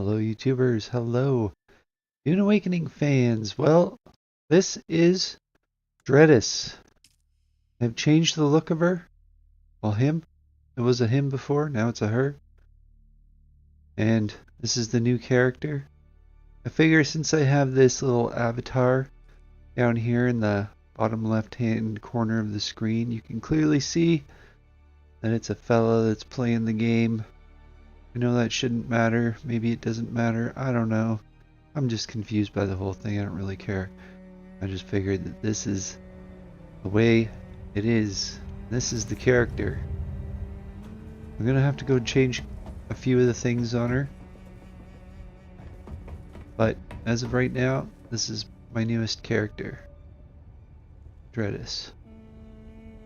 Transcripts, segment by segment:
Hello, YouTubers. Hello, Dune Awakening fans. Well, this is Dreadis. I've changed the look of her. Well, him. It was a him before, now it's a her. And this is the new character. I figure since I have this little avatar down here in the bottom left-hand corner of the screen, you can clearly see that it's a fella that's playing the game. I know that shouldn't matter. Maybe it doesn't matter. I don't know. I'm just confused by the whole thing. I don't really care. I just figured that this is the way it is. This is the character. I'm gonna have to go change a few of the things on her. But as of right now, this is my newest character, Dreadis.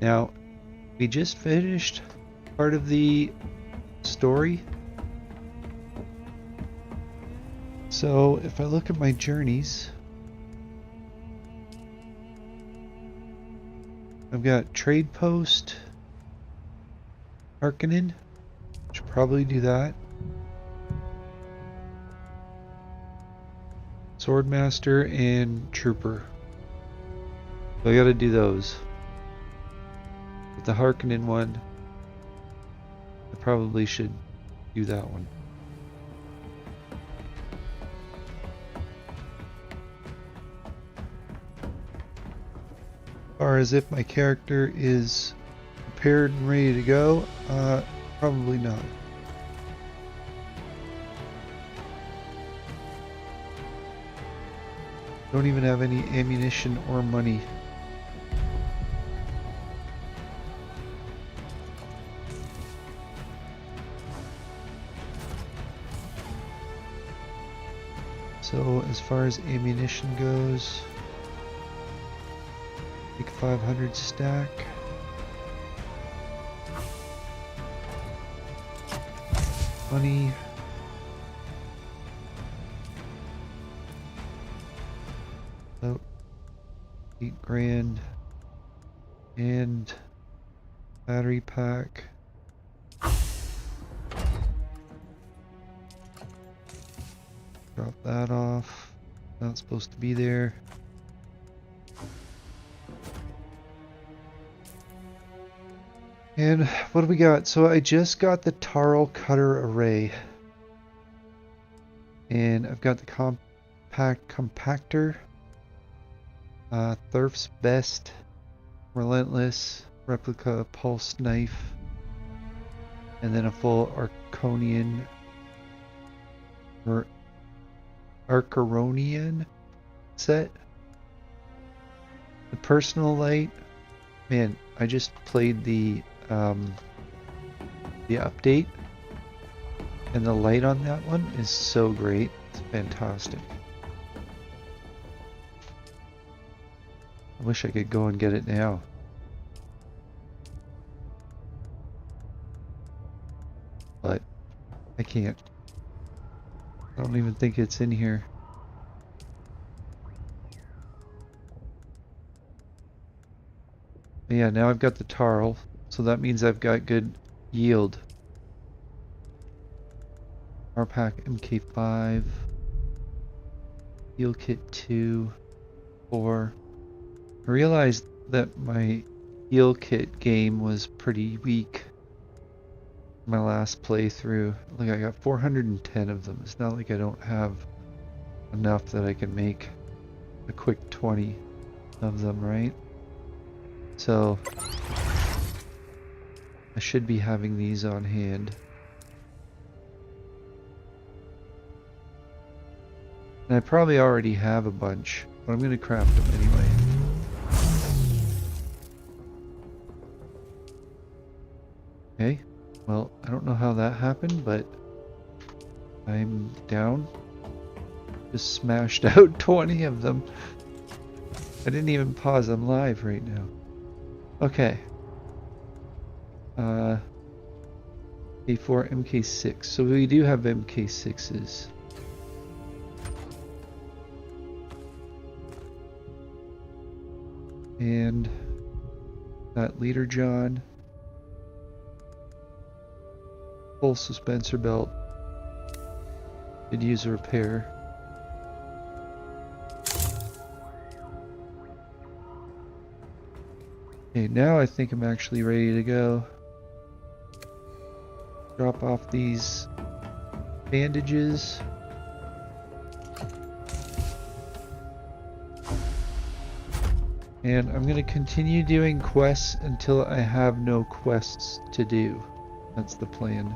Now, we just finished part of the story. So if I look at my journeys, I've got Trade Post, Harkonnen, should probably do that. Swordmaster and Trooper. So I gotta do those. But the Harkonnen one, I probably should do that one. As far as if my character is prepared and ready to go, probably not. Don't even have any ammunition or money. So as far as ammunition goes, take 500 stack. Money. About 8 grand. And battery pack. Drop that off. Not supposed to be there. And what do we got? So I just got the Tarl Cutter Array. And I've got the Compactor. Thurf's Best. Relentless. Replica Pulse Knife. And then a full Arcaronian set. The Personal Light. Man, I just played the update, and the light on that one is so great. It's fantastic. I wish I could go and get it now. But I can't. I don't even think it's in here. But yeah, now I've got the Tarl. So that means I've got good yield. RPAC MK5. Heal kit 2. 4. I realized that my heal kit game was pretty weak. My last playthrough. Like I got 410 of them. It's not like I don't have enough that I can make a quick 20 of them, right? So I should be having these on hand. And I probably already have a bunch, but I'm going to craft them anyway. Okay, well, I don't know how that happened, but I'm down. Just smashed out 20 of them. I didn't even pause, I'm live right now. Okay. A4 MK6. So we do have MK6s. And that Leader John. Full suspensor belt. Could use a repair. Okay, now I think I'm actually ready to go. Drop off these bandages. And I'm going to continue doing quests until I have no quests to do. That's the plan.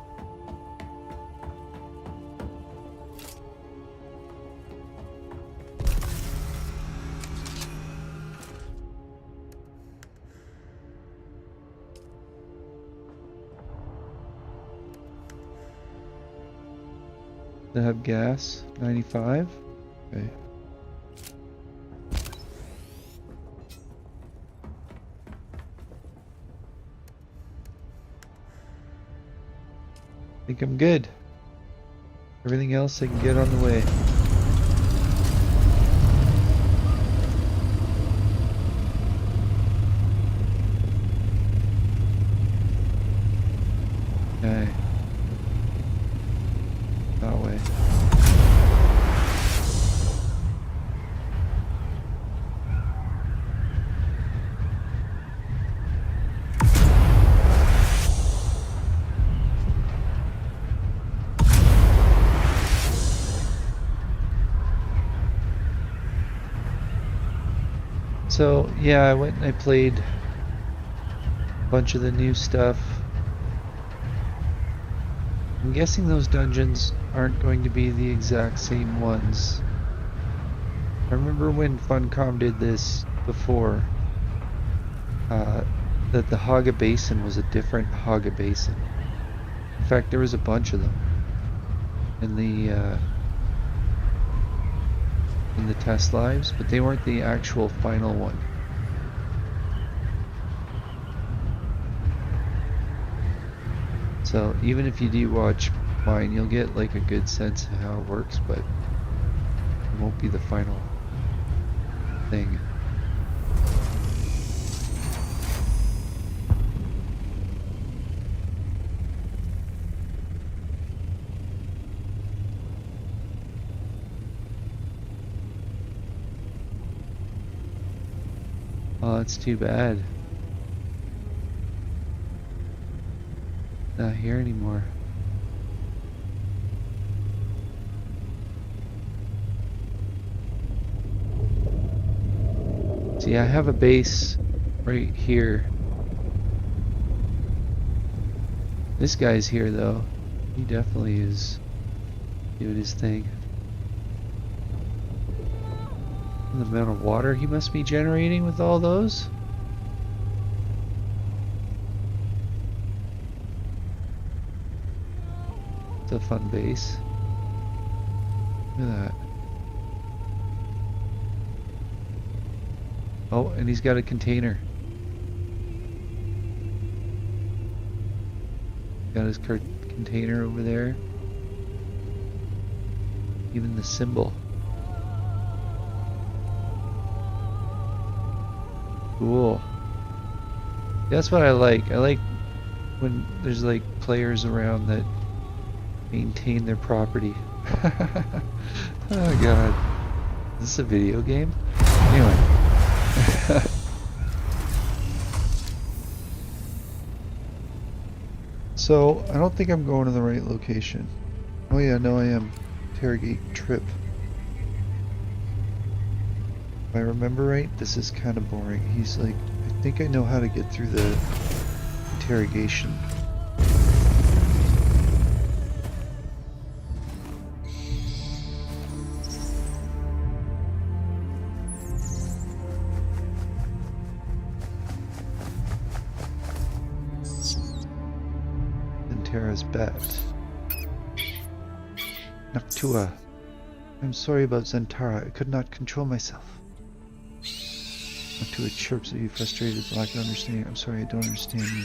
To have gas, 95. Okay. I think I'm good. Everything else I can get on the way. Okay. That way. So, yeah, I went and I played a bunch of the new stuff. I'm guessing those dungeons aren't going to be the exact same ones. I remember when Funcom did this before, that the Haga Basin was a different Haga Basin. In fact, there was a bunch of them in the test lives, but they weren't the actual final one. So even if you do watch mine, you'll get like a good sense of how it works, but it won't be the final thing. Oh, that's too bad. Not here anymore. See, I have a base right here. This guy's here though. He definitely is doing his thing. The amount of water he must be generating with all those. It's a fun base. Look at that. Oh, and he's got a container. Got his container over there. Even the symbol. Cool. That's what I like. I like when there's like players around that maintain their property. Oh god. Is this a video game? Anyway. So, I don't think I'm going to the right location. Oh yeah, no I am. Interrogate trip. If I remember right, this is kind of boring. He's like, I think I know how to get through the interrogation. Zentara's bat. Noctua. I'm sorry about Zentara. I could not control myself. Noctua chirps at you, frustrated, lack of understanding. I'm sorry, I don't understand you.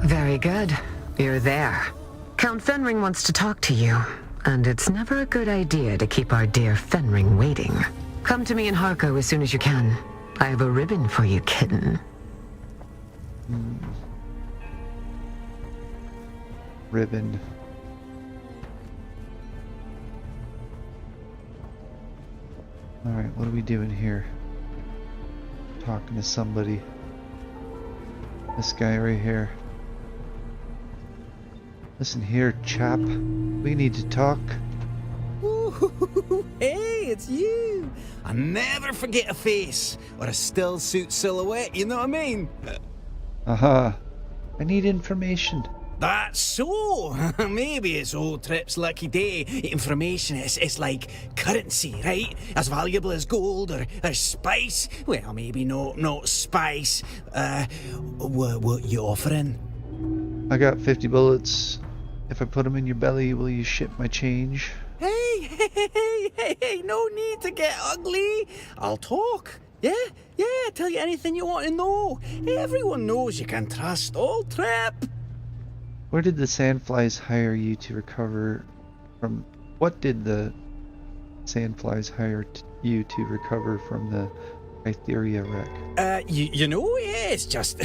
Very good. You're there. Count Fenring wants to talk to you, and it's never a good idea to keep our dear Fenring waiting. Come to me in Harko as soon as you can. I have a ribbon for you, kitten. Ribbon. Alright, what are we doing here? Talking to somebody. This guy right here. Listen here, chap. We need to talk. Ooh, hey, it's you! I never forget a face or a still suit silhouette, you know what I mean? Aha. I need information. That's so! Maybe it's old Trip's lucky day. Information is like currency, right? As valuable as gold or spice. Well, maybe not spice. What you offering? I got 50 bullets. If I put them in your belly, will you ship my change? Hey, no need to get ugly. I'll talk. Yeah, tell you anything you want to know. Everyone knows you can trust old Trip. Where did the sandflies hire you to recover from... What did the sandflies hire you to recover from the Cytheria wreck? You know, yeah, it's just...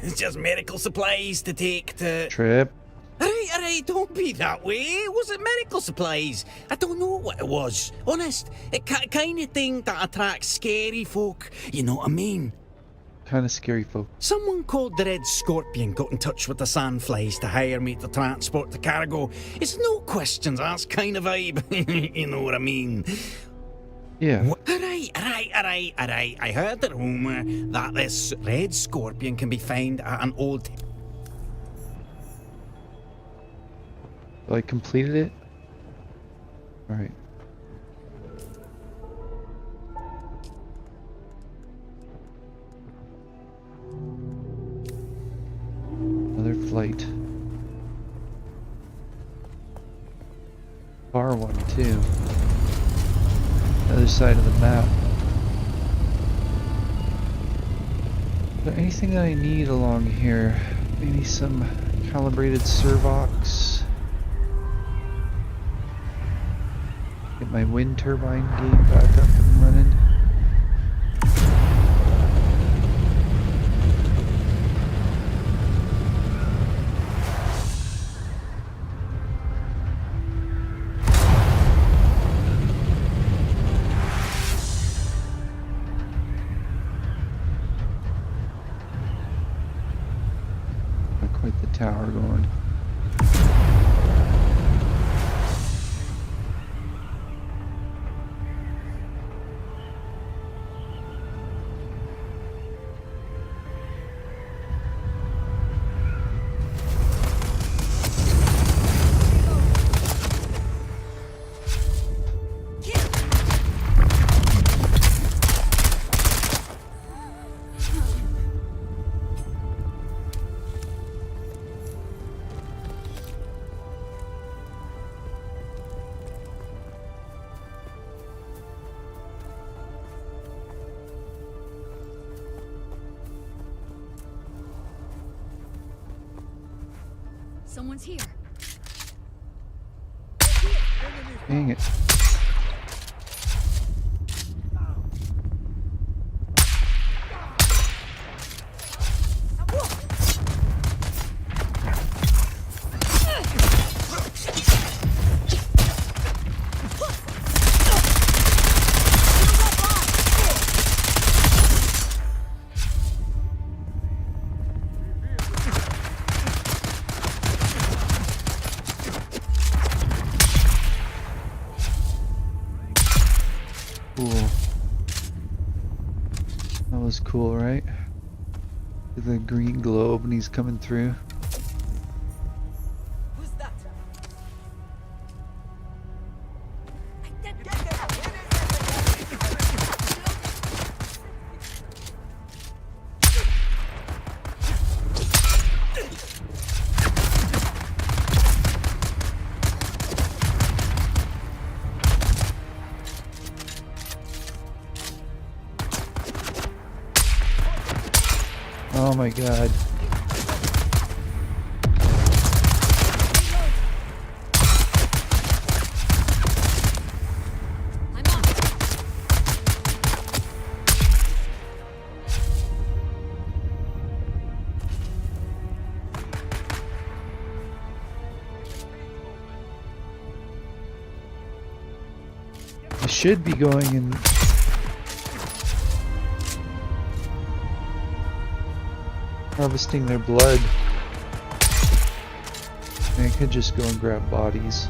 it's just medical supplies to take to... Trip. Alright, don't be that way. It wasn't medical supplies. I don't know what it was. Honest, it kind of thing that attracts scary folk. You know what I mean? Kind of scary folk. Someone called the Red Scorpion got in touch with the Sandflies to hire me to transport the cargo. It's no questions asked kind of vibe. You know what I mean? Yeah. Alright. I heard the rumour that this Red Scorpion can be found at an old... I completed it? Alright. Another flight. Far one, too. Other side of the map. Is there anything that I need along here? Maybe some calibrated servox. Get my wind turbine game back up and running. Got quite the tower going. Someone's here. Dang it. Cool. That was cool, right? The green globe and he's coming through. Who's that? Oh my god. I'm on. I should be going and harvesting their blood. I could just go and grab bodies.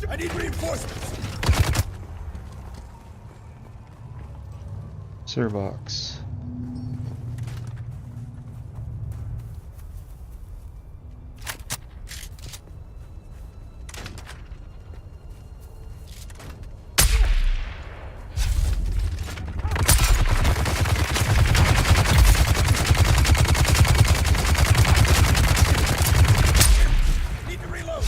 I need reinforcements! Servox. Need to reload!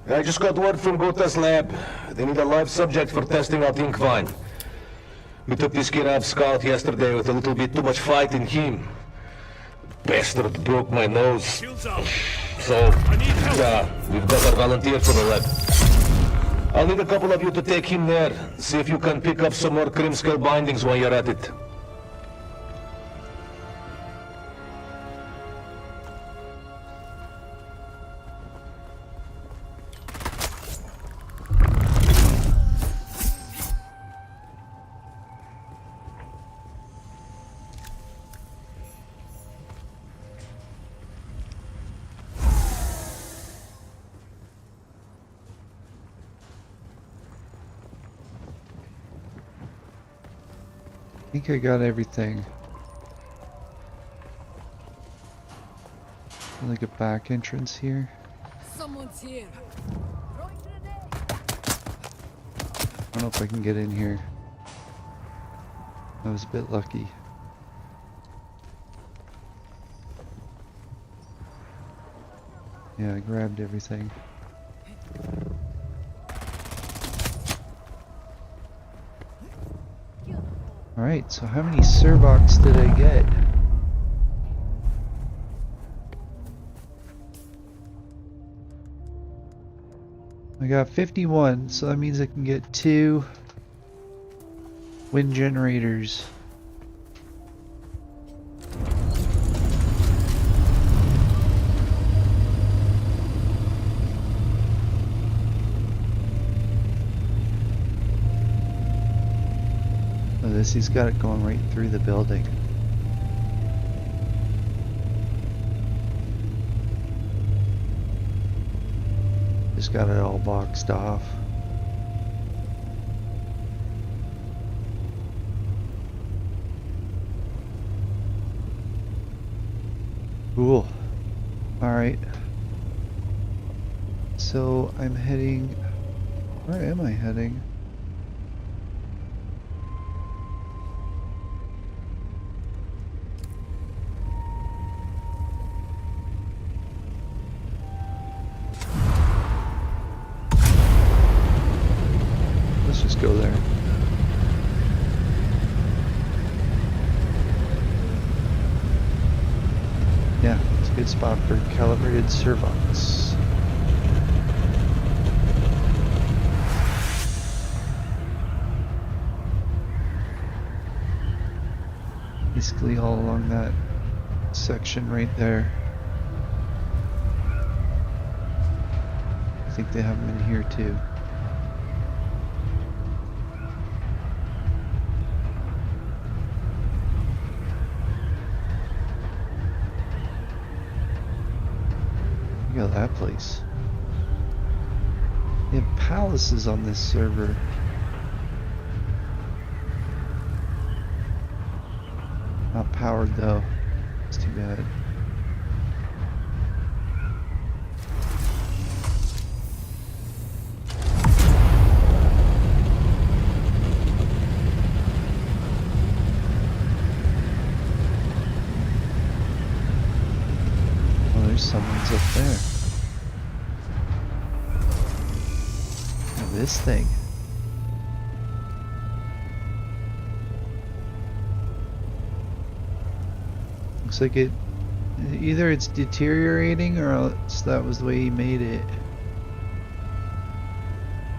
I just got word from Gota's lab. They need a live subject for testing out Inkvine. We took this kid out scout yesterday with a little bit too much fight in him. Bastard broke my nose. Shields up! So, I need help! we've got our volunteer for the lab. I'll need a couple of you to take him there. See if you can pick up some more Krimskel bindings while you're at it. I think I got everything. Like a back entrance here. Someone's here. I don't know if I can get in here. I was a bit lucky. Yeah, I grabbed everything. Alright, so how many Servox did I get? I got 51, so that means I can get 2 wind generators. Oh, this, he's got it going right through the building. Just got it all boxed off. Cool. Alright. So I'm heading... Where am I heading? Let's just go there. Yeah, it's a good spot for calibrated servox. Basically all along that section right there. I think they have them in here too. Look at that place. They have palaces on this server. Not powered though. It's too bad. Oh, there's someone's up there. Look at this thing. Looks like it, either it's deteriorating or else that was the way he made it.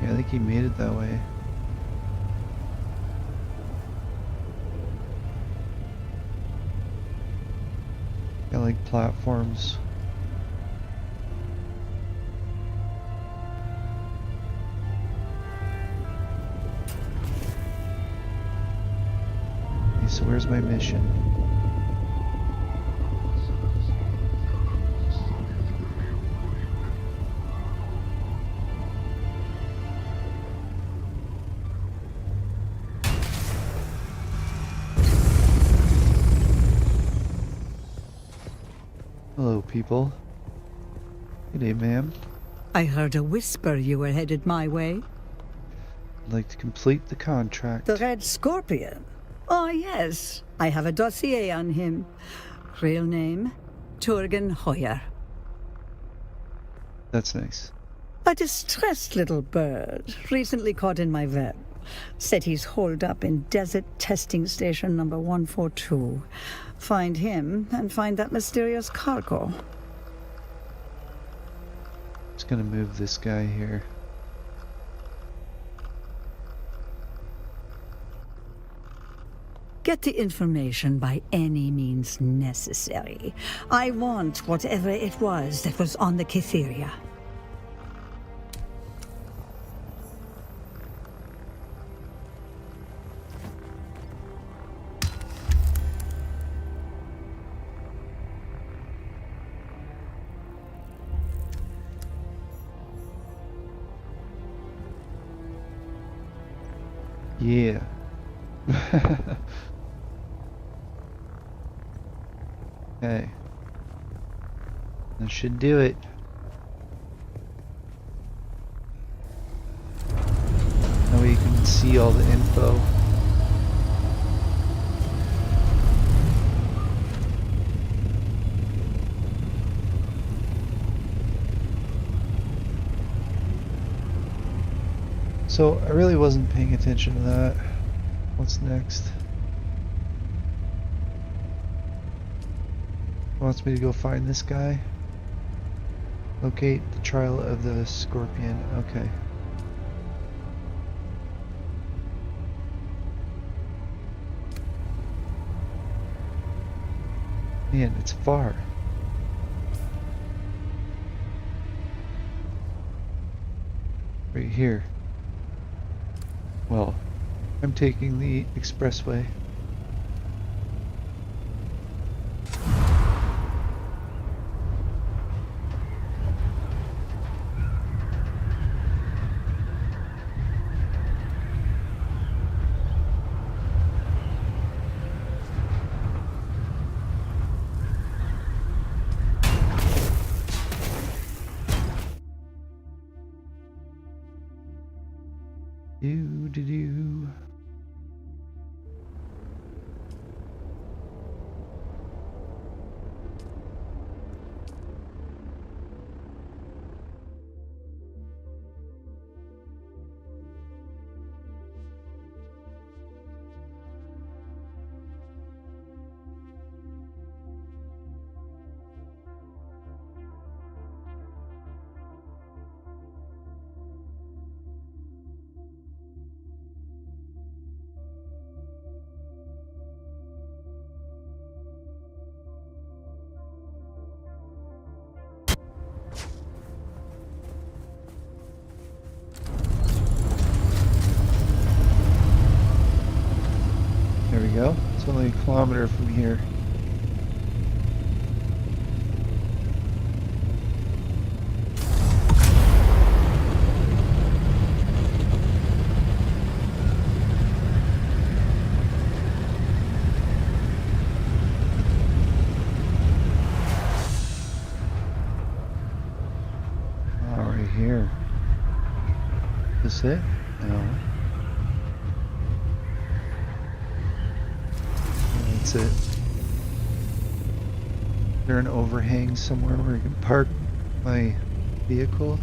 Yeah, I think he made it that way. Got like platforms. Okay, so where's my mission? Hello, people. Good day, ma'am. I heard a whisper you were headed my way. I'd like to complete the contract. The Red Scorpion? Oh, yes. I have a dossier on him. Real name, Turgen Hoyer. That's nice. A distressed little bird, recently caught in my web. Said he's holed up in Desert Testing Station number 142. Find him and find that mysterious cargo. Just gonna move this guy here. Get the information by any means necessary. I want whatever it was that was on the Cytheria. Yeah. Okay. That should do it. Now we can see all the info. So I really wasn't paying attention to that. What's next? Wants me to go find this guy. Locate the trial of the Scorpion. Okay. Man, it's far. Right here. Well, I'm taking the expressway. Do. There we go. It's only a kilometer from here. Oh, right here. Is this it? No. That's it. Is there an overhang somewhere where I can park my vehicle?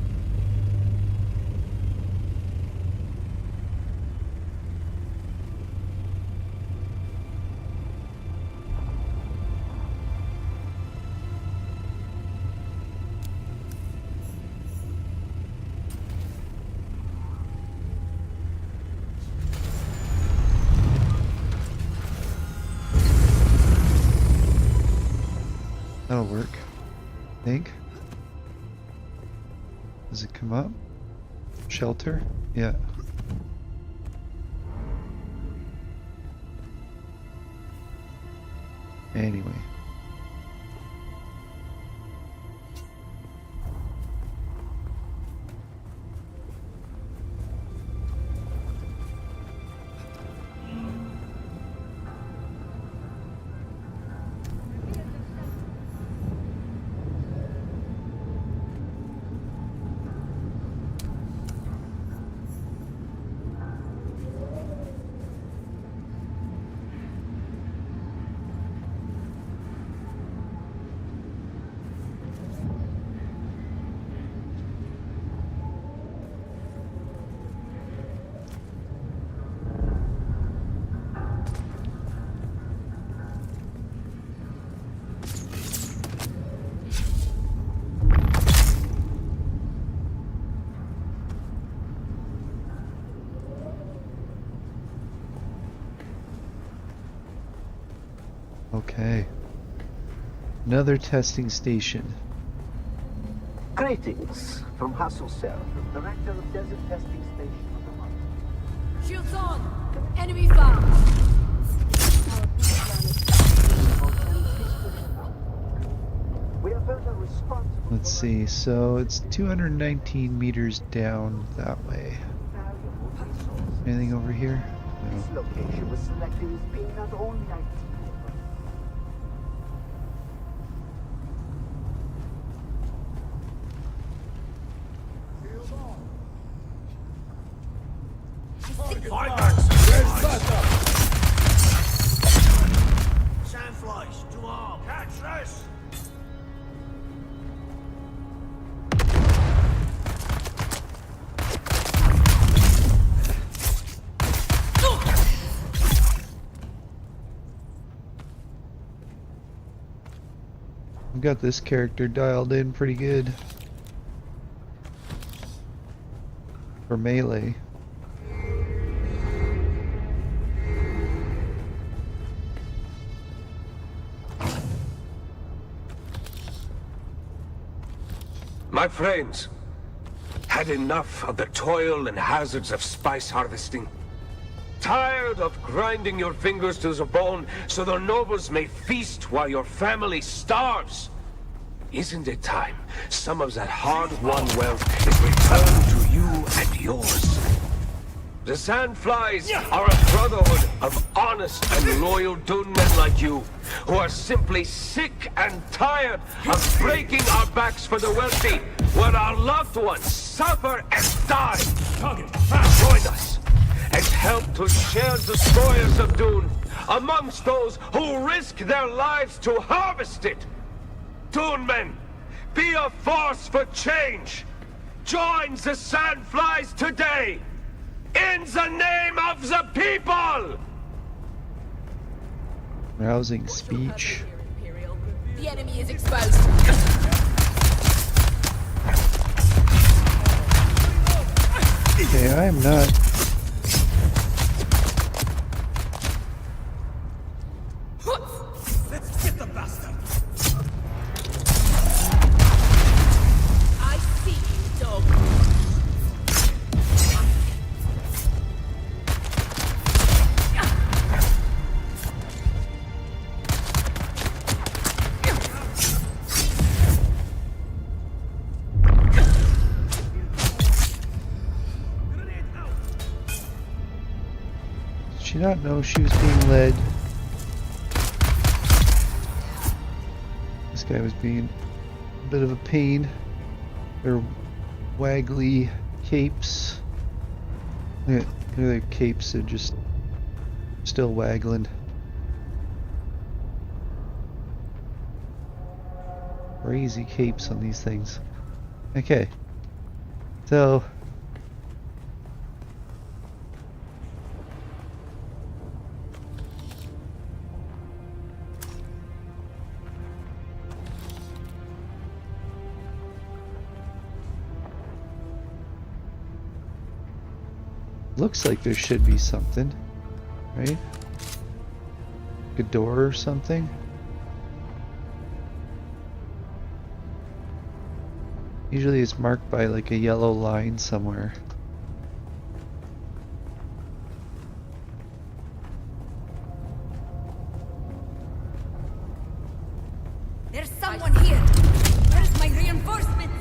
That'll work, I think. Does it come up? Shelter? Yeah. Anyway. Okay. Another testing station. Greetings from Hasselcell, Director of Desert Testing Station number 1. Shields on! Enemy found! We are further responsible. Let's see, so it's 219 meters down that way. Anything over here? This No. location was selected as being not only ideal, Sandflies, to arm. Catch this! I've got this character dialed in pretty good. For melee. My friends, had enough of the toil and hazards of spice harvesting? Tired of grinding your fingers to the bone so the nobles may feast while your family starves? Isn't it time some of that hard-won wealth is returned to you and yours? The Sandflies are a brotherhood of honest and loyal Dune men like you, who are simply sick and tired of breaking our backs for the wealthy, while our loved ones suffer and die. Join us and help to share the spoils of Dune amongst those who risk their lives to harvest it. Dune men, be a force for change. Join the Sandflies today. In the name of the people! Rousing speech. The enemy is exposed. Okay, I am not. Let's get the bastard! I see you, dog. not know she was being led. This guy was being a bit of a pain. Their waggly capes. Look at their capes, they're just still waggling. Crazy capes on these things. Okay. So looks like there should be something, right? Like a door or something. Usually it's marked by like a yellow line somewhere. There's someone here. Where's my reinforcements?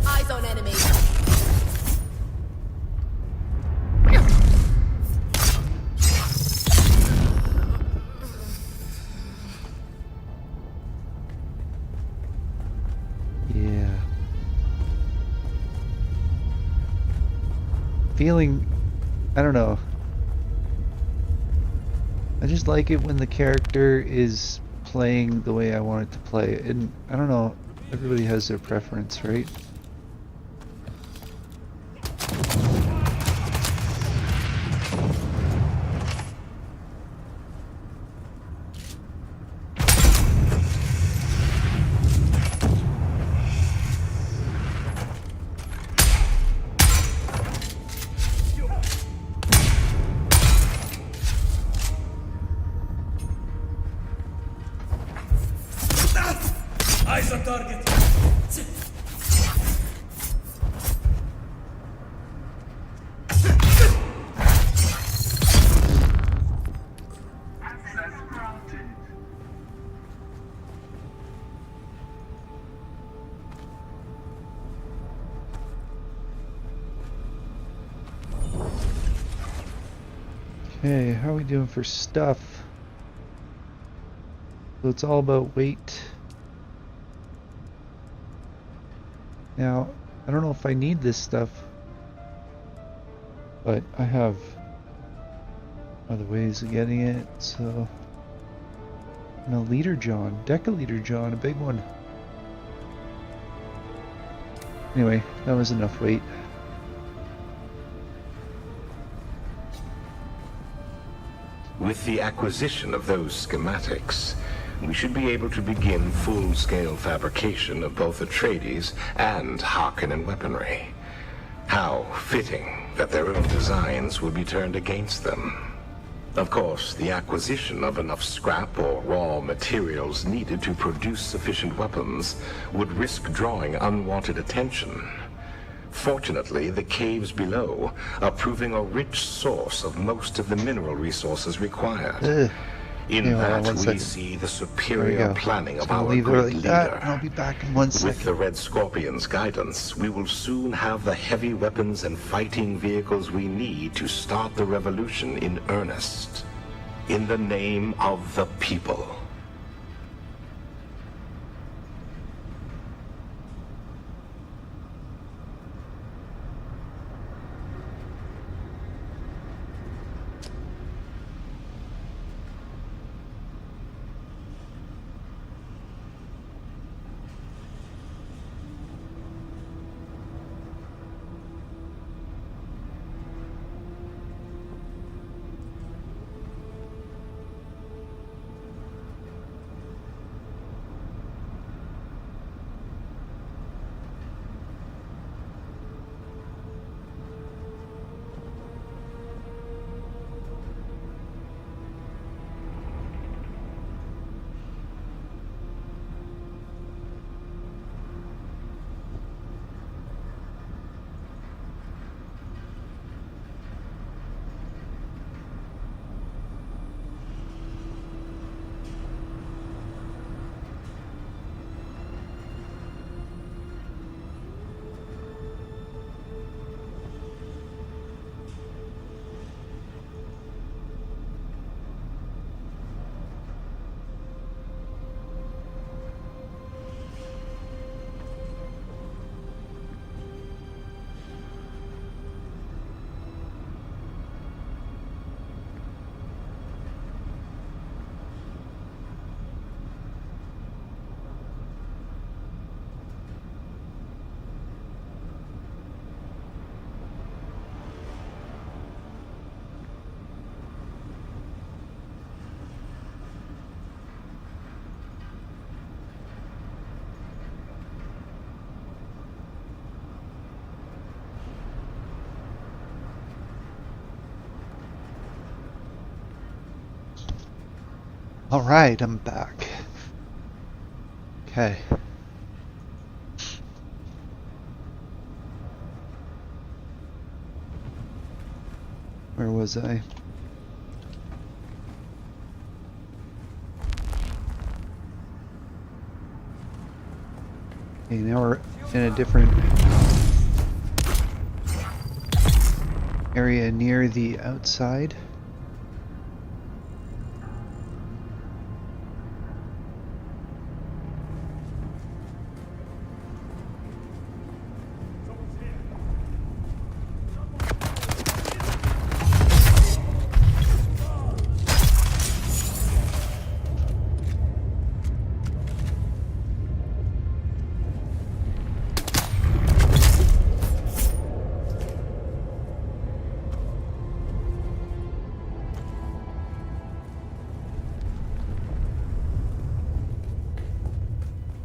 Eyes on enemy. Yeah. Feeling, I don't know. I just like it when the character is playing the way I want it to play. And I don't know, everybody has their preference, right? Eyes on target. Okay, how are we doing for stuff? So it's all about weight. Now, I don't know if I need this stuff, but I have other ways of getting it, so... And a leader John, decaleader John, a big one. Anyway, that was enough weight. With the acquisition of those schematics, we should be able to begin full-scale fabrication of both Atreides and Harkonnen weaponry. How fitting that their own designs would be turned against them. Of course, the acquisition of enough scrap or raw materials needed to produce sufficient weapons would risk drawing unwanted attention. Fortunately, the caves below are proving a rich source of most of the mineral resources required. In Hold on that, one we second. see the There we superior go. planning Just of gonna our leave it great like that, leader. and I'll be back in 1 With the second. Red Scorpion's guidance, we will soon have the heavy weapons and fighting vehicles we need to start the revolution in earnest. In the name of the people. Alright, I'm back. Okay. Where was I? Okay, now we're in a different area near the outside.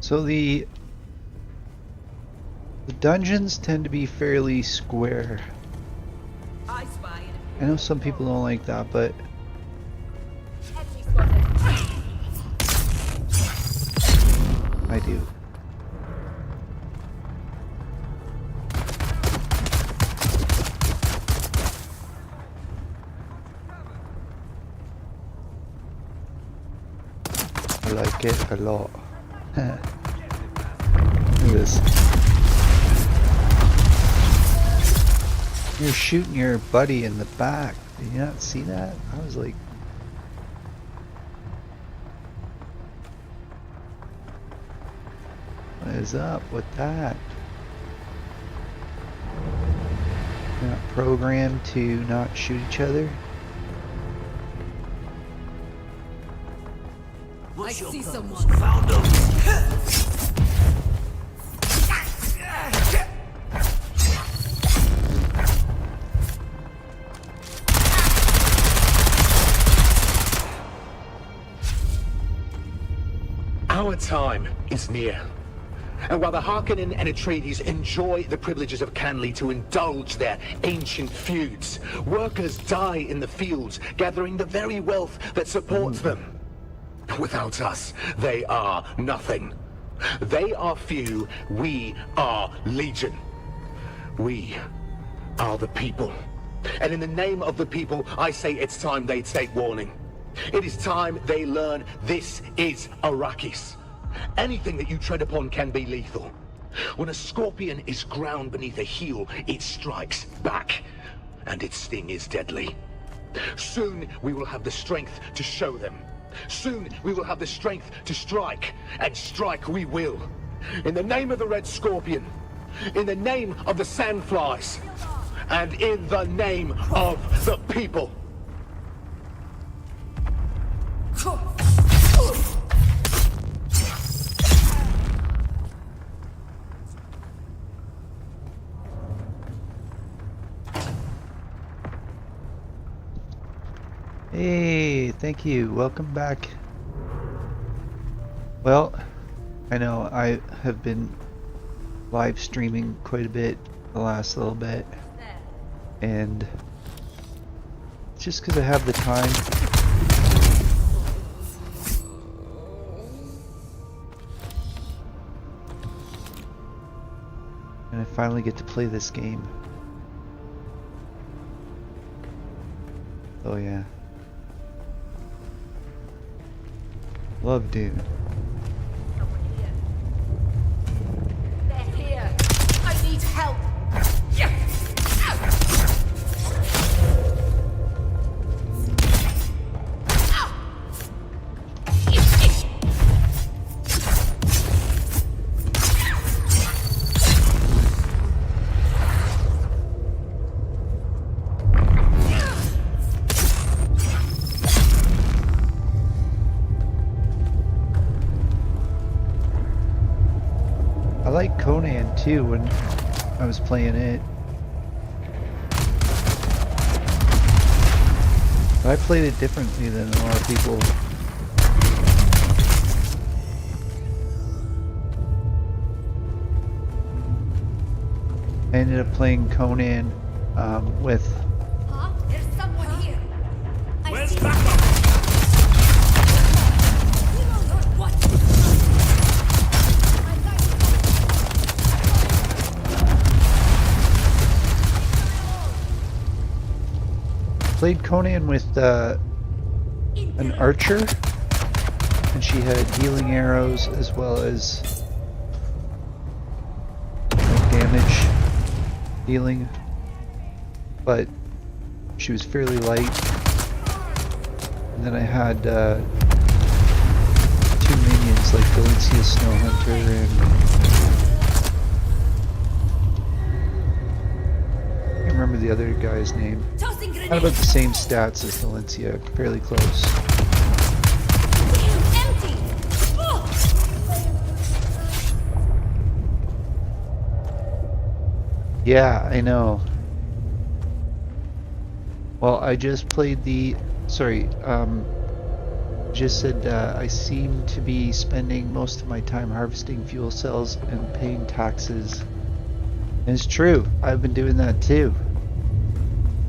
So the dungeons tend to be fairly square. I spy I know some people don't like that, but enemy spotted. I do. I like it a lot. Look at this. You're shooting your buddy in the back. Did you not see that? I was like, what is up with that? You're not programmed to not shoot each other? I see someone. Found him. Our time is near. And while the Harkonnen and Atreides enjoy the privileges of Canley to indulge their ancient feuds, workers die in the fields, gathering the very wealth that supports them. Without us, they are nothing. They are few, we are legion. We are the people. And in the name of the people, I say it's time they take warning. It is time they learn this is Arrakis. Anything that you tread upon can be lethal. When a scorpion is ground beneath a heel, it strikes back, and its sting is deadly. Soon we will have the strength to show them. Soon we will have the strength to strike, and strike we will. In the name of the Red Scorpion, in the name of the Sandflies, and in the name of the people. Hey, thank you. Welcome back. Well, I know I have been live streaming quite a bit the last little bit, and it's just because I have the time. And I finally get to play this game. Oh yeah. Love Dune. They're here. I need help. I like Conan too when I was playing it. But I played it differently than a lot of people. I ended up playing Conan with Huh? There's someone here. I Where's see backup? played Conan with an archer, and she had healing arrows as well as damage healing, but she was fairly light. And then I had 2 minions like Valencia Snow Hunter and I can't remember the other guy's name. Tossing Kind of grenade. about the same stats as Valencia, fairly close. Empty. Oh! Yeah, I know. Well, I just played the... Sorry, just said I seem to be spending most of my time harvesting fuel cells and paying taxes. And it's true, I've been doing that too.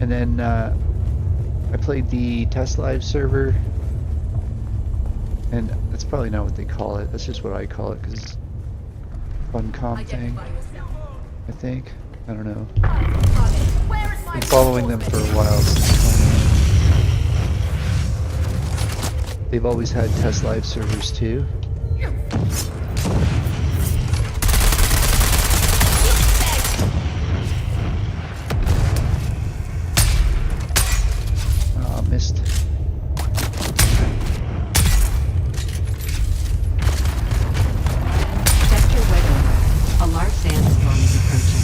And then I played the Test Live server. And that's probably not what they call it, that's just what I call it, because it's a fun comp thing, I think. I don't know. Where is my Been following them for a while since they've always had Test Live servers too. Oh, missed. Sector weather. A large sandstorm is approaching.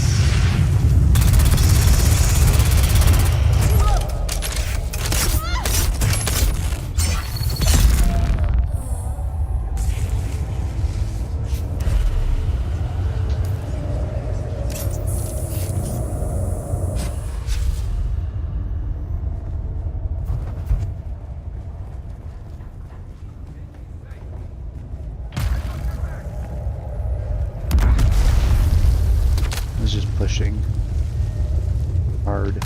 I was just pushing hard.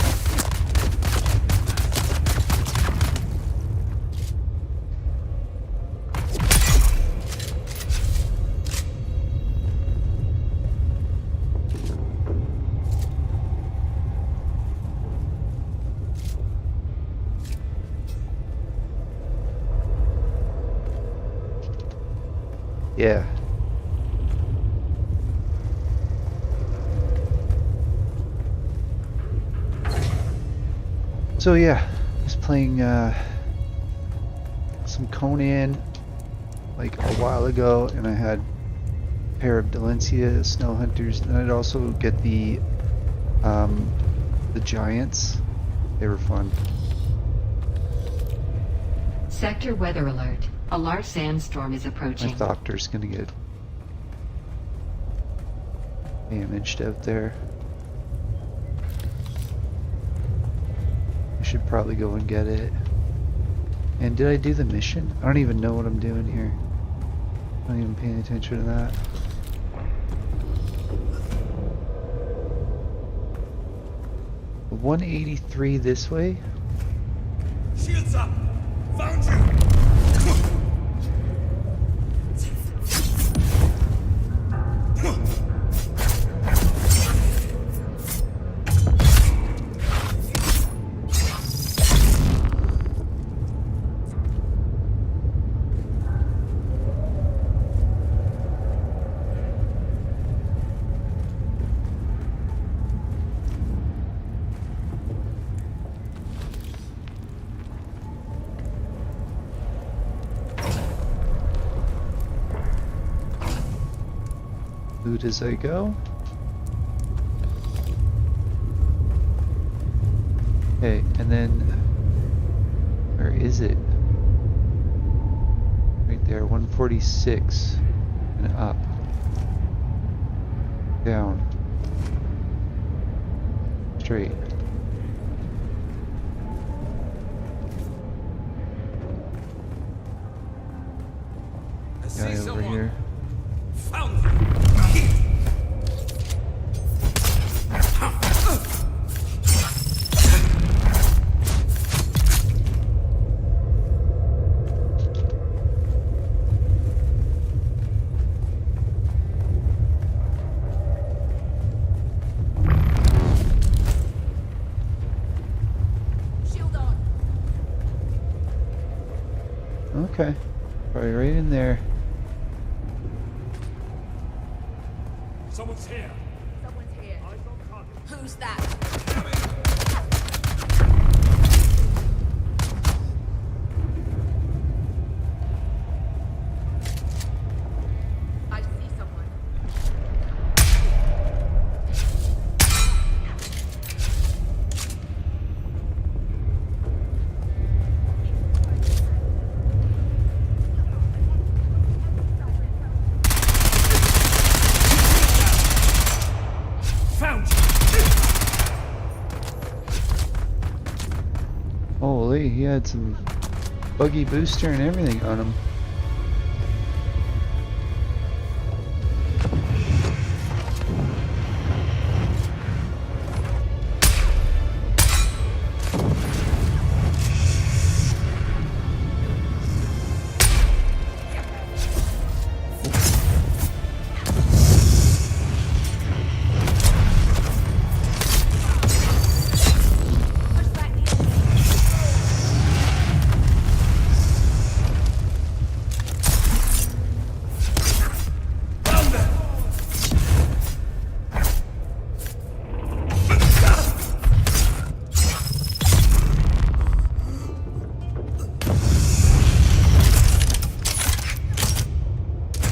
Yeah. So yeah, I was playing some Conan like a while ago, and I had a pair of Dalencia Snow Hunters, and I'd also get the Giants. They were fun. Sector weather alert. A large sandstorm is My approaching. Doctor's gonna get damaged out there. I should probably go and get it. And did I do the mission? I don't even know what I'm doing here. I'm not even paying attention to that. The 183 this way? Shields up! Found you! Loot as I go. Okay, and then where is it? Right there, 146 and up. Down. Straight. I see Guy over someone. here. Found you! shield on. Okay. Probably right in there. Someone's here. Someone's here. Who's that? I see someone. Found you. Holy, he had some buggy booster and everything on him.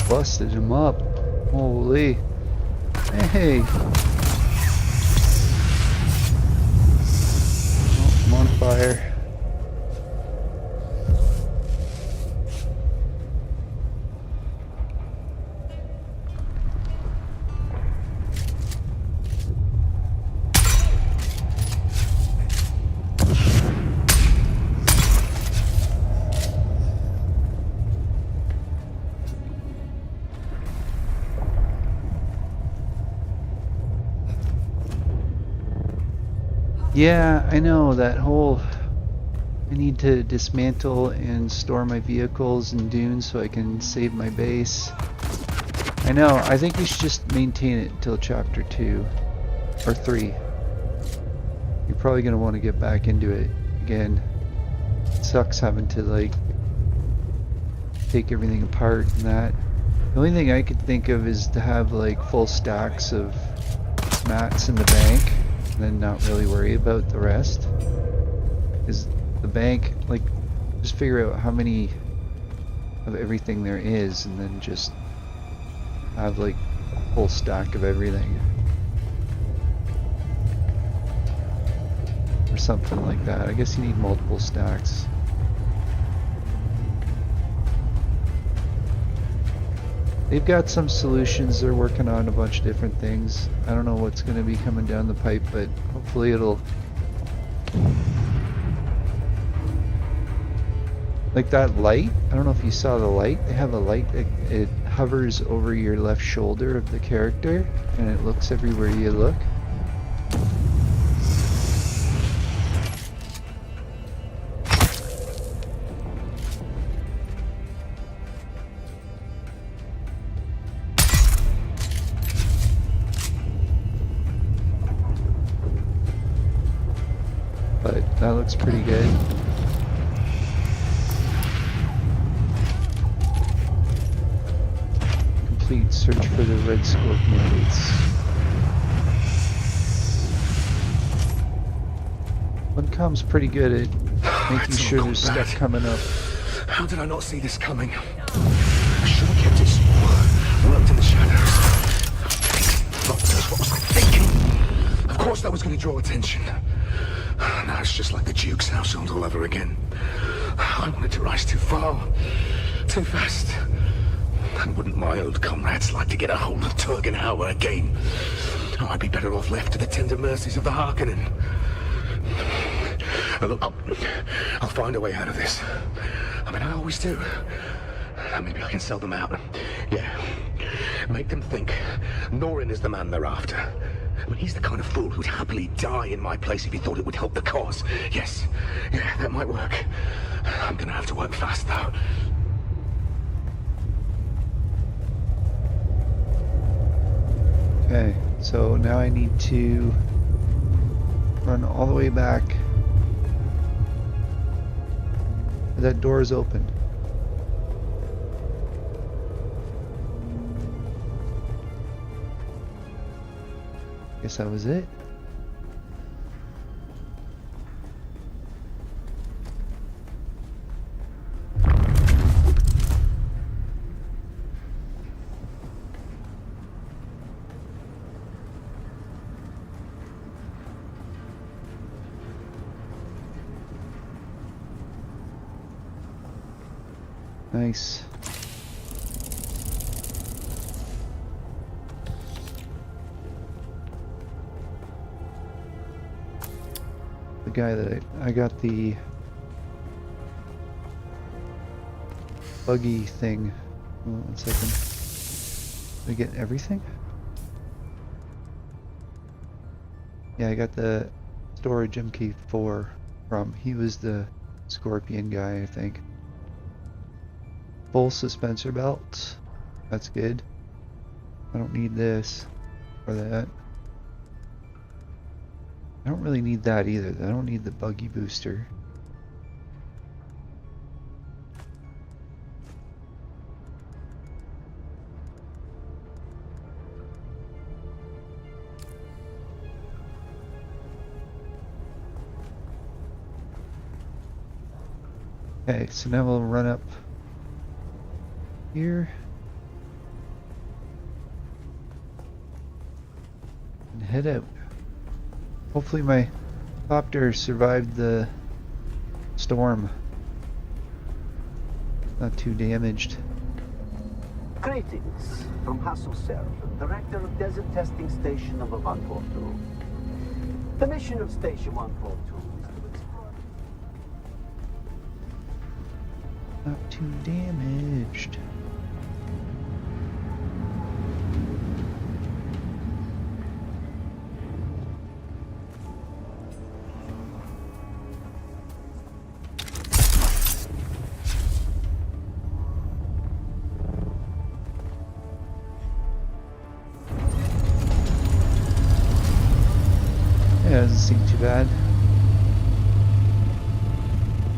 Busted him up. Holy. Hey. Oh, I'm on fire. Yeah, I know that whole I need to dismantle and store my vehicles in Dune so I can save my base. I know, I think we should just maintain it until chapter 2 or 3. You're probably going to want to get back into it again. It sucks having to like take everything apart and that. The only thing I could think of is to have like full stacks of mats in the bank and then not really worry about the rest. Because the bank, like, just figure out how many of everything there is and then just have like a full stack of everything. Or something like that. I guess you need multiple stacks. They've got some solutions. They're working on a bunch of different things. I don't know what's going to be coming down the pipe, but hopefully it'll... Like that light, I don't know if you saw the light. They have a light that it hovers over your left shoulder of the character and it looks everywhere you look. But that looks pretty good. Complete search for the red scorpion gates. One comes pretty good at making sure there's stuff coming up. How did I not see this coming? I should have kept it small. Worked in the shadows. Fuck knows what was I thinking? Of course that was going to draw attention. Now it's just like the Duke's household all over again. I wanted to rise too far, too fast. And wouldn't my old comrades like to get a hold of Turgenhauer again? Oh, I'd be better off left to the tender mercies of the Harkonnen. Look, I'll find a way out of this. I mean, I always do. Maybe I can sell them out. Yeah. Make them think Norin is the man they're after. I mean, he's the kind of fool who'd happily die in my place if he thought it would help the cause. Yes. Yeah, that might work. I'm gonna have to work fast, though. Okay, so now I need to run all the way back. That door is open. Guess that was it. Nice. The guy that I got the buggy thing. Oh, 1 second. Did I get everything? Yeah, I got the storage MK4 from. He was the scorpion guy, I think. Full suspensor belt. That's good. I don't need this or that. I don't really need that either. I don't need the buggy booster. Okay, so now we'll run up here and head out. Hopefully my copter survived the storm. Not too damaged. Greetings from Hasselser, Director of Desert Testing Station number 142. The mission of Station 142 is to explore... Not too damaged. Yeah, it doesn't seem too bad.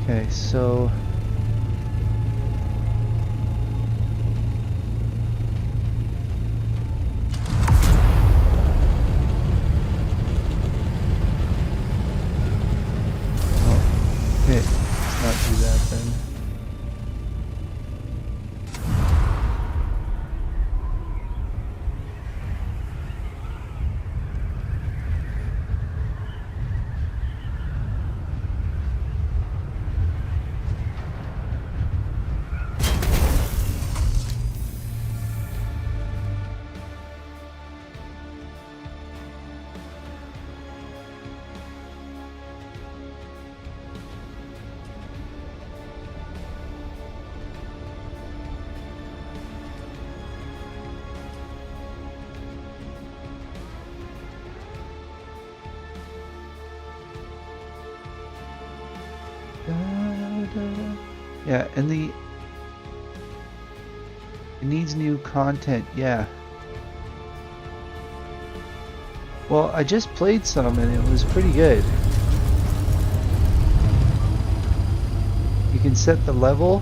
Okay, so okay, let's not do that then. Yeah, and it needs new content, yeah. Well, I just played some and it was pretty good. You can set the level,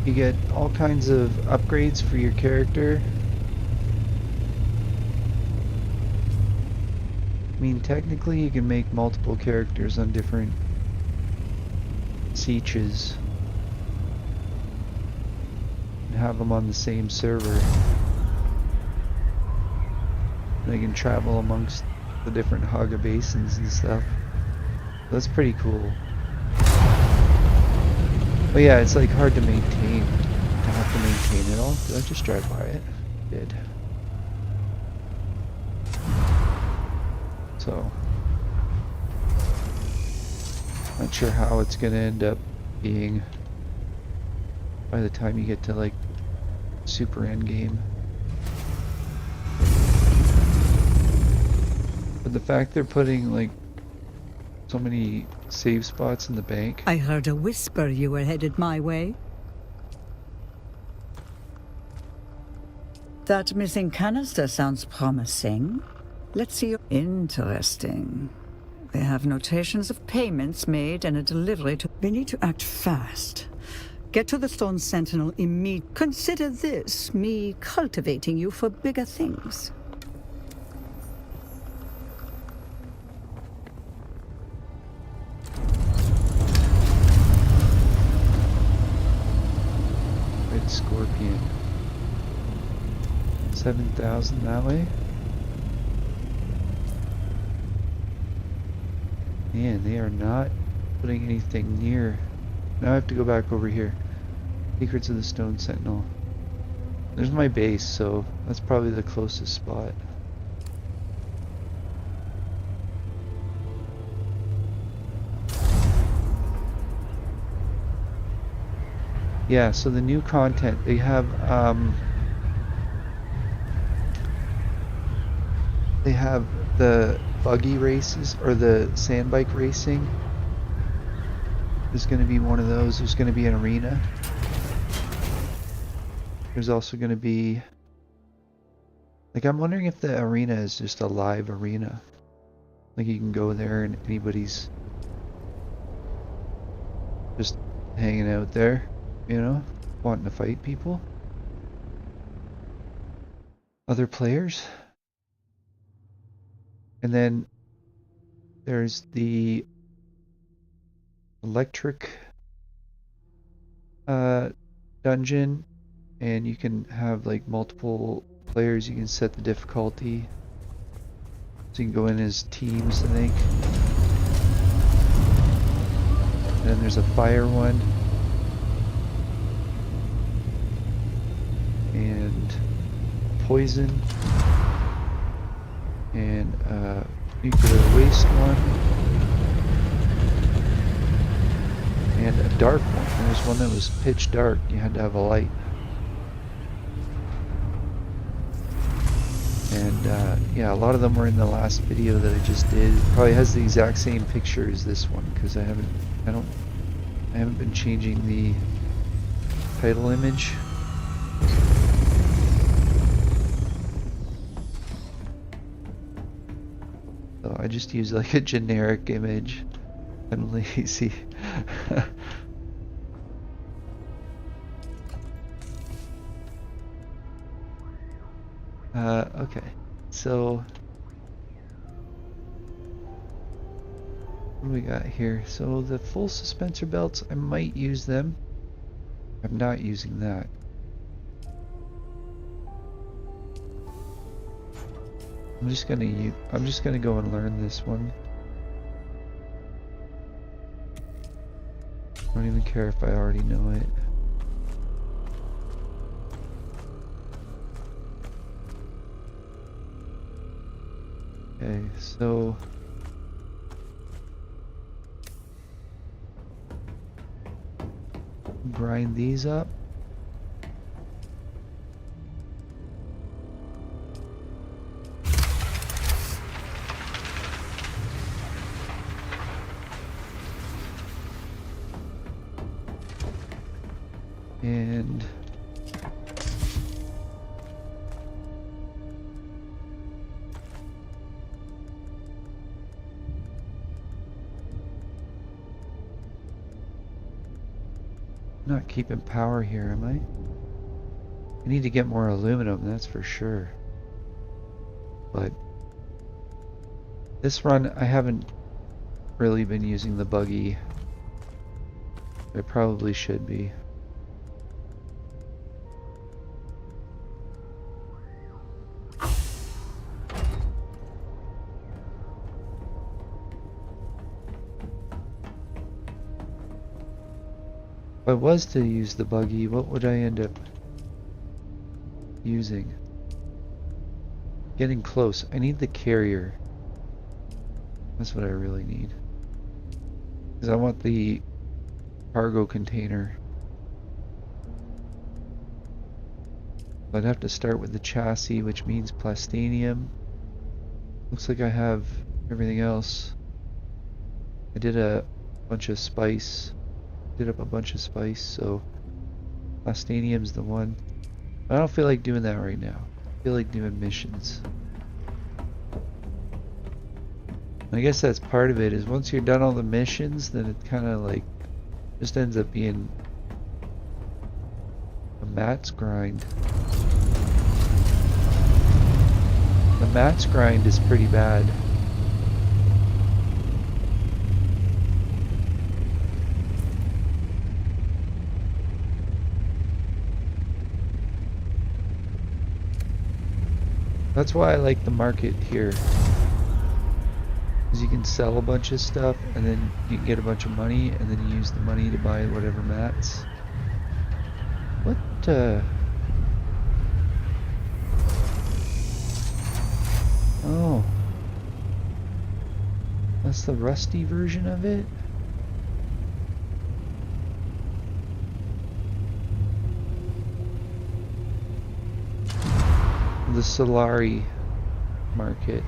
you get all kinds of upgrades for your character. I mean, technically you can make multiple characters on different sieges. Have them on the same server. They can travel amongst the different Haga basins and stuff. That's pretty cool. But yeah, it's like hard to maintain. To have to maintain it all. Did I just drive by it? I did. So not sure how it's gonna end up being by the time you get to like super end game. But the fact they're putting like so many save spots in the bank. I heard a whisper you were headed my way. That missing canister sounds promising. Let's see your... Interesting. They have notations of payments made and a delivery to... We need to act fast. Get to the Stone Sentinel immediately. Consider this me cultivating you for bigger things. 7,000 that way. Man, they are not putting anything near. Now I have to go back over here. Secrets of the Stone Sentinel. There's my base, so that's probably the closest spot. Yeah, so the new content, they have the buggy races, or the sand bike racing. There's going to be one of those. There's going to be an arena. There's also going to be, like, I'm wondering if the arena is just a live arena. Like, you can go there and anybody's just hanging out there, you know, wanting to fight people. Other players. And then there's the electric dungeon, and you can have like multiple players. You can set the difficulty, so you can go in as teams, I think. And then there's a fire one, and poison, and nuclear waste one, and a dark one. There was one that was pitch dark. You had to have a light. And yeah, a lot of them were in the last video that I just did. It probably has the exact same picture as this one, because I haven't been changing the title image. So I just use like a generic image. I'm lazy. Okay, so what do we got here? So the full suspensor belts, I might use them. I'm not using that. I'm just gonna go and learn this one. I don't even care if I already know it. Okay, so grind these up. And not keeping power here, am I? I need to get more aluminum, that's for sure. But this run, I haven't really been using the buggy. I probably should be. If I was to use the buggy, what would I end up using? Getting close. I need the carrier. That's what I really need. Because I want the cargo container. I'd have to start with the chassis, which means plastinium. Looks like I have everything else. I did a bunch of spice. Did up a bunch of spice, so plastinium's the one. I don't feel like doing that right now. I feel like doing missions. I guess that's part of it, is once you're done all the missions, then it kind of like just ends up being a Matt's grind. The Matt's grind is pretty bad. That's why I like the market here. Because you can sell a bunch of stuff and then you get a bunch of money and then you use the money to buy whatever mats. What Oh. That's the rusty version of it? The Solari market.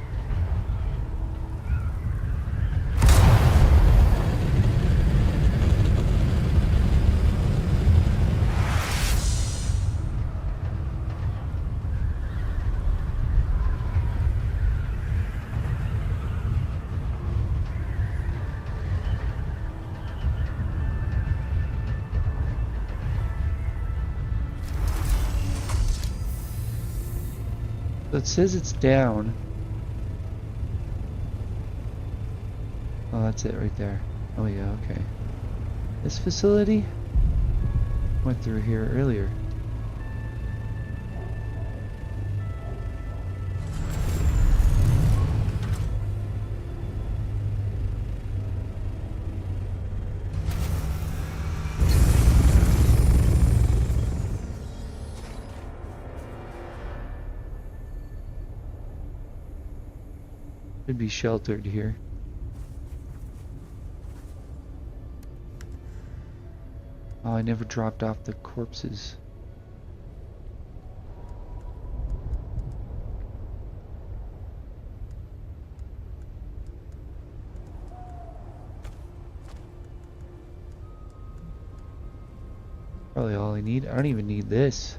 So it says it's down. Oh, that's it right there. Oh yeah, okay. This facility went through here earlier. Should be sheltered here. Oh, I never dropped off the corpses. Probably all I need. I don't even need this.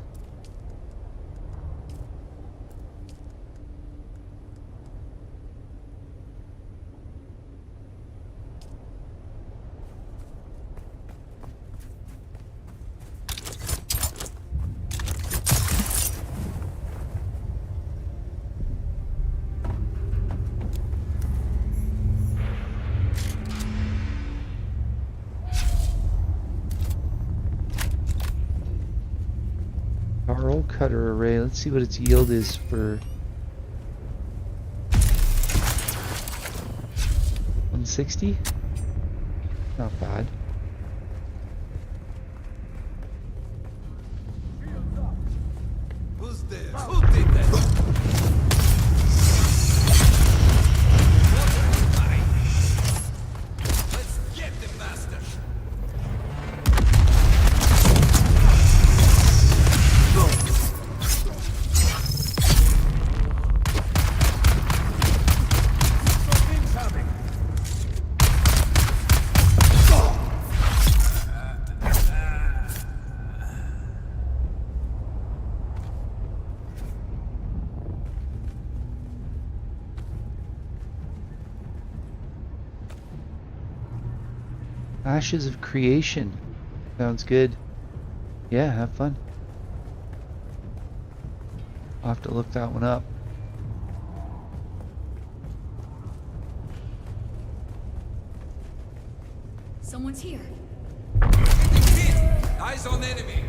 Carl cutter array. Let's see what its yield is for 160. Not bad. Who's there? Who did that? Let's get the bastard. Ashes of Creation. Sounds good. Yeah, have fun. I'll have to look that one up. Someone's here. Eyes on enemy.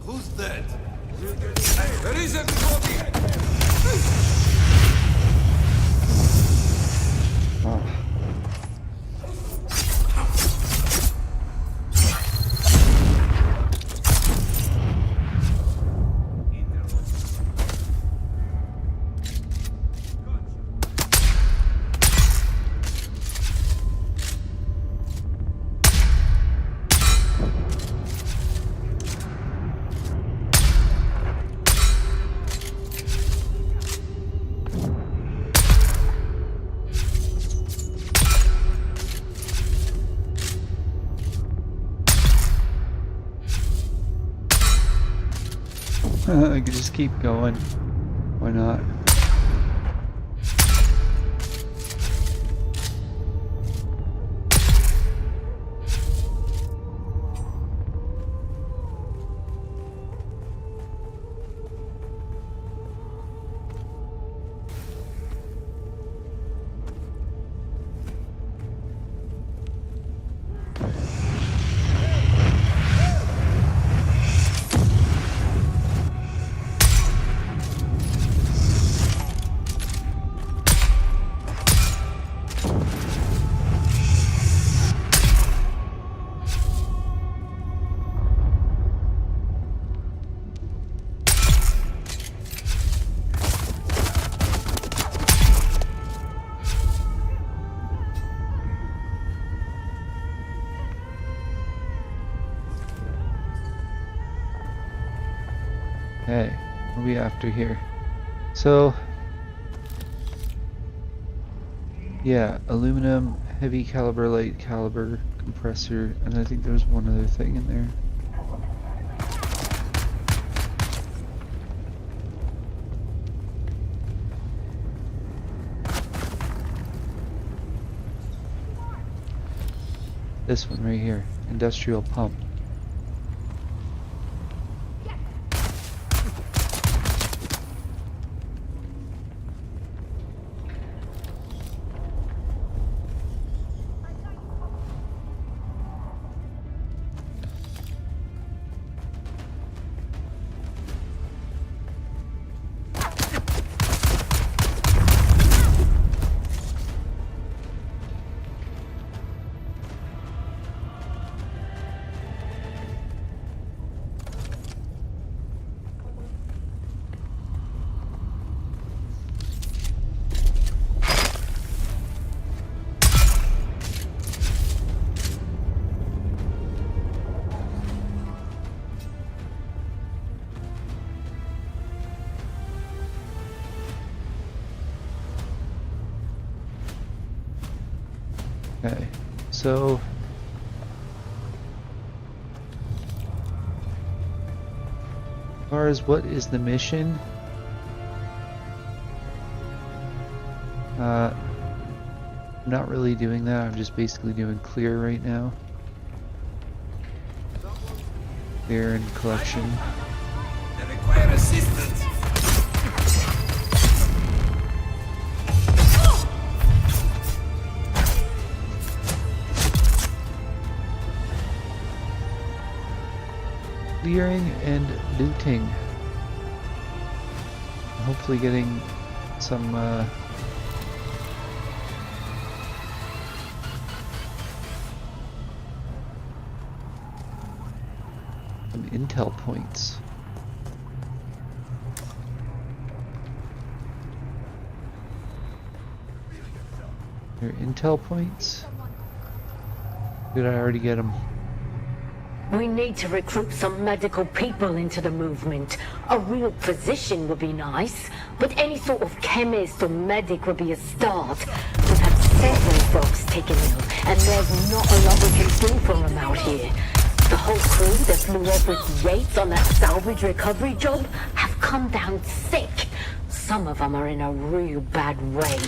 Who's that? There is everybody. Oh. I could just keep going. Why not? we after here? So, yeah, aluminum, heavy caliber, light caliber, compressor, and I think there's one other thing in there. This one right here, industrial pump. Okay, so as far as what is the mission, I'm not really doing that. I'm just basically doing clear right now. Clear and collection. They require assistance. Clearing and looting. Hopefully getting some intel points. Your intel points? Did I already get them? We need to recruit some medical people into the movement. A real physician would be nice, but any sort of chemist or medic would be a start. We've had several folks taken ill, and there's not a lot we can do for them out here. The whole crew that flew off with Yates on that salvage recovery job have come down sick. Some of them are in a real bad way.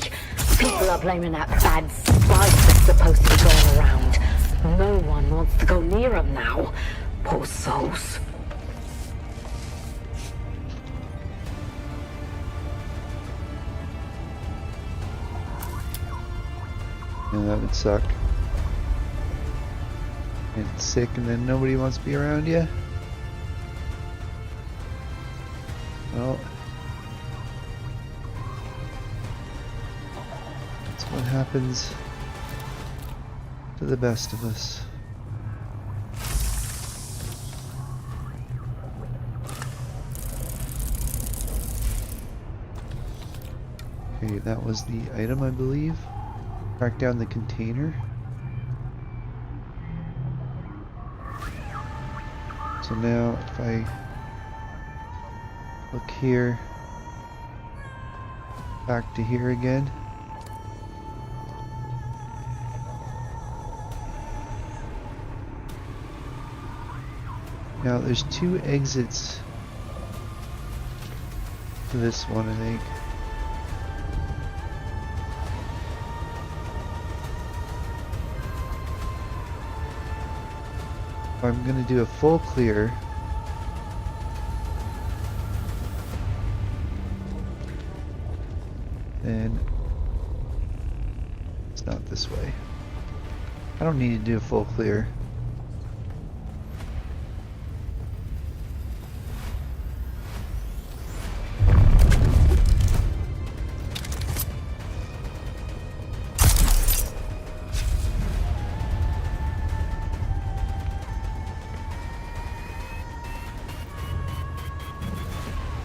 People are blaming that bad spice that's supposed to be going around. No one wants to go near them now. Poor souls. Yeah, that would suck. Get sick and then nobody wants to be around you. Well, that's what happens to the best of us. Okay, that was the item, I believe. Track down the container. So now if I look here, back to here again. Now there's two exits to this one, I think. If I'm gonna do a full clear, then it's not this way. I don't need to do a full clear.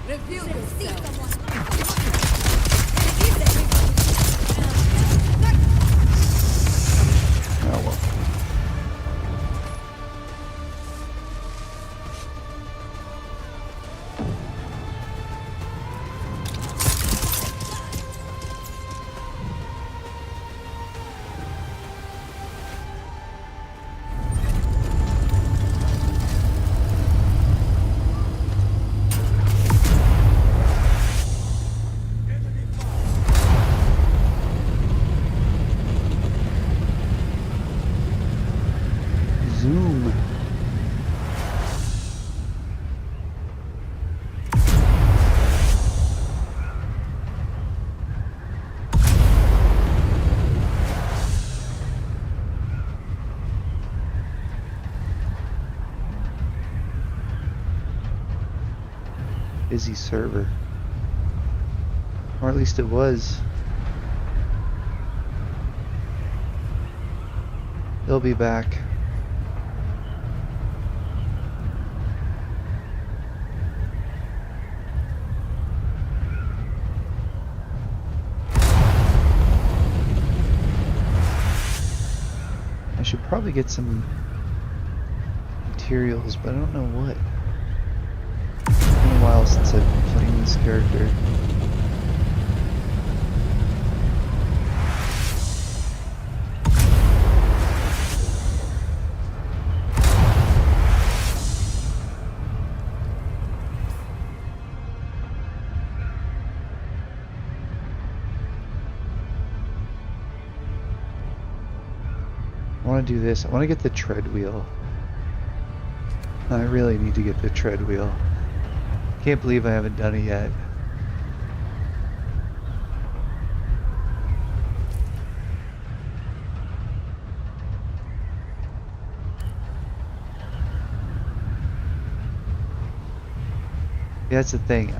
Review this. Oh well. busy server. Or at least it was. They'll be back. I should probably get some materials, but I don't know what. It's been a while since I've been playing this character. I want to do this. I want to get the tread wheel. I really need to get the tread wheel. Can't believe I haven't done it yet. That's the thing.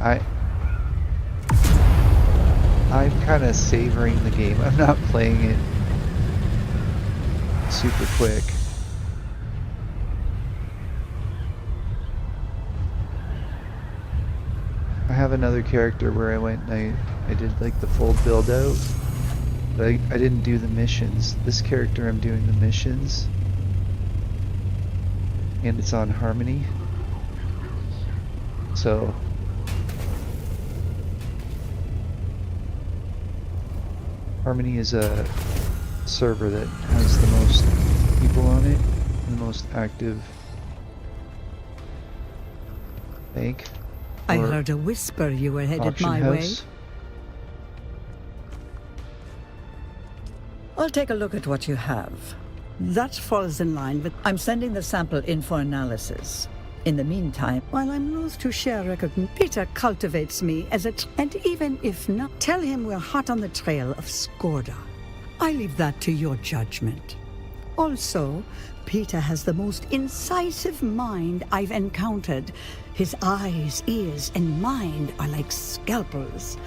I'm kind of savoring the game. I'm not playing it super quick. I have another character where I went and I did like the full build out, but I didn't do the missions. This character I'm doing the missions, and it's on Harmony. So Harmony is a server that has the most people on it, and the most active bank. I heard a whisper you were headed Auction my house. way. I'll take a look at what you have. That falls in line with... I'm sending the sample in for analysis. In the meantime, while I'm loath to share recognition, Peter cultivates me as a... And even if not, tell him we're hot on the trail of Skorda. I leave that to your judgment. Also, Peter has the most incisive mind I've encountered. His eyes, ears, and mind are like scalpels.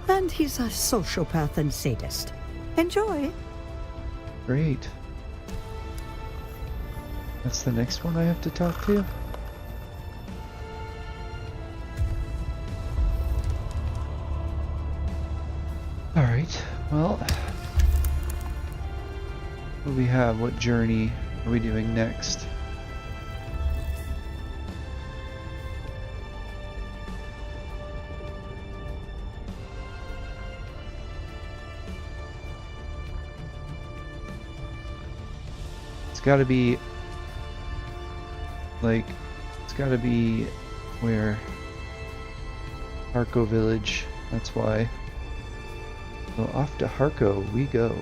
And he's a sociopath and sadist. Enjoy. Great. That's the next one I have to talk to? Alright, well... What do we have? What journey are we doing next? It's gotta be... Like... It's gotta be... Where? Harko Village. That's why. So off to Harko we go.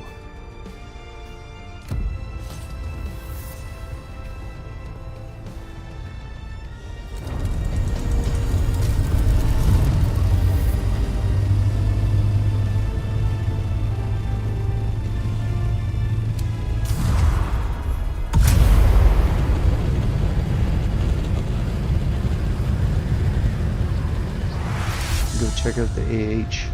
Go check out the AH.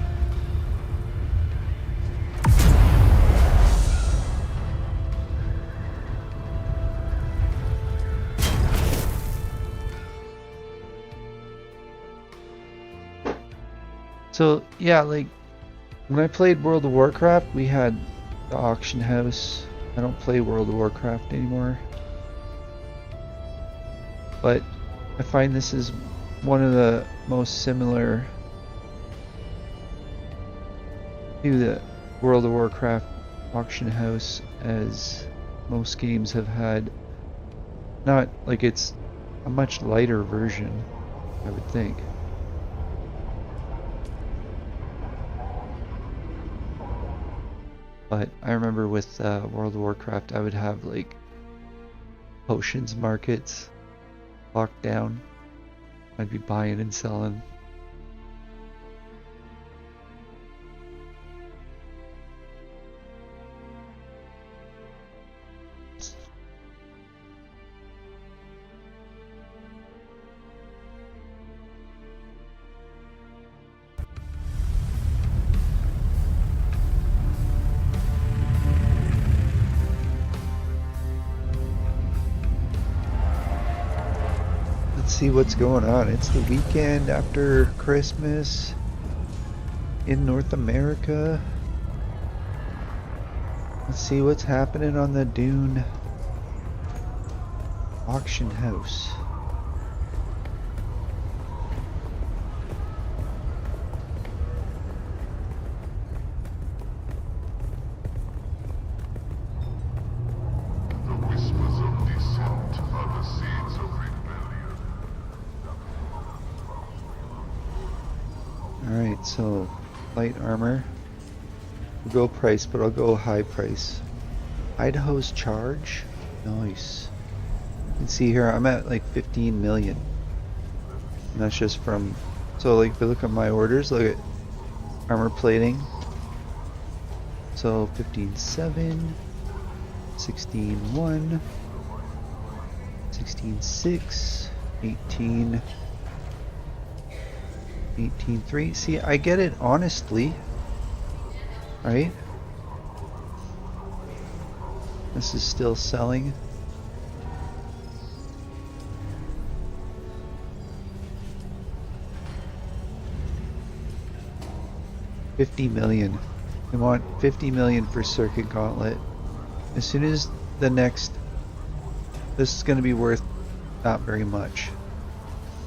So yeah, like when I played World of Warcraft, we had the auction house. I don't play World of Warcraft anymore, but I find this is one of the most similar to the World of Warcraft auction house as most games have had. Not like it's a much lighter version, I would think. But I remember with World of Warcraft, I would have like potions markets locked down. I'd be buying and selling. see what's going on. It's the weekend after Christmas in North America. Let's see what's happening on the Dune auction house. Alright, so light armor. We'll go price, but I'll go high price. Idaho's charge? Nice. You can see here I'm at like 15 million. And that's just from, so like if you look at my orders, look at armor plating. So 15.7, 16.1, 16.6, 18. 18.3. See, I get it honestly, right? This is still selling. $50 million. I want 50 million for Circuit Gauntlet. As soon as the next, this is going to be worth not very much.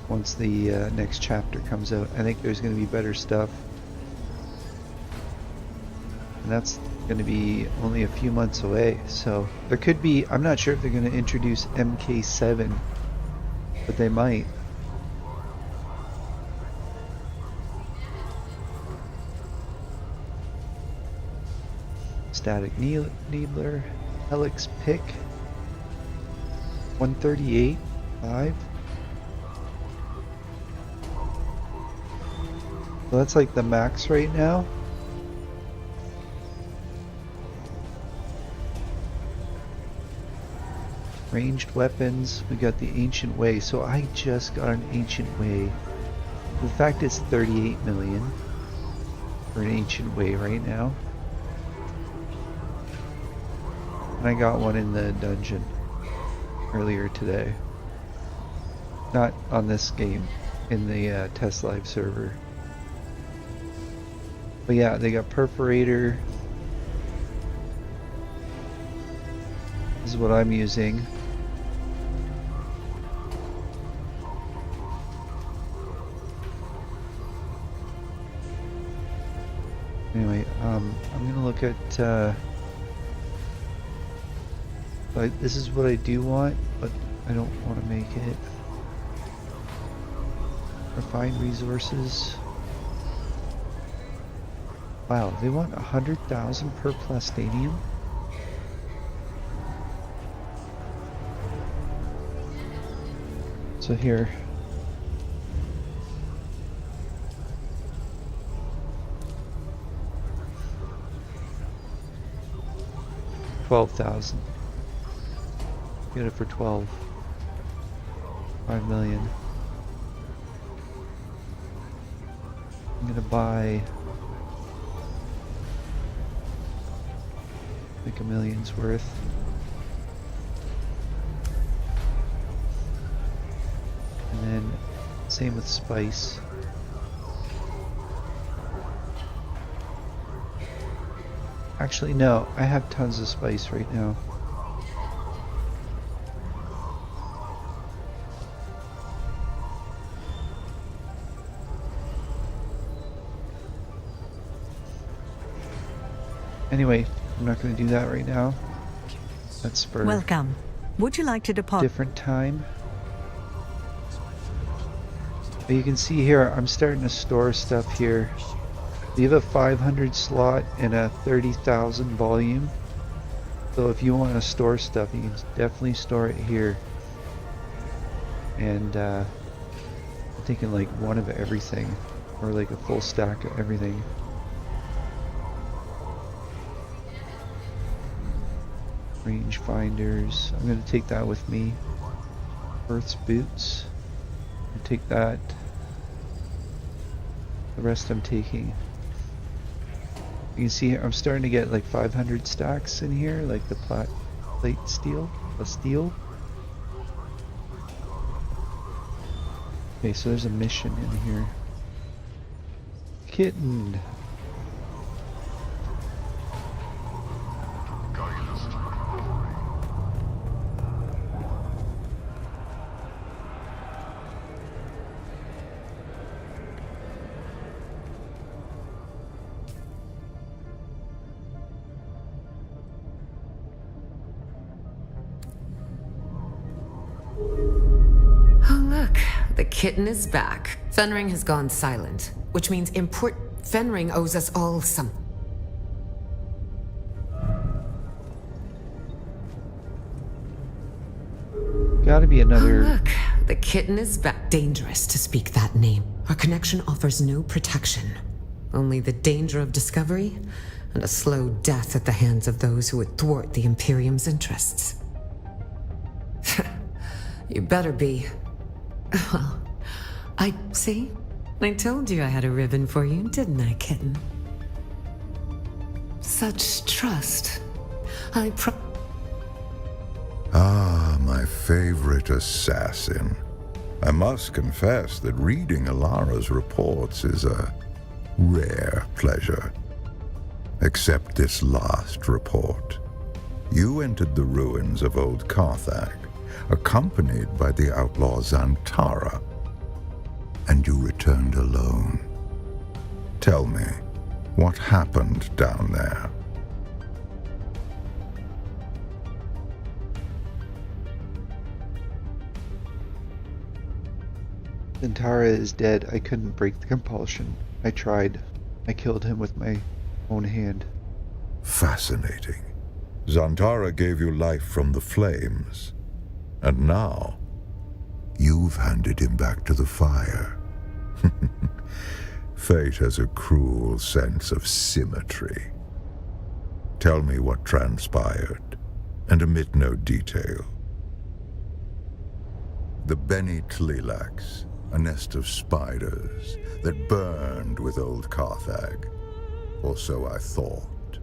Once the next chapter comes out, I think there's going to be better stuff, and that's going to be only a few months away. So there could be, I'm not sure if they're going to introduce MK7, but they might. Static Needler, Helix Pick, 138.5. So that's like the max right now. Ranged weapons, we got the Ancient Way. So I just got an Ancient Way. The fact it's 38 million for an Ancient Way right now. And I got one in the dungeon earlier today. Not on this game, in the test live server. But yeah, they got Perforator. This is what I'm using. Anyway, I'm gonna look at this is what I do want, but I don't want to make it. Refined resources. Wow, they want 100,000 per plastadium? So here. $12,000. Get it for 12. 5 million. I'm gonna buy like a million's worth. And then same with spice. Actually no, I have tons of spice right now. Anyway, I'm not going to do that right now. That's for Welcome. Would you like to depart? Different time. But you can see here, I'm starting to store stuff here. You have a 500 slot and a 30,000 volume. So if you want to store stuff, you can definitely store it here. And I'm thinking like one of everything, or like a full stack of everything. Range finders. I'm going to take that with me. Earth's boots. I'll take that. The rest I'm taking. You can see here, I'm starting to get like 500 stacks in here, like the plate steel, the steel. Okay, so there's a mission in here. Kitten. Oh, look. The kitten is back. Fenring has gone silent, which means Fenring owes us all some... Gotta be another... Oh, look. The kitten is back. Dangerous to speak that name. Our connection offers no protection. Only the danger of discovery and a slow death at the hands of those who would thwart the Imperium's interests. You better be. Well, I told you I had a ribbon for you, didn't I, kitten? Such trust. Ah, my favorite assassin. I must confess that reading Alara's reports is a rare pleasure. Except this last report. You entered the ruins of Old Carthag, accompanied by the outlaw Zantara, and you returned alone. Tell me, what happened down there? Zantara is dead. I couldn't break the compulsion. I tried. I killed him with my own hand. Fascinating. Zantara gave you life from the flames, and now you've handed him back to the fire. Fate has a cruel sense of symmetry. Tell me what transpired, and omit no detail. The Beni Tlilax, a nest of spiders that burned with Old Carthag, or so I thought.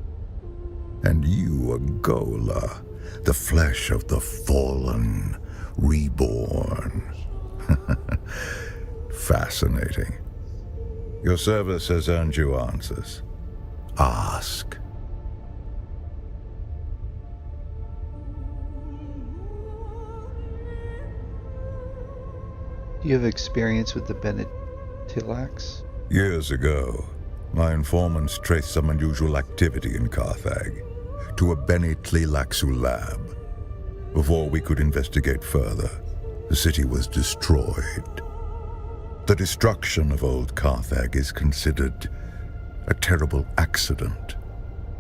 And you, a Gola, the flesh of the fallen, reborn. Fascinating. Your service has earned you answers. Ask. Do you have experience with the Bene Tlilax? Years ago, my informants traced some unusual activity in Carthag to a Bene Tlilaxu lab. Before we could investigate further, the city was destroyed. The destruction of Old Carthag is considered a terrible accident.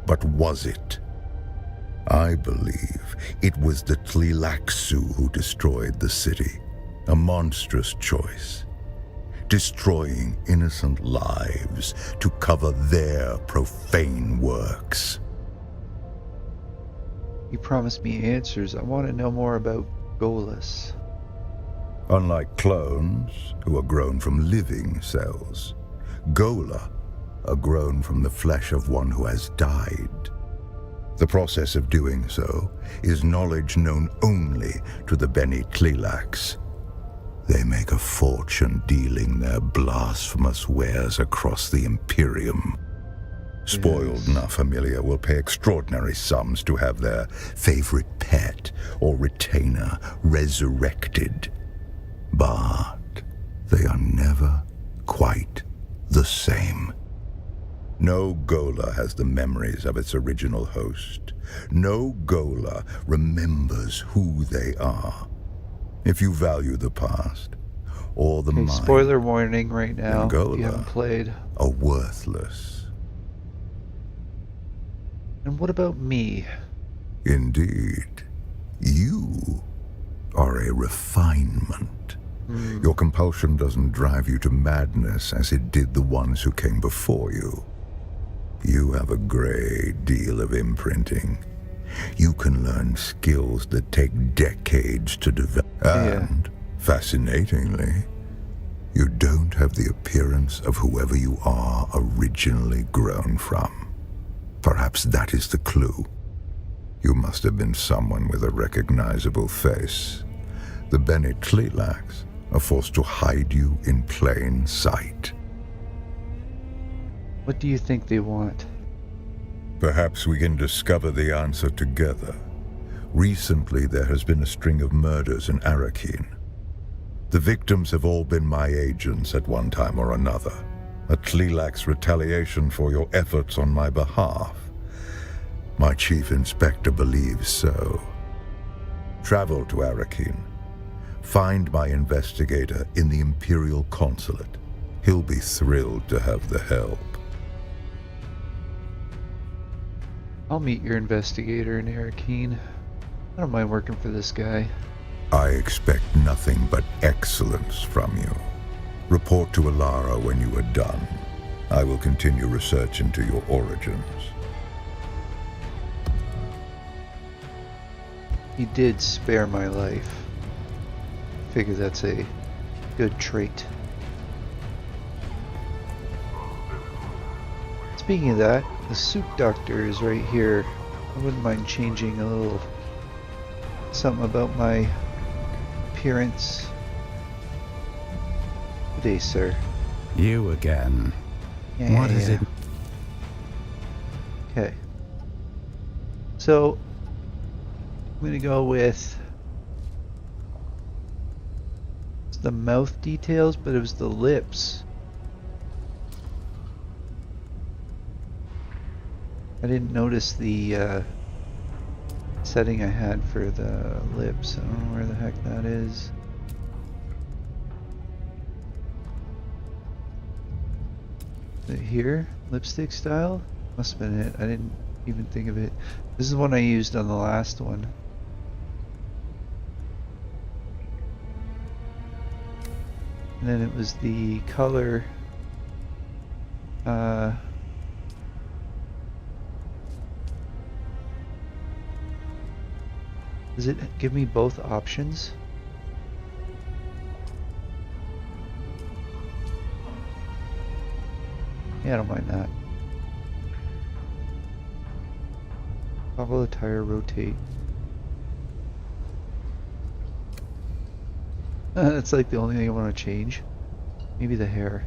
But was it? I believe it was the Tlilaxu who destroyed the city. A monstrous choice. Destroying innocent lives to cover their profane works. You promised me answers. I want to know more about Golas. Unlike clones, who are grown from living cells, Gola are grown from the flesh of one who has died. The process of doing so is knowledge known only to the Bene Tlilax. They make a fortune dealing their blasphemous wares across the Imperium. Spoiled Na Familia will pay extraordinary sums to have their favorite pet or retainer resurrected. But they are never quite the same. No Gola has the memories of its original host. No Gola remembers who they are. If you value the past, or the mind, spoiler warning right now, Gola if you haven't played. Are worthless. And what about me? Indeed. You are a refinement. Your compulsion doesn't drive you to madness as it did the ones who came before you. You have a great deal of imprinting. You can learn skills that take decades to develop. And, fascinatingly, you don't have the appearance of whoever you are originally grown from. Perhaps that is the clue. You must have been someone with a recognizable face. The Bene Tlilax a force to hide you in plain sight. What do you think they want? Perhaps we can discover the answer together. Recently, there has been a string of murders in Arakeen. The victims have all been my agents at one time or another. A Tleelak's retaliation for your efforts on my behalf. My chief inspector believes so. Travel to Arakeen. Find my investigator in the Imperial Consulate. He'll be thrilled to have the help. I'll meet your investigator in Arakeen. I don't mind working for this guy. I expect nothing but excellence from you. Report to Alara when you are done. I will continue research into your origins. He did spare my life. Figure that's a good trait. Speaking of that, the soup doctor is right here. I wouldn't mind changing a little something about my appearance. Good day, sir. You again. Yeah, What is it? Okay. So, I'm gonna go with it's the mouth details, but it was the lips. I didn't notice the setting I had for the lips. I don't know where the heck that is. Is it here? Lipstick style? Must have been it. I didn't even think of it. This is the one I used on the last one. And then it was the color. Does it give me both options? Yeah, I don't mind that. Toggle the tire, rotate. That's like the only thing I want to change. Maybe the hair.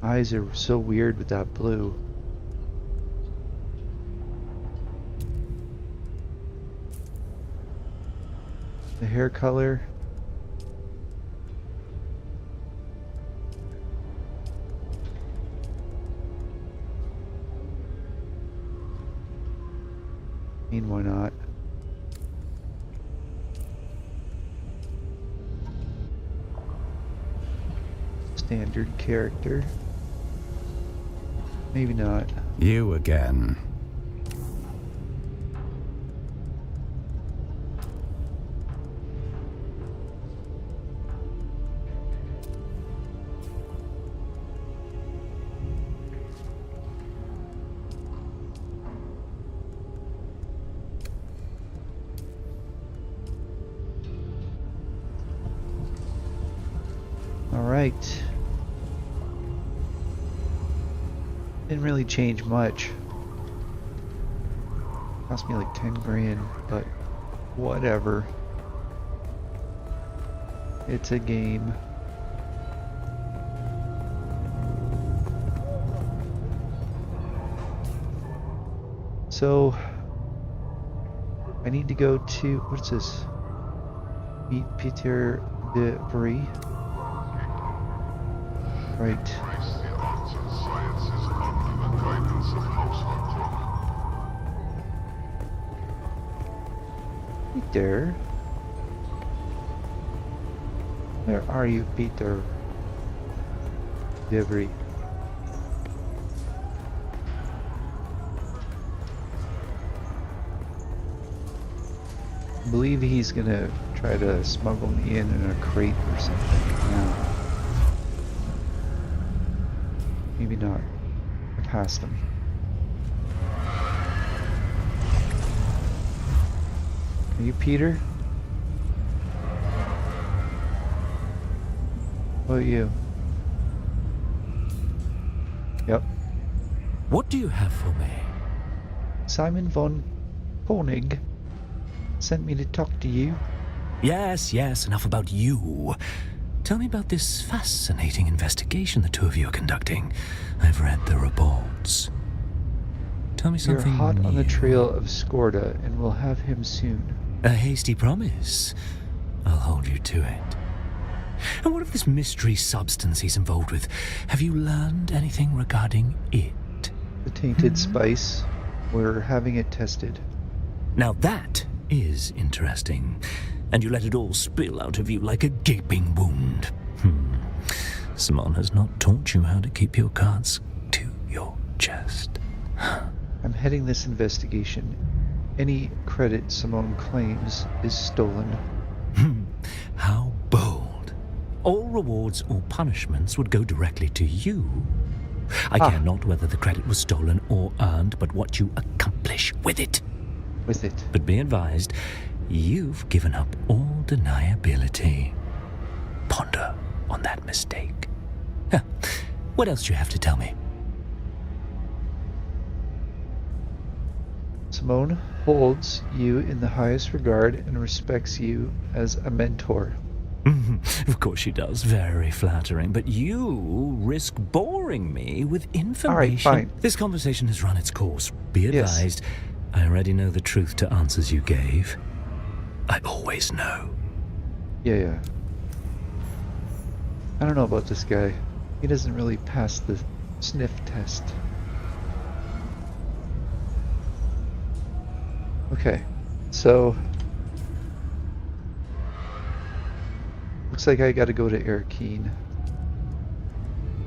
Eyes are so weird with that blue. The hair color. I mean, why not? Standard character. Maybe not. You again. All right. Didn't really change much. Cost me like 10 grand, but whatever. It's a game. So I need to go to, what's this? Meet Peter de Vries. Right. Peter? Where are you, Peter? Debris. I believe he's gonna try to smuggle me in a crate or something. No. Maybe not. I passed him. Are you Peter? What about you? Yep. What do you have for me? Simon von Koenig sent me to talk to you. Yes, enough about you. Tell me about this fascinating investigation the two of you are conducting. I've read the reports. Tell me You're something hot on the new. trail of Skorda, and we'll have him soon. A hasty promise. I'll hold you to it. And what of this mystery substance he's involved with? Have you learned anything regarding it? The tainted spice. We're having it tested. Now that is interesting. And you let it all spill out of you like a gaping wound. Simone has not taught you how to keep your cards to your chest. I'm heading this investigation. Any credit Simone claims is stolen. How bold. All rewards or punishments would go directly to you. I care not whether the credit was stolen or earned, but what you accomplish with it. With it. But be advised, you've given up all deniability. Ponder on that mistake. What else do you have to tell me? Simone holds you in the highest regard and respects you as a mentor. Of course she does. Very flattering. But you risk boring me with information. All right, fine. This conversation has run its course. Be advised, I already know the truth to answers you gave. I always know. Yeah. I don't know about this guy. He doesn't really pass the sniff test. Okay, so looks like I gotta go to Airkeen.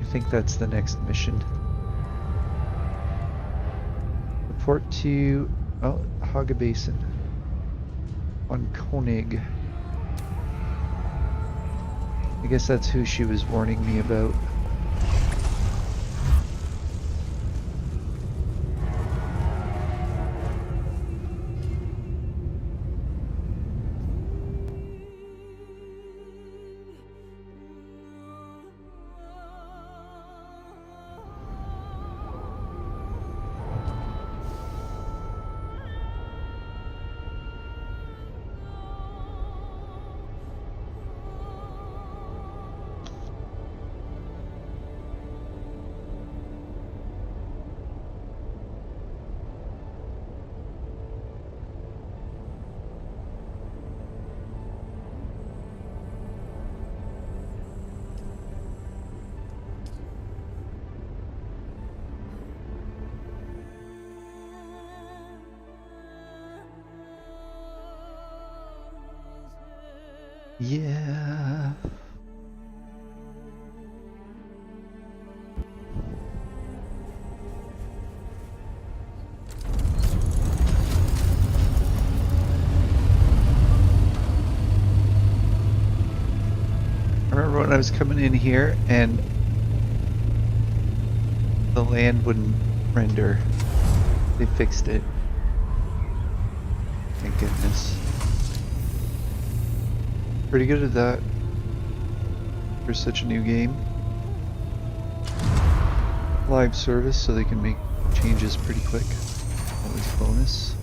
I think that's the next mission. Report to Haga Basin on Koenig. I guess that's who she was warning me about. Yeah. I remember when I was coming in here and the land wouldn't render. They fixed it. Thank goodness. Pretty good at that for such a new game. Live service, so they can make changes pretty quick. Always a bonus.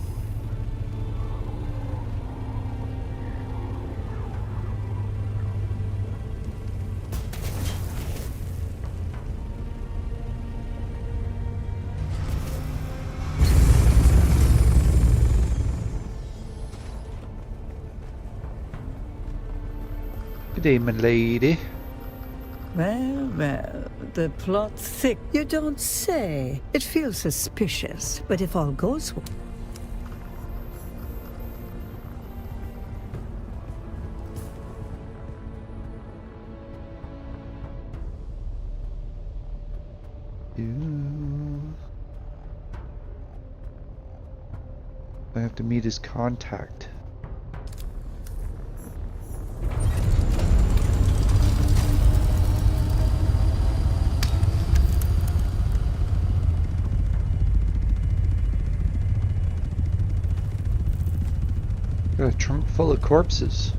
Good day, my lady. Well, the plot's thick. You don't say. It feels suspicious, but if all goes well... I have to meet his contact. Got a trunk full of corpses.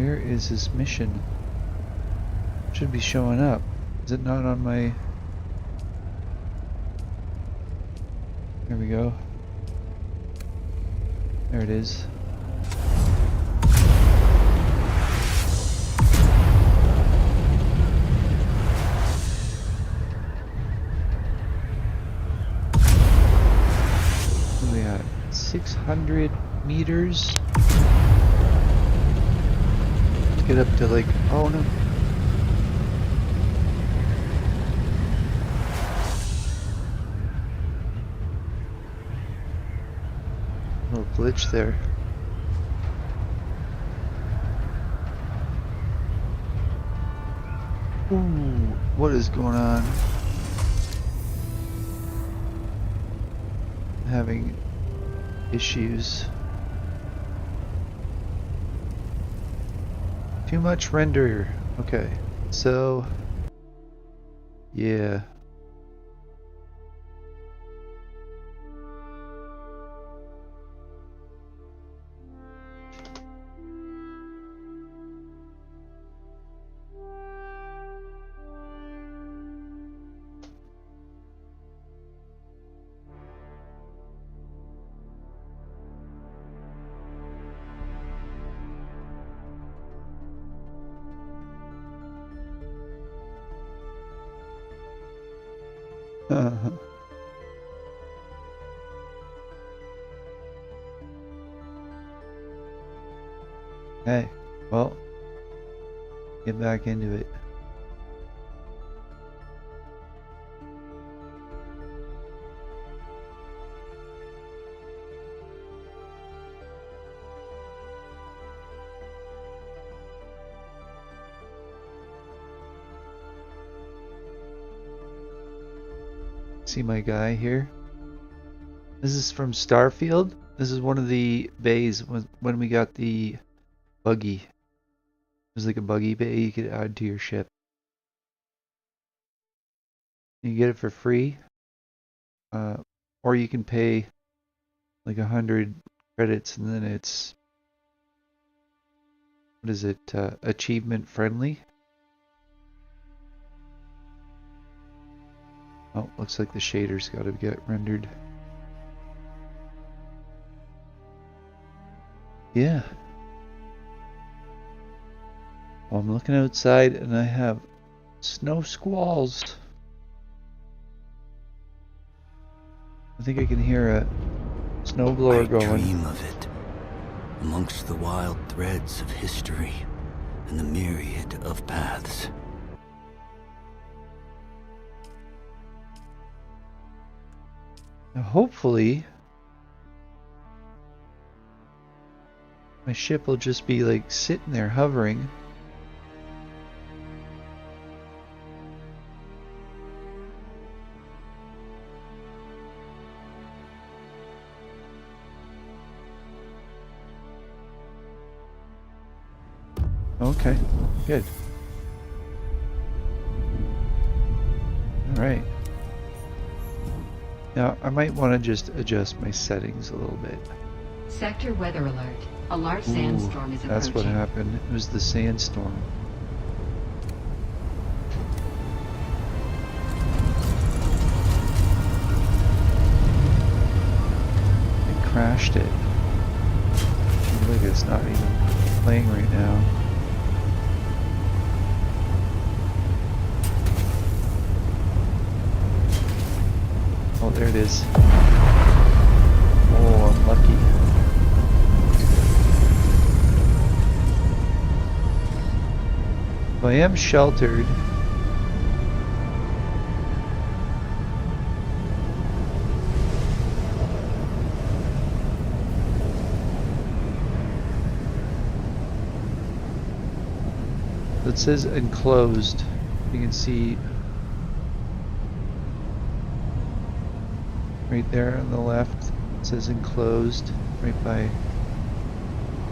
Where is this mission? Should be showing up. Is it not on my... Here we go. There it is. What do we got? 600 meters? Let's get up to like... Oh no. Little glitch there. Ooh, what is going on? Having issues. Too much render. Okay, so yeah. Hey, well, get back into it. See my guy here? This is from Starfield. This is one of the bays when we got the buggy. There's like a buggy bay you could add to your ship. You get it for free, or you can pay like 100 credits, and then it's, what is it? Achievement friendly. Oh, looks like the shader's got to get rendered. Yeah. Well, I'm looking outside and I have snow squalls. I think I can hear a snowblower going. I dream of it, amongst the wild threads of history and the myriad of paths. Now, hopefully, my ship will just be like sitting there hovering. Okay, good. All right. Now, I might want to just adjust my settings a little bit. Sector weather alert. A large sandstorm is approaching. That's what happened. It was the sandstorm. It crashed it. Look, it's not even playing right now. Oh, there it is. Oh, I'm lucky. I am sheltered. It says enclosed. You can see right there on the left. It says enclosed right by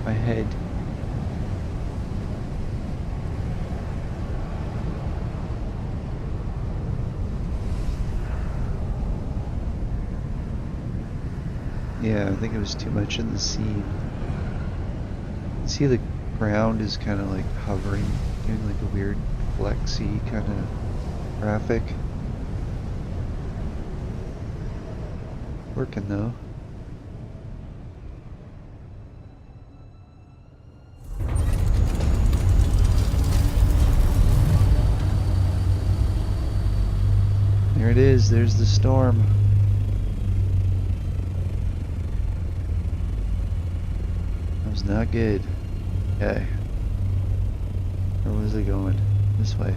my head. Yeah, I think it was too much in the scene. See the ground is kind of like hovering, doing like a weird flexy kind of graphic. Working though. There it is, there's the storm. That was not good. Okay. Where was it going? This way.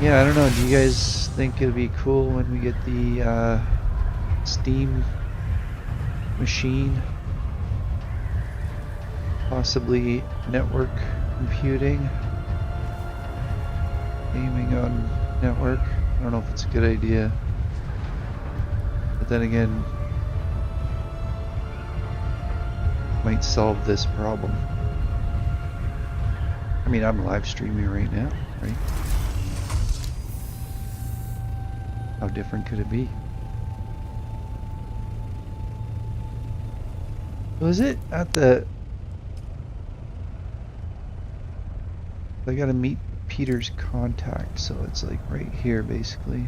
Yeah, I don't know. Do you guys think it'd be cool when we get the Steam machine? Possibly network computing? Gaming on network? I don't know if it's a good idea. But then again, might solve this problem. I mean, I'm live streaming right now, right? How different could it be? Was it at the... I gotta meet Peter's contact, so it's like right here basically.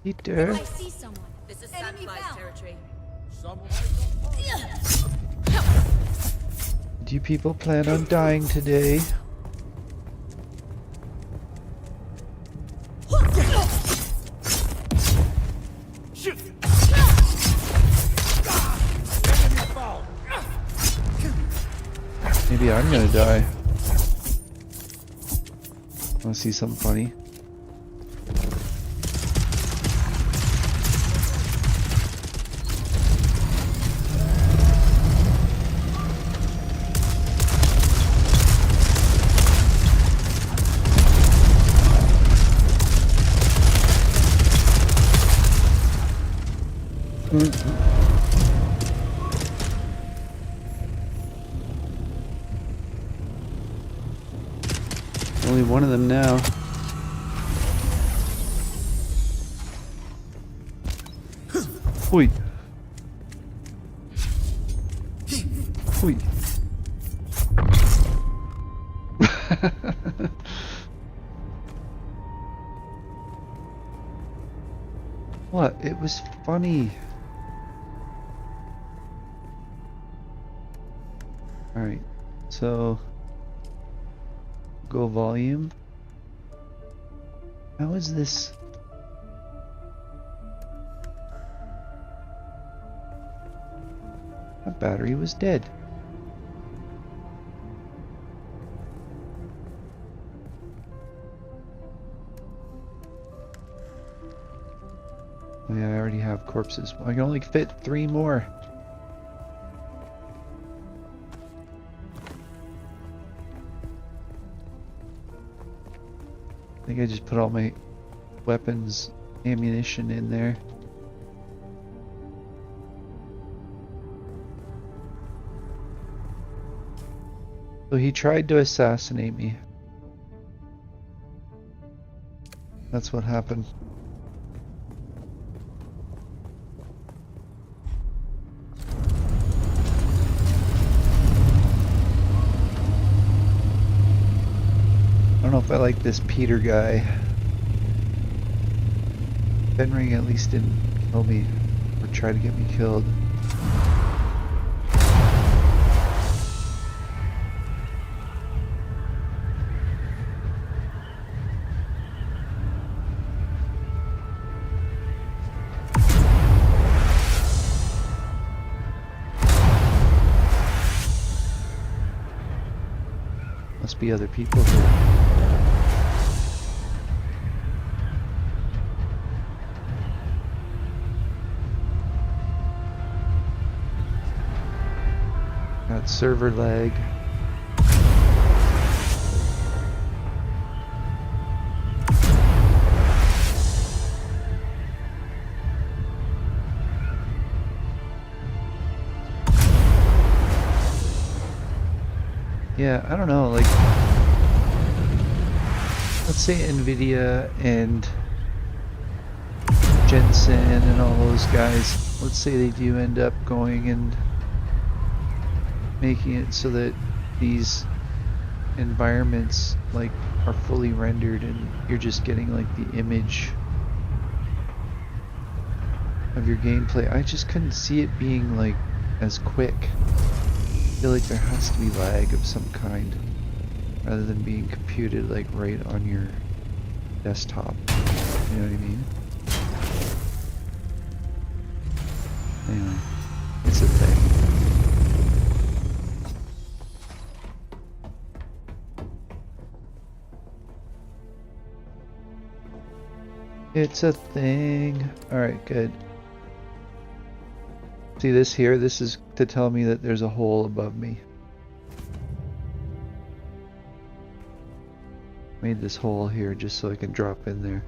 Peter? I see someone. This is Enemy Sandfly's found. territory. Do you people plan on dying today? Maybe I'm gonna die. Wanna see something funny? Only one of them now. Oi. Oi. What? It was funny. Alright, so go volume. How is this? My battery was dead. Oh yeah, I already have corpses. I can only fit 3 more. I think I just put all my weapons, ammunition in there. So he tried to assassinate me. That's what happened. I don't know if I like this Peter guy. Fenring at least didn't kill me or try to get me killed. Must be other people here. got server lag. Yeah, I don't know, like, let's say Nvidia and Jensen and all those guys, let's say they do end up going and making it so that these environments like are fully rendered and you're just getting like the image of your gameplay. I just couldn't see it being like as quick. I feel like there has to be lag of some kind rather than being computed like right on your desktop. You know what I mean? Anyway, it's a thing. It's a thing. Alright, good. See this here? This is to tell me that there's a hole above me. Made this hole here just so I can drop in there.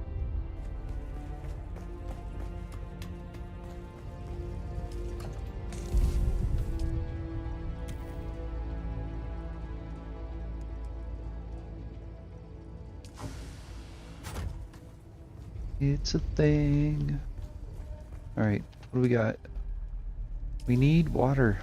It's a thing. Alright, what do we got? We need water.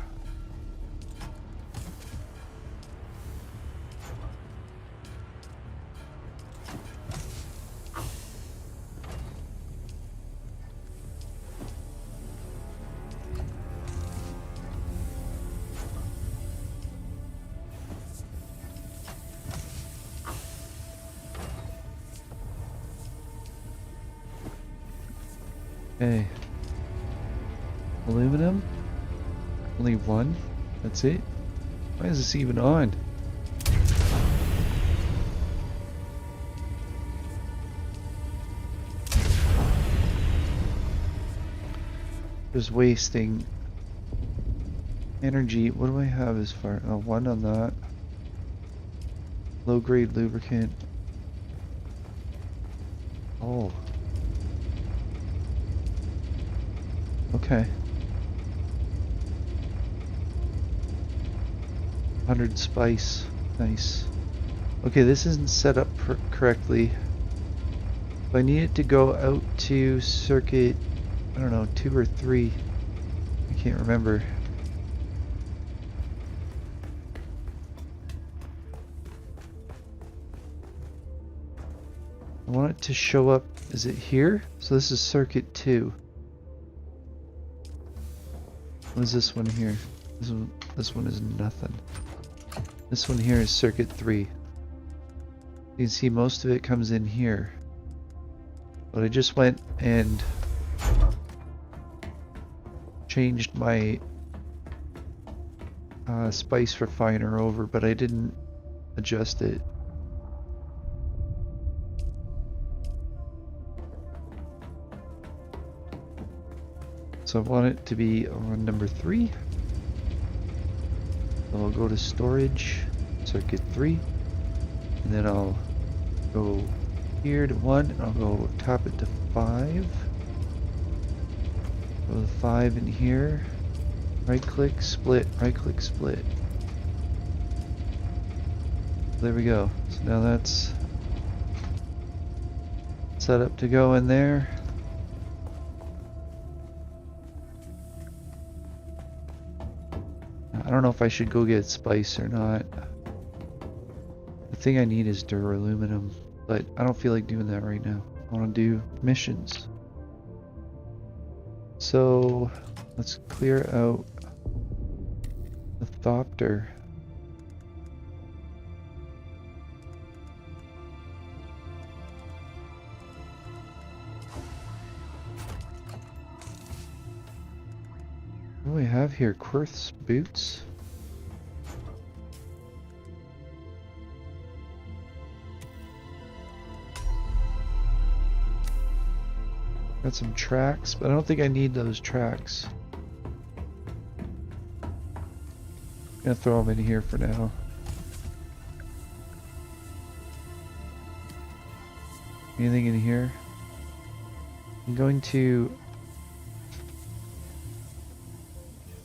Okay. Aluminum? Only one? That's it? Why is this even on? Just wasting energy. What do I have as far? Oh, one on that. Low grade lubricant. Oh. Okay. 100 spice. Nice. Okay, this isn't set up correctly. So I need it to go out to circuit, I don't know, 2 or 3. I can't remember. I want it to show up, is it here? So this is circuit 2. What is this one here? This one is nothing. This one here is circuit 3. You can see most of it comes in here. But I just went and changed my spice refiner over, but I didn't adjust it. So I want it to be on number 3. So I'll go to storage, circuit 3, and then I'll go here to 1, and I'll go tap it to 5. Go to 5 in here, right click, split, right click, split. There we go. So now that's set up to go in there. I don't know if I should go get spice or not. The thing I need is duraluminum, but I don't feel like doing that right now. I want to do missions. So let's clear out the Thopter. What do we have here? Quirth's boots? Got some tracks, but I don't think I need those tracks. Gonna throw them in here for now. Anything in here? I'm going to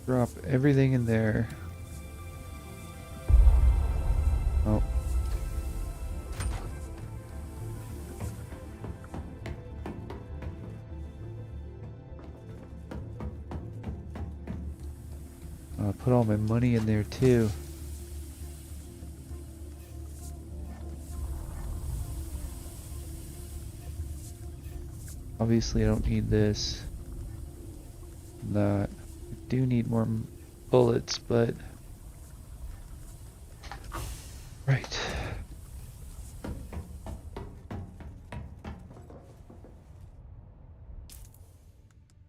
drop everything in there. Oh. I'll put all my money in there too. Obviously I don't need this. That. I do need more bullets, but... Right.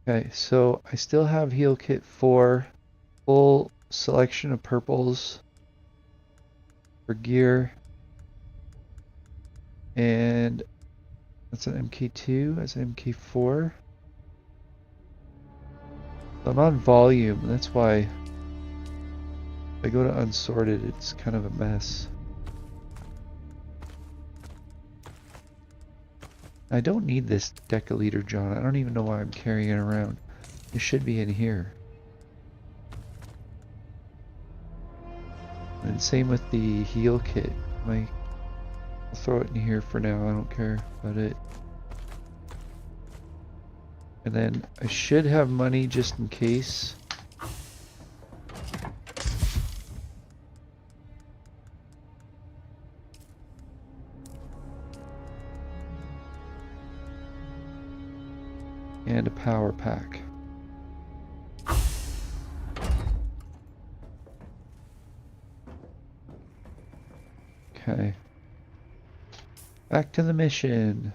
Okay, so I still have heal kit 4. Full selection of purples for gear. And that's an MK2, that's an MK4. I'm on volume, that's why if I go to unsorted, it's kind of a mess. I don't need this deciliter, John. I don't even know why I'm carrying it around. It should be in here. And same with the heal kit. I'll throw it in here for now. I don't care about it. And then I should have money just in case. And a power pack. Okay. Back to the mission.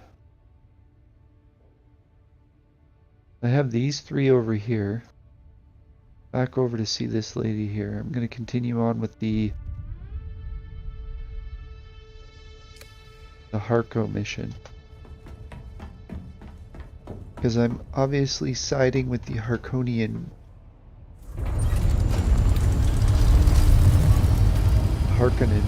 I have these 3 over here. Back over to see this lady here. I'm going to continue on with the Harco mission. Because I'm obviously siding with the Harkonian. Harkonnen.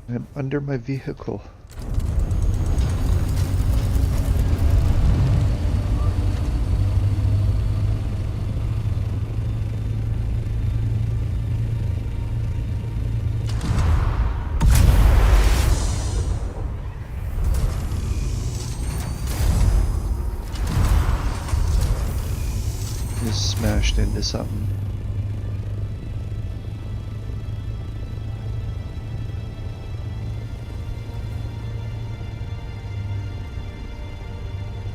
I'm under my vehicle. Just smashed into something.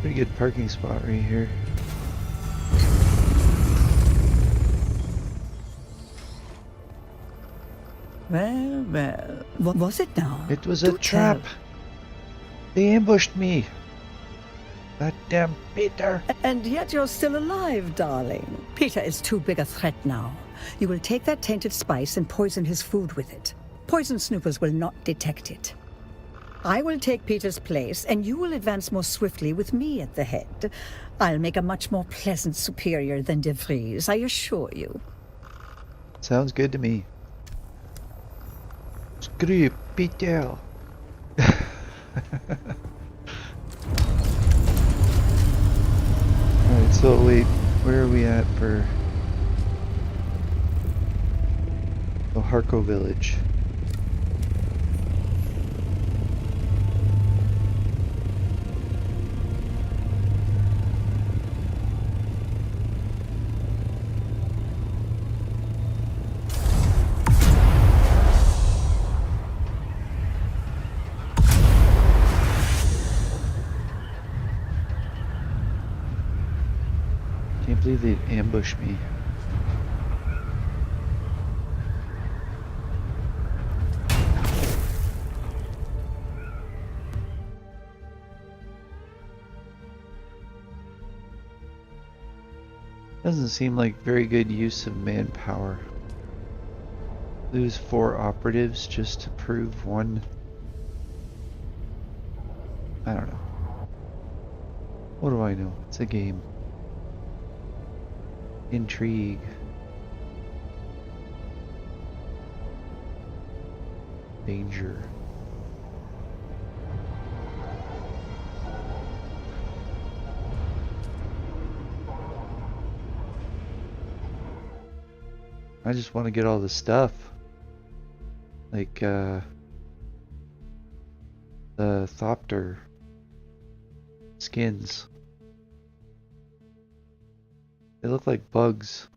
Pretty good parking spot right here. Well, well, what was it now? It was a trap. They ambushed me. That damn Peter. And yet you're still alive, darling. Peter is too big a threat now. You will take that tainted spice and poison his food with it. Poison snoopers will not detect it. I will take Peter's place, and you will advance more swiftly with me at the head. I'll make a much more pleasant superior than De Vries, I assure you. Sounds good to me. Screw you, Peter. Alright, so wait, where are we at for the Harco village? they'd ambush me. Doesn't seem like very good use of manpower. Lose 4 operatives just to prove one. I don't know. What do I know? It's a game. Intrigue. Danger. I just want to get all the stuff. Like, the Thopter skins. They look like bugs.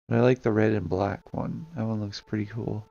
But I like the red and black one. That one looks pretty cool.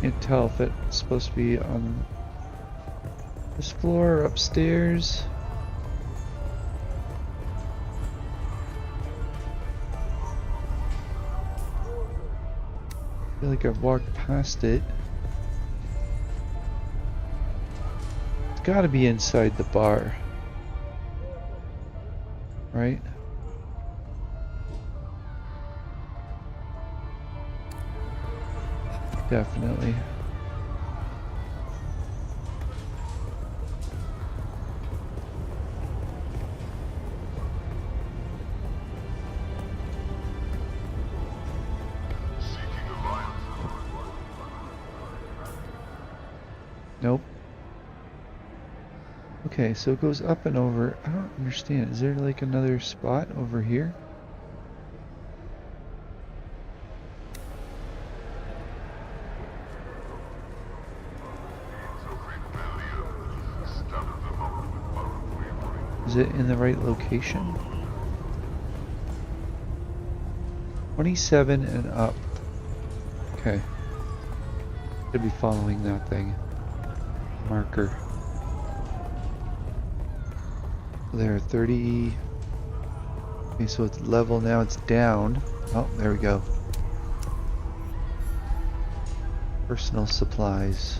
Can't tell if it's supposed to be on this floor or upstairs. I feel like I've walked past it. It's gotta be inside the bar. Right? Definitely. Nope. Okay, so it goes up and over. I don't understand. Is there like another spot over here? Is it in the right location? 27 and up. Okay. Should be following that thing. Marker. There, 30. Okay, so it's level now, it's down. Oh, there we go. Personal supplies.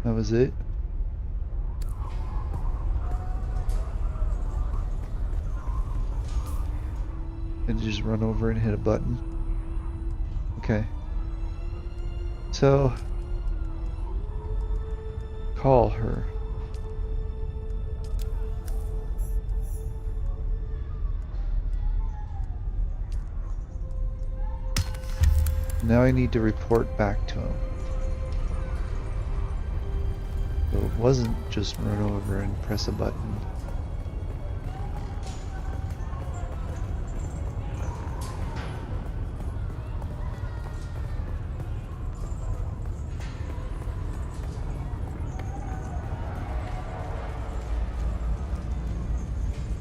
That was it. And just run over and hit a button. Okay. So, call her. Now I need to report back to him. So it wasn't just run over and press a button.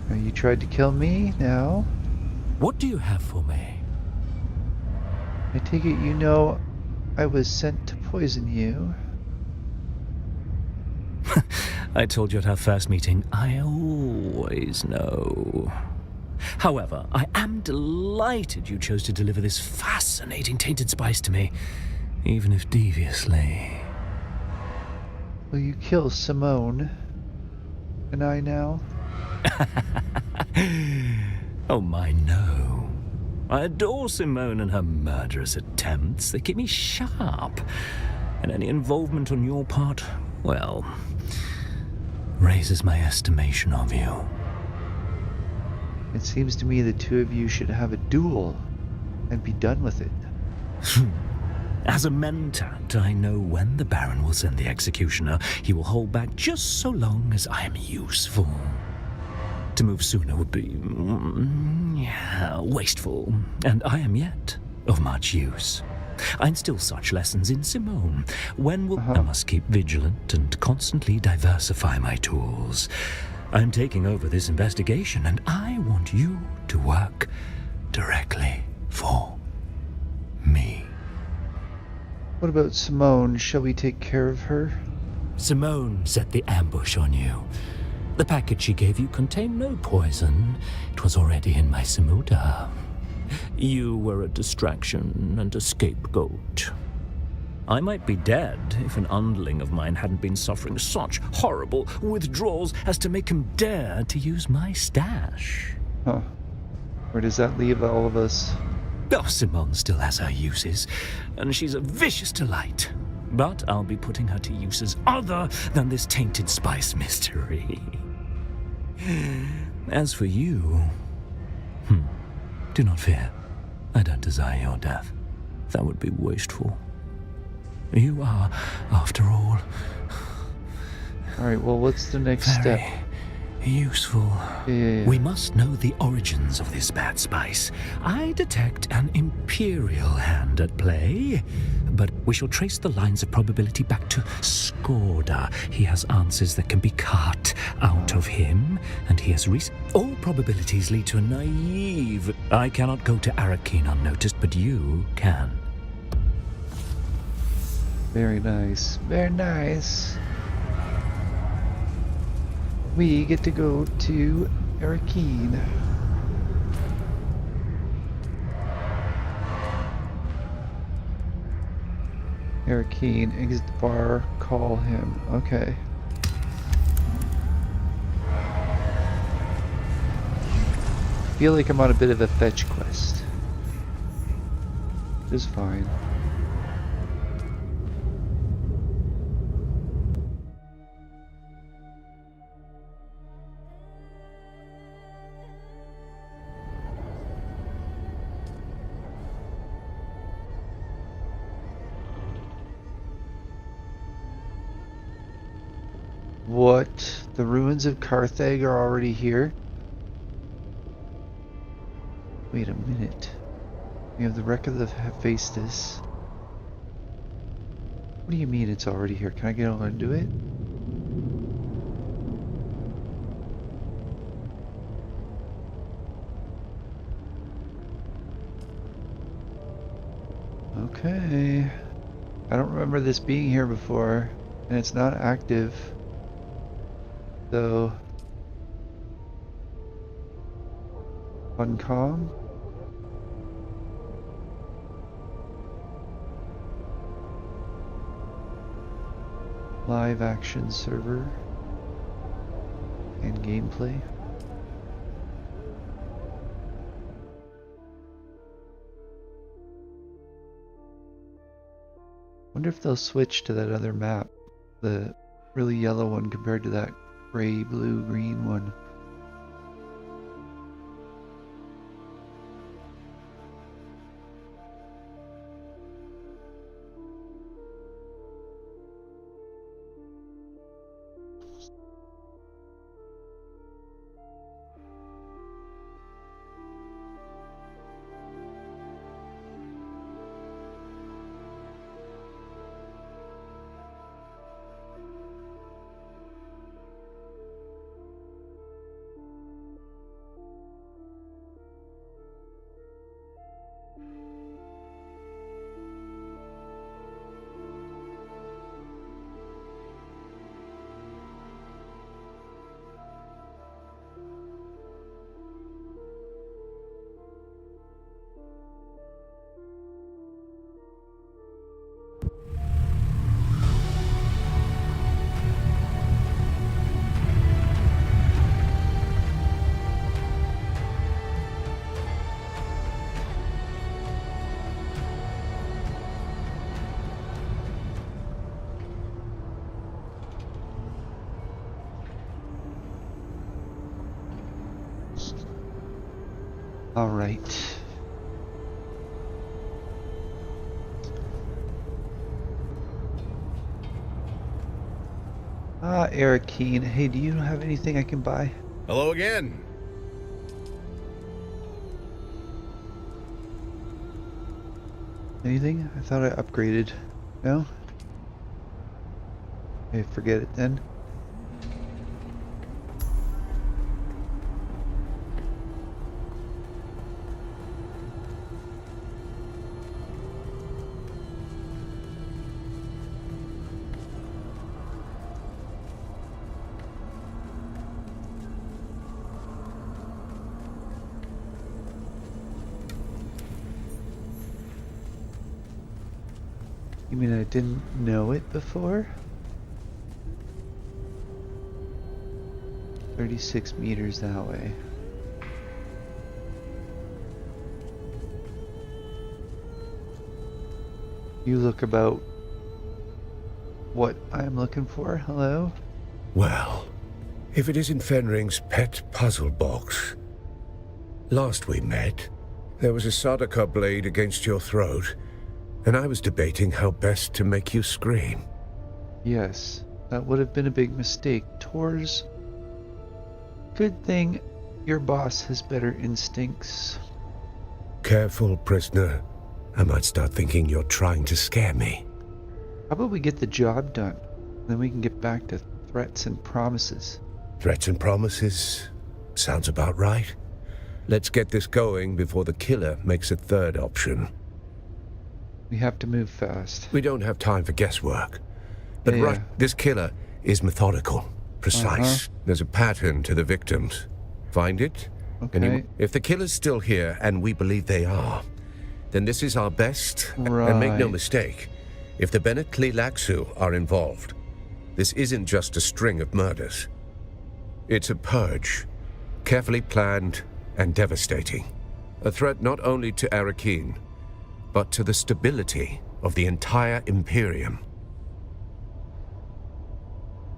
Now you tried to kill me, now. What do you have for me? I take it you know I was sent to poison you. I told you at our first meeting, I always know. However, I am delighted you chose to deliver this fascinating tainted spice to me, even if deviously. Will you kill Simone? And I now? Oh my, no. I adore Simone and her murderous attempts. They keep me sharp. And any involvement on your part, well, raises my estimation of you. It seems to me the two of you should have a duel and be done with it. As a mentat, I know when the Baron will send the executioner. He will hold back just so long as I am useful. To move sooner would be wasteful, and I am yet of much use. I instill such lessons in Simone. When will I must keep vigilant and constantly diversify my tools. I'm taking over this investigation, and I want you to work directly for me. What about Simone? Shall we take care of her? Simone set the ambush on you. The package she gave you contained no poison. It was already in my Simuda. You were a distraction and a scapegoat. I might be dead if an underling of mine hadn't been suffering such horrible withdrawals as to make him dare to use my stash. Huh. Where does that leave all of us? Oh, Simone still has her uses, and she's a vicious delight. But I'll be putting her to uses other than this tainted spice mystery. As for you, do not fear. I don't desire your death. That would be wasteful. You are, after all... Alright, well, what's the next step? Useful. Yeah. We must know the origins of this bad spice. I detect an imperial hand at play, but we shall trace the lines of probability back to Skorda. He has answers that can be cut out of him, and he has all probabilities lead to a naive... I cannot go to Arakeen unnoticed, but you can. Very nice. Very nice. We get to go to Arakeen. Arakeen, exit the bar, call him. Okay. I feel like I'm on a bit of a fetch quest. Which is fine. What? The ruins of Carthage are already here? Wait a minute. We have the wreck of the Hephaestus. What do you mean it's already here? Can I get on and do it? Okay. I don't remember this being here before, and it's not active. So... Funcom? Live action server and gameplay. Wonder if they'll switch to that other map, the really yellow one compared to that gray, blue, green one. All right. Eric Keene. Hey, do you have anything I can buy? Hello again. Anything? I thought I upgraded. No? Okay, forget it then. You mean I didn't know it before? 36 meters that way. You look about what I'm looking for. Hello? Well, if it isn't Fenring's pet puzzle box. Last we met, there was a Sardaukar blade against your throat, and I was debating how best to make you scream. Yes, that would have been a big mistake. Tor's. Good thing your boss has better instincts. Careful, prisoner. I might start thinking you're trying to scare me. How about we get the job done? Then we can get back to threats and promises. Threats and promises? Sounds about right. Let's get this going before the killer makes a third option. We have to move fast. We don't have time for guesswork. But this killer is methodical, precise. There's a pattern to the victims. Find it? Okay. If the killer's still here, and we believe they are, then this is our best. And make no mistake, if the Bennett Tlilaxu are involved, this isn't just a string of murders. It's a purge, carefully planned and devastating. A threat not only to Arakeen, but to the stability of the entire Imperium.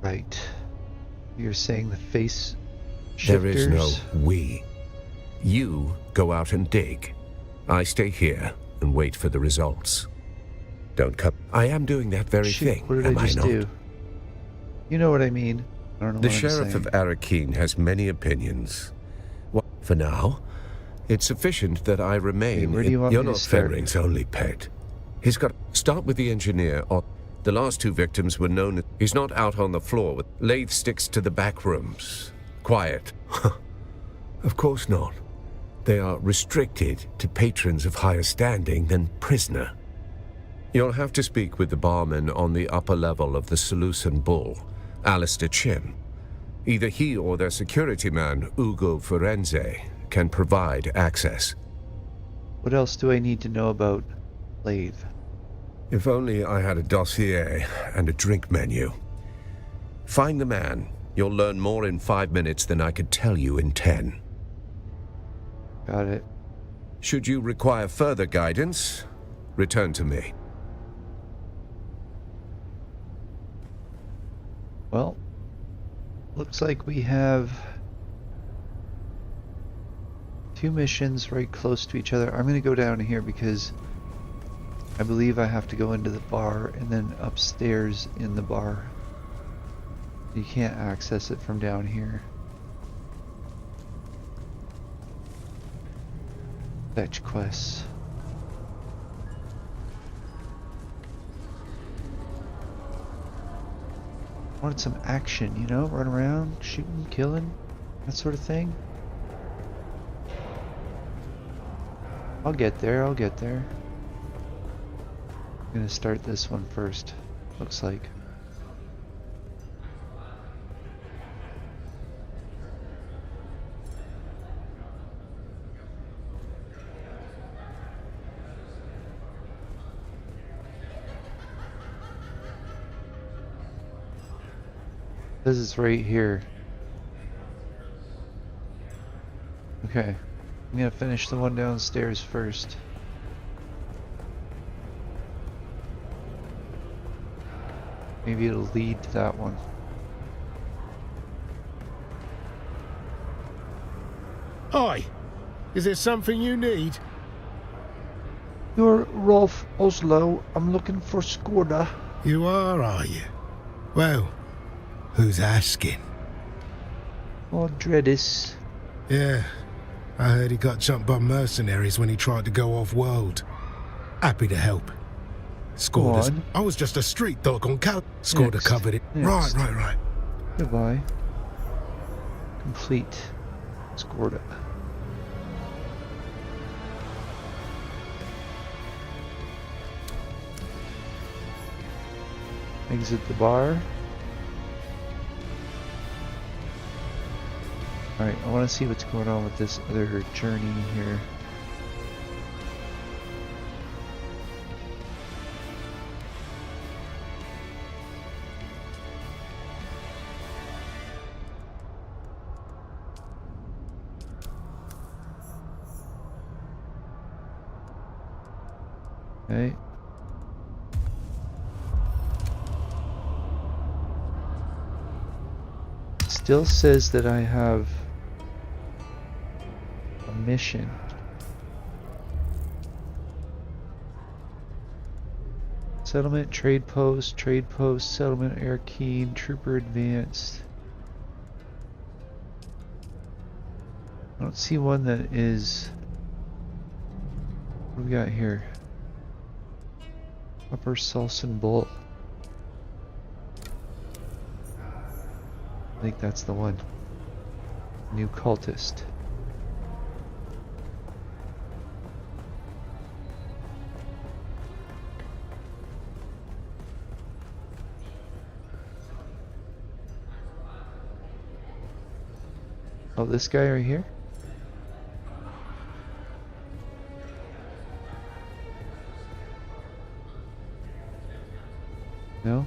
Right. You're saying the face shifters? There is no we. You go out and dig. I stay here and wait for the results. Don't come. I am doing that very thing, what did am I just not? do? You know what I mean. I don't know The what I'm Sheriff of saying. Arakeen has many opinions. For now, it's sufficient that I remain. Where do you want You're me to not start? Fenring's only pet. He's got. Start with the engineer. Or the last two victims were known. He's not out on the floor with lathe sticks to the back rooms. Quiet. Of course not. They are restricted to patrons of higher standing than prisoner. You'll have to speak with the barman on the upper level of the Seleucid Bull, Alistair Chim. Either he or their security man, Ugo Firenze, can provide access. What else do I need to know about Lathe? If only I had a dossier and a drink menu. Find the man. You'll learn more in 5 minutes than I could tell you in 10. Got it. Should you require further guidance, return to me. Well, looks like we have 2 missions right close to each other. I'm going to go down here because I believe I have to go into the bar and then upstairs in the bar. You can't access it from down here. Fetch quests. Wanted some action, you know? Run around, shooting, killing, that sort of thing. I'll get there, I'll get there. I'm gonna start this one first, looks like. This is right here. Okay, I'm gonna finish the one downstairs first. Maybe it'll lead to that one. Oi! Is there something you need? You're Rolf Oslo. I'm looking for Skorda. You are you? Well, who's asking? Oh, Dredis. Yeah, I heard he got jumped by mercenaries when he tried to go off-world. Happy to help. Skorda's. I was just a street dog on Cal. Skorda covered it. Next. Right. Goodbye. Complete. Skorda. Exit the bar. Alright, I want to see what's going on with this other journey here. Okay. Still says that I have a mission. Settlement, trade post, settlement, air keen, trooper advanced. I don't see one that is. What do we got here? Upper Sulson Bolt. I think that's the one. New cultist. Oh, this guy right here? No?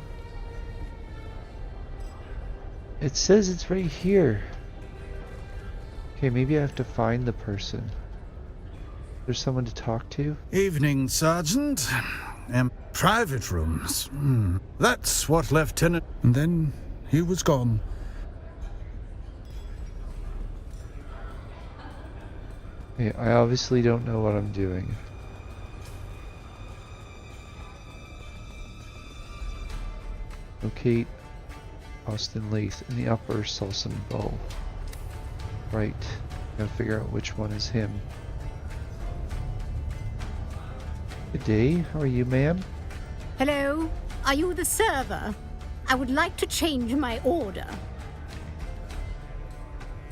It says it's right here. Okay, maybe I have to find the person. There's someone to talk to? Evening, Sergeant. Private rooms. That's what Lieutenant... And then he was gone. Okay, I obviously don't know what I'm doing. Locate Austin Lath in the upper Sulson Bowl. Right. Gotta figure out which one is him. Good day. How are you, ma'am? Hello? Are you the server? I would like to change my order.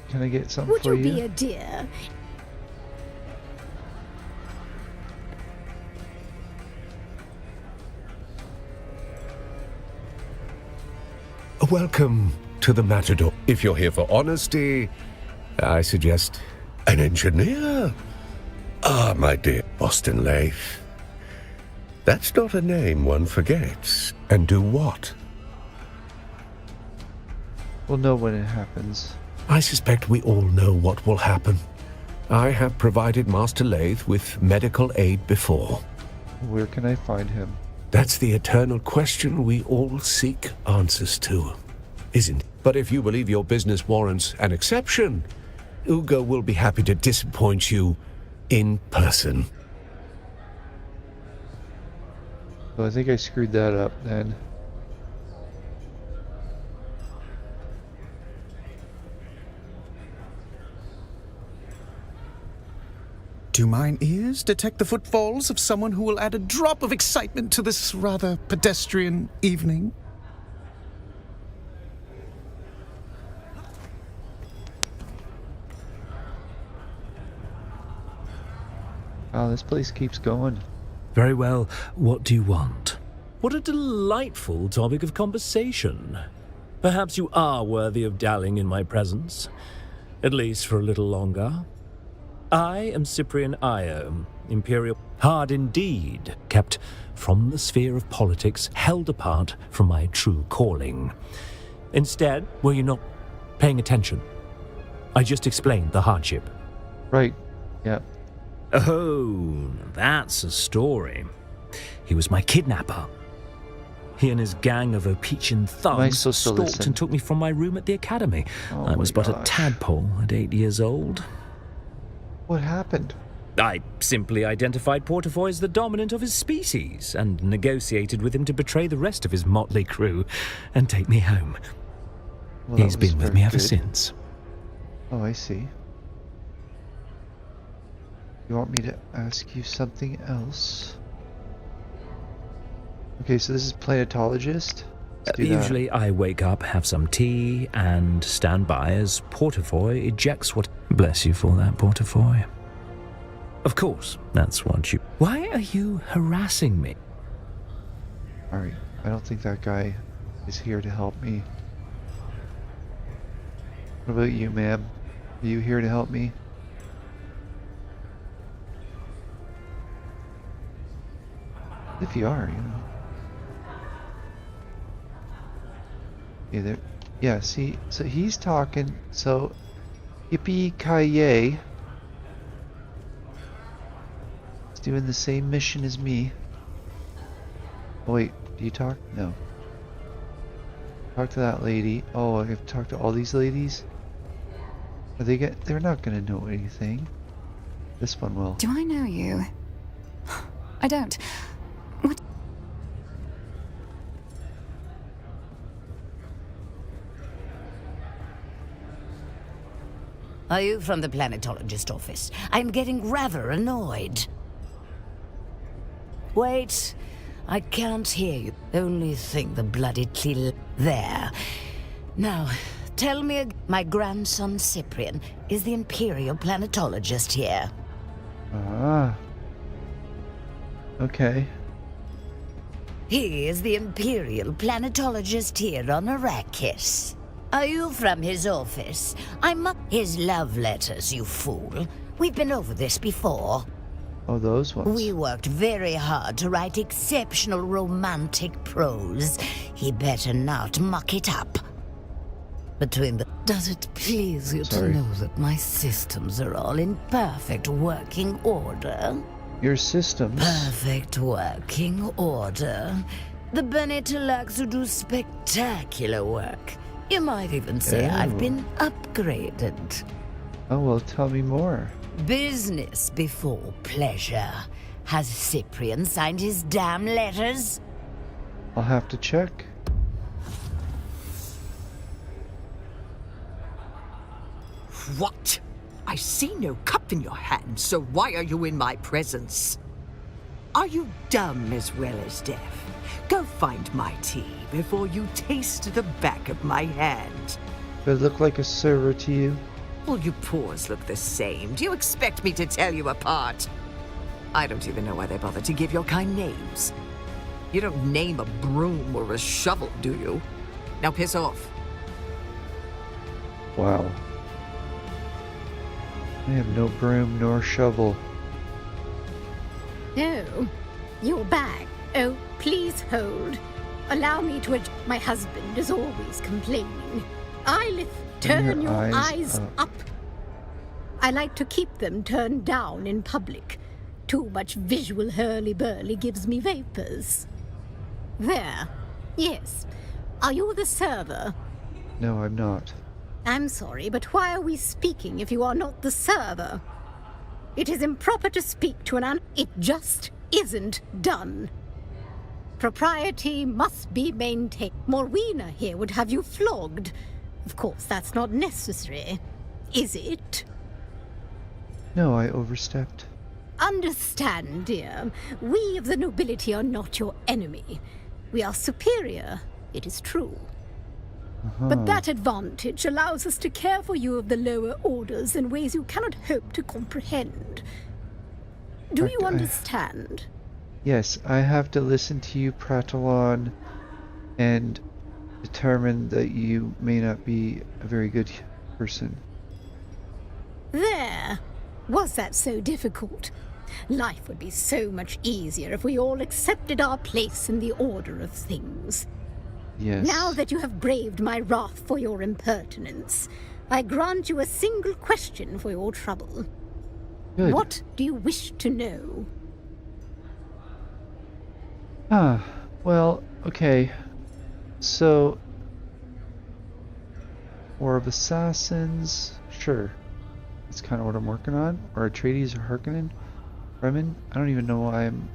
Can I get something Would for you you? be a dear? Welcome to the Matador. If you're here for honesty, I suggest an engineer. Ah, my dear Austin Lath. That's not a name one forgets. And do what? We'll know when it happens. I suspect we all know what will happen. I have provided Master Lath with medical aid before. Where can I find him? That's the eternal question we all seek answers to, isn't it? But if you believe your business warrants an exception, Ugo will be happy to disappoint you in person. So I think I screwed that up then. Do mine ears detect the footfalls of someone who will add a drop of excitement to this rather pedestrian evening? Oh, this place keeps going. Very well, what do you want? What a delightful topic of conversation. Perhaps you are worthy of dallying in my presence, at least for a little longer. I am Cyprian Io, Imperial. Hard indeed, kept from the sphere of politics, held apart from my true calling. Instead, were you not paying attention? I just explained the hardship. Right, yeah. Oh, that's a story. He was my kidnapper. He and his gang of Opician thugs stalked and took me from my room at the academy. I was but a tadpole at 8 years old. What happened? I simply identified Portafoy as the dominant of his species and negotiated with him to betray the rest of his motley crew and take me home. Well, He's been with me ever since. Oh, I see. You want me to ask you something else? Okay, so this is planetologist. Let's do that. Usually I wake up, have some tea, and stand by as Portafoy ejects what... Bless you for that, Portafoy. Of course, that's what you... Why are you harassing me? Alright, I don't think that guy is here to help me. What about you, ma'am? Are you here to help me? If you are, you know. Yeah, there. Yeah, see, so he's talking, so Yippee-ki-yay. He's doing the same mission as me. Oh wait, do you talk? No. Talk to that lady. Oh, I have to talk to all these ladies? Are they they're not gonna know anything. This one will. Do I know you? I don't. What? Are you from the planetologist office? I'm getting rather annoyed. Wait, I can't hear you. Only think the bloody there. Now, tell me, my grandson Cyprian is the Imperial planetologist here. Ah. Okay. He is the Imperial planetologist here on Arrakis. Are you from his office? I'm up his love letters, you fool. We've been over this before. Oh, those ones. We worked very hard to write exceptional romantic prose. He better not muck it up. Between the... Does it please you to know that my systems are all in perfect working order? Your systems? Perfect working order. The Bene Talaxu do spectacular work. You might even say I've been upgraded. Oh, well, tell me more. Business before pleasure. Has Cyprian signed his damn letters? I'll have to check. What? I see no cup in your hand, so why are you in my presence? Are you dumb as well as deaf? Go find my tea before you taste the back of my hand. Does it look like a server to you? All you pores look the same. Do you expect me to tell you apart? I don't even know why they bother to give your kind names. You don't name a broom or a shovel, do you? Now piss off. Wow. I have no broom nor shovel. Oh, you're back. Oh, please hold. Allow me to my husband is always complaining. Turn your eyes up. I like to keep them turned down in public. Too much visual hurly-burly gives me vapors. There. Yes. Are you the server? No, I'm not. I'm sorry, but why are we speaking if you are not the server? It is improper to speak to It just isn't done. Propriety must be maintained. Morwina here would have you flogged. Of course, that's not necessary, is it? No, I overstepped. Understand, dear. We of the nobility are not your enemy. We are superior, it is true. But that advantage allows us to care for you of the lower orders in ways you cannot hope to comprehend. Do you understand? Yes, I have to listen to you prattle on and determine that you may not be a very good person. There. Was that so difficult? Life would be so much easier if we all accepted our place in the order of things. Yes. Now that you have braved my wrath for your impertinence, I grant you a single question for your trouble. Good. What do you wish to know? Well, okay. So, War of Assassins, sure. That's kind of what I'm working on. Or Atreides or Harkonnen? Fremen? I don't even know why I'm...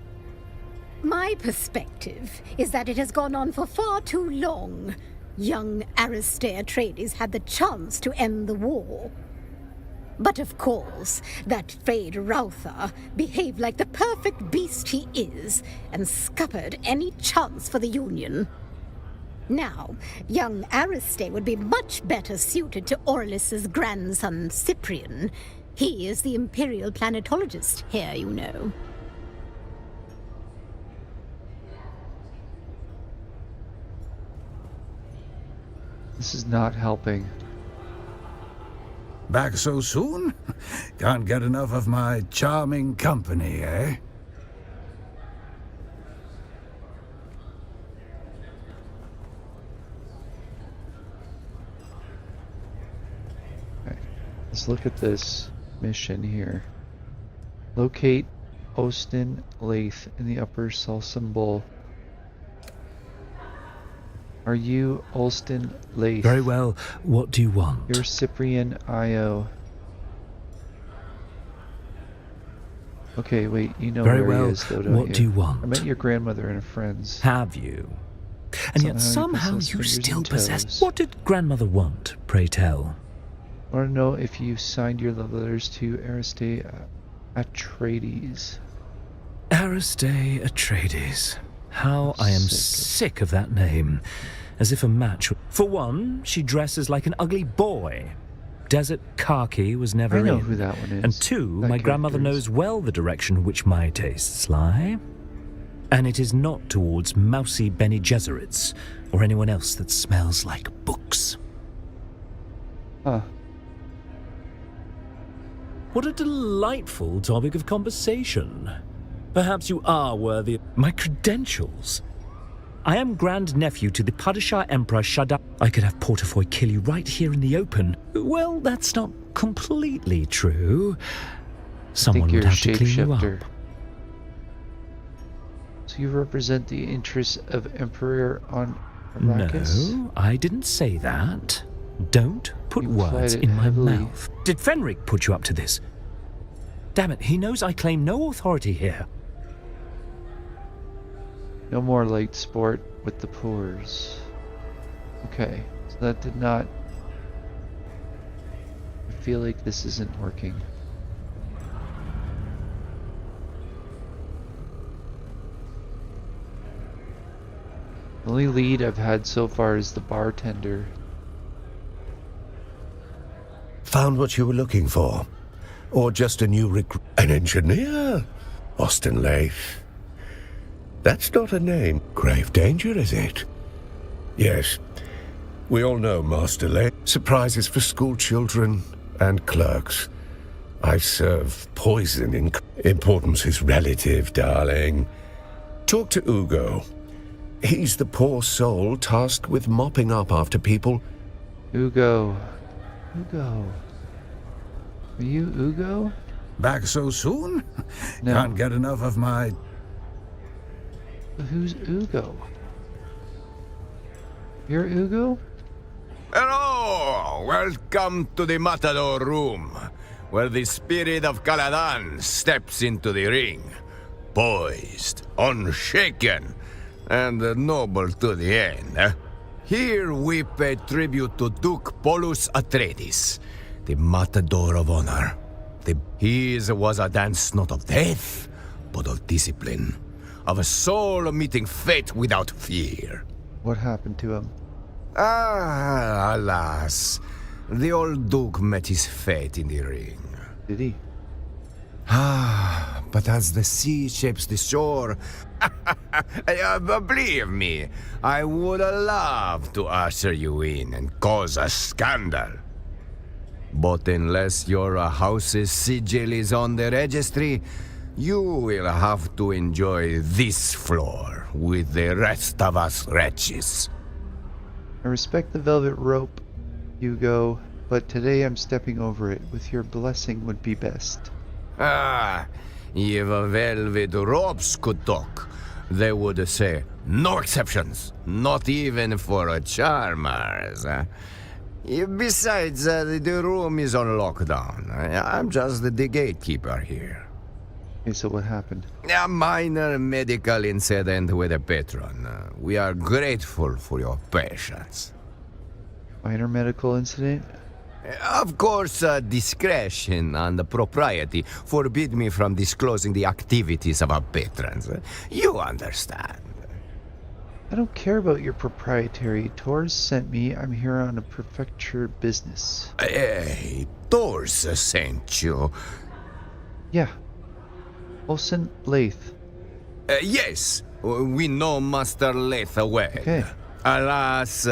My perspective is that it has gone on for far too long. Young Aristair Atreides had the chance to end the war. But of course, that Fade Rautha behaved like the perfect beast he is and scuppered any chance for the Union. Now, young Aristair would be much better suited to Orlis's grandson Cyprian. He is the Imperial planetologist here, you know. This is not helping. Back so soon? Can't get enough of my charming company, eh? Okay. Let's look at this mission here. Locate Ostin Lath in the upper Salsam Bowl. Are you Olston Lath? Very well. What do you want? You're Cyprian Io. Okay, wait. You know Very where well. he is, though, don't you? What do you want? I met your grandmother and her friends. Have you? And yet somehow you still possess... What did grandmother want, pray tell? I want to know if you signed your love letters to Aristae Atreides. Aristae Atreides. How I am sick of that name. As if a match... For one, she dresses like an ugly boy. Desert khaki was never in. I know who that one is. And two, my grandmother knows well the direction in which my tastes lie. And it is not towards mousy Bene Gesserits or anyone else that smells like books. Huh. What a delightful topic of conversation. Perhaps you are worthy of my credentials. I am grandnephew to the Padishah Emperor Shaddam. I could have Portafoy kill you right here in the open. Well, that's not completely true. Someone would have to clean you up. So you represent the interests of Emperor on Arrakis? No, I didn't say that. Don't put words in my mouth. Did Fenric put you up to this? Damn it, he knows I claim no authority here. No more light sport with the pores. Okay, so that did not... I feel like this isn't working. The only lead I've had so far is the bartender. Found what you were looking for? Or just a new recruit? An engineer? Austin Lath. That's not a name. Grave danger, is it? Yes. We all know Master Lath. Surprises for school children and clerks. I serve poison in... Importance is relative, darling. Talk to Ugo. He's the poor soul tasked with mopping up after people. Ugo. Ugo. Are you Ugo? Back so soon? No. Can't get enough of my... Who's Ugo? You're Ugo? Hello! Welcome to the Matador Room, where the spirit of Caladan steps into the ring, poised, unshaken, and noble to the end. Here we pay tribute to Duke Polus Atreides, the Matador of Honor. His was a dance not of death, but of discipline, of a soul meeting fate without fear. What happened to him? Ah, alas. The old Duke met his fate in the ring. Did he? Ah, but as the sea shapes the shore... believe me, I would love to usher you in and cause a scandal. But unless your house's sigil is on the registry, you will have to enjoy this floor with the rest of us wretches. I respect the velvet rope, Hugo, but today I'm stepping over it. With your blessing would be best. Ah, if velvet ropes could talk, they would say, no exceptions, not even for charmers. Besides, the room is on lockdown. I'm just the gatekeeper here. Okay, so what happened? A minor medical incident with a patron. We are grateful for your patience. Minor medical incident? Of course, discretion and propriety forbid me from disclosing the activities of our patrons. You understand. I don't care about your proprietary. Tors sent me. I'm here on a prefecture business. Hey, Tors sent you. Yeah. Olsen Lath. Yes, we know Master Lath well. Okay. Alas,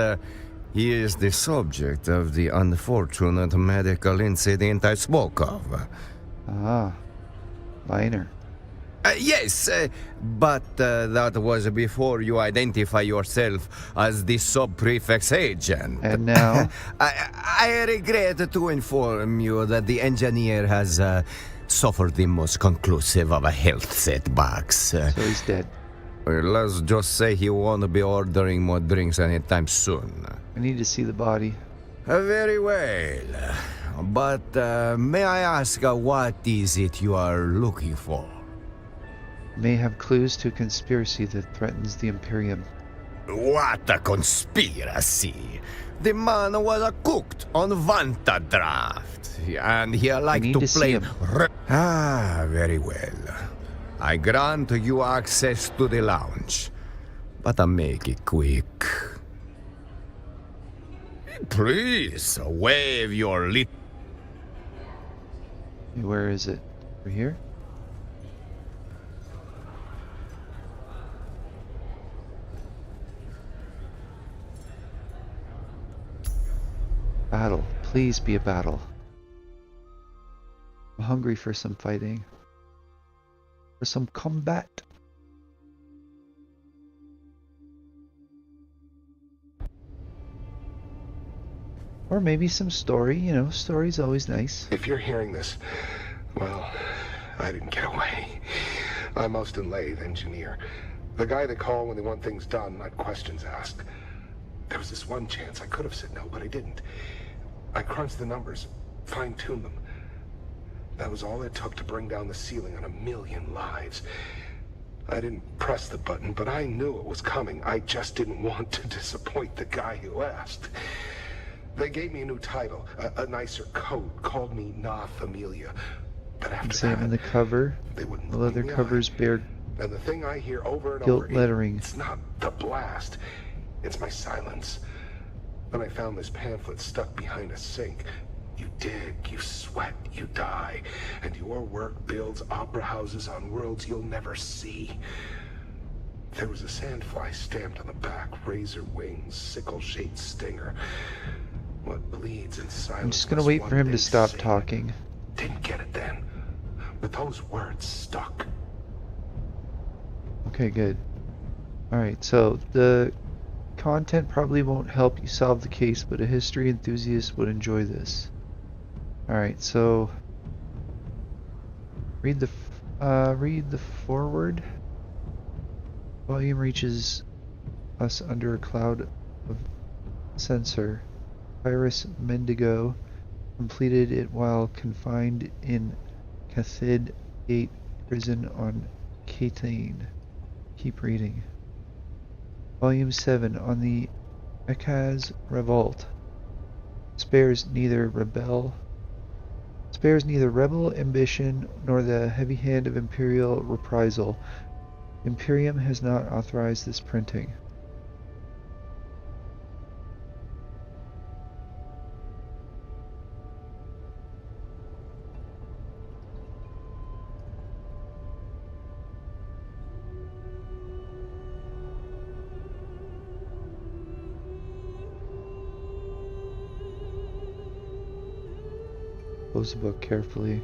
he is the subject of the unfortunate medical incident I spoke of. Ah, minor. Yes, but that was before you identify yourself as the sub-prefect's agent. And now? I regret to inform you that the engineer has suffered the most conclusive of health setbacks. So he's dead. Let's just say he won't be ordering more drinks anytime soon. I need to see the body. Very well. But may I ask what is it you are looking for? May have clues to a conspiracy that threatens the Imperium. What a conspiracy! The man was cooked on Vanta draft, and he liked to play. Very well. I grant you access to the lounge, but I make it quick. Please wave your lip. Where is it? Over here? Battle. Please be a battle. I'm hungry for some fighting. For some combat. Or maybe some story. You know, story's always nice. If you're hearing this, well, I didn't get away. I'm Austin Lathe, engineer. The guy they call when they want things done, not questions asked. There was this one chance I could have said no, but I didn't. I crunched the numbers, fine-tuned them. That was all it took to bring down the ceiling on 1,000,000 lives. I didn't press the button, but I knew it was coming. I just didn't want to disappoint the guy who asked. They gave me a new title, a nicer coat, called me Noth Amelia. But after Examine that, the cover. they wouldn't The look leather me in the covers eye. bear And the thing I hear over and gilt over, lettering. it's not the blast, it's my silence. Then I found this pamphlet stuck behind a sink. You dig, you sweat, you die, and your work builds opera houses on worlds you'll never see. There was a sandfly stamped on the back, razor wings, sickle-shaped stinger. What bleeds in silence. I'm just gonna wait for him to stop talking. Didn't get it then, but those words stuck. Okay, good. Alright, so the content probably won't help you solve the case, but a history enthusiast would enjoy this. Alright, so read the forward. Volume reaches us under a cloud of censor. Iris Mendigo completed it while confined in Cathid Gate prison on Catane. Keep reading. Volume 7 on the Ekaz Revolt. Spares neither rebel ambition nor the heavy hand of imperial reprisal. Imperium has not authorized this printing. Close the book carefully.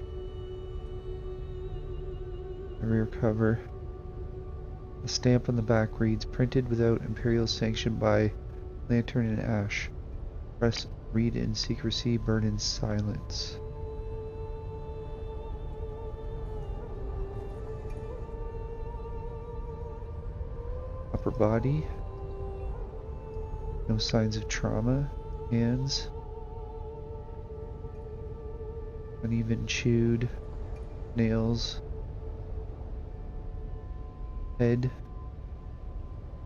The rear cover. The stamp on the back reads, printed without imperial sanction by Lantern and Ash. Press read in secrecy, burn in silence. Upper body. No signs of trauma. Hands. uneven chewed nails, head,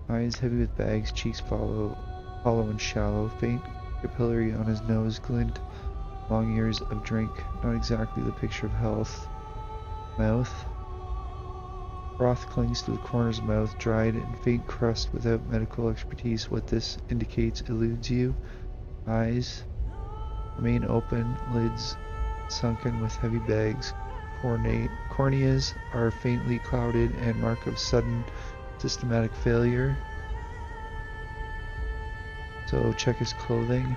eyes heavy with bags, cheeks hollow and shallow, faint capillary on his nose, glint, long ears of drink, not exactly the picture of health. Mouth, froth clings to the corners of mouth, dried and faint crust without medical expertise. What this indicates eludes you. Eyes remain open, lids sunken with heavy bags. Corneas are faintly clouded and mark of sudden systematic failure. So check his clothing.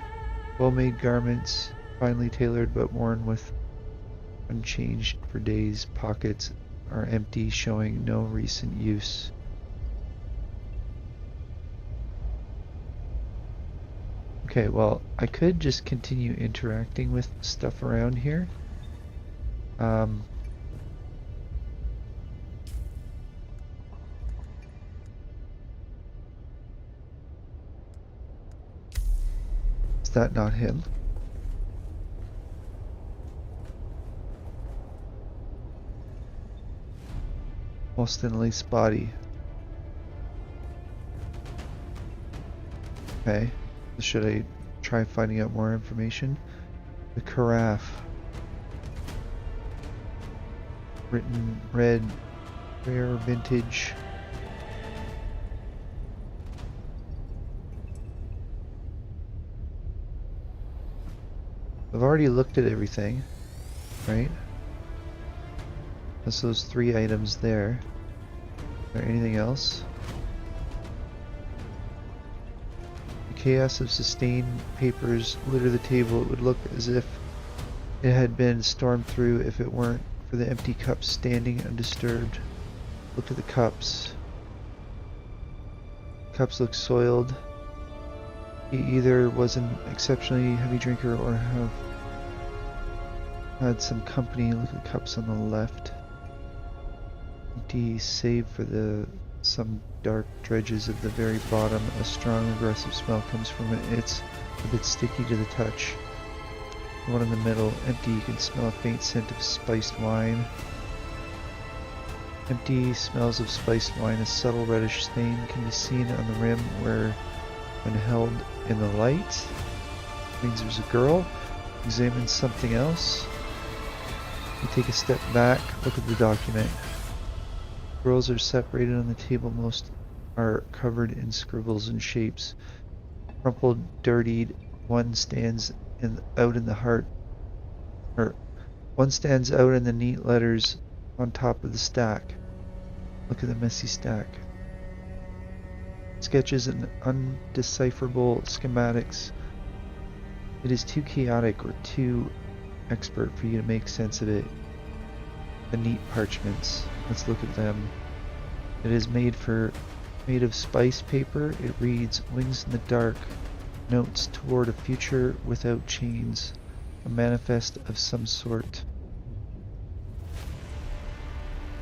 Well-made garments, finely tailored but worn with unchanged for days. Pockets are empty, showing no recent use. Okay, well, I could just continue interacting with stuff around here. Is that not him? Austin Spotty. Okay. Should I try finding out more information? The carafe. Written red, rare vintage. I've already looked at everything, right? That's those 3 items there. Is there anything else? The chaos of sustained papers litter the table. It would look as if it had been stormed through if it weren't for the empty cups standing undisturbed. Look at the cups. Cups look soiled. He either was an exceptionally heavy drinker or have had some company. Look at the cups on the left. Empty save for some dark dredges at the very bottom. A strong aggressive smell comes from it. It's a bit sticky to the touch. The one in the middle, empty. You can smell a faint scent of spiced wine. Empty, smells of spiced wine. A subtle reddish stain can be seen on the rim where, when held in the light, means there's a girl. Examine something else. You take a step back, look at the document. Girls are separated on the table. Most are covered in scribbles and shapes. Crumpled, dirtied. One stands out in the neat letters on top of the stack. Look at the messy stack. Sketches and undecipherable schematics. It is too chaotic or too expert for you to make sense of it. The neat parchments. Let's look at them. It is made of spice paper. It reads, "Wings in the dark. Notes toward a future without chains. A manifest of some sort.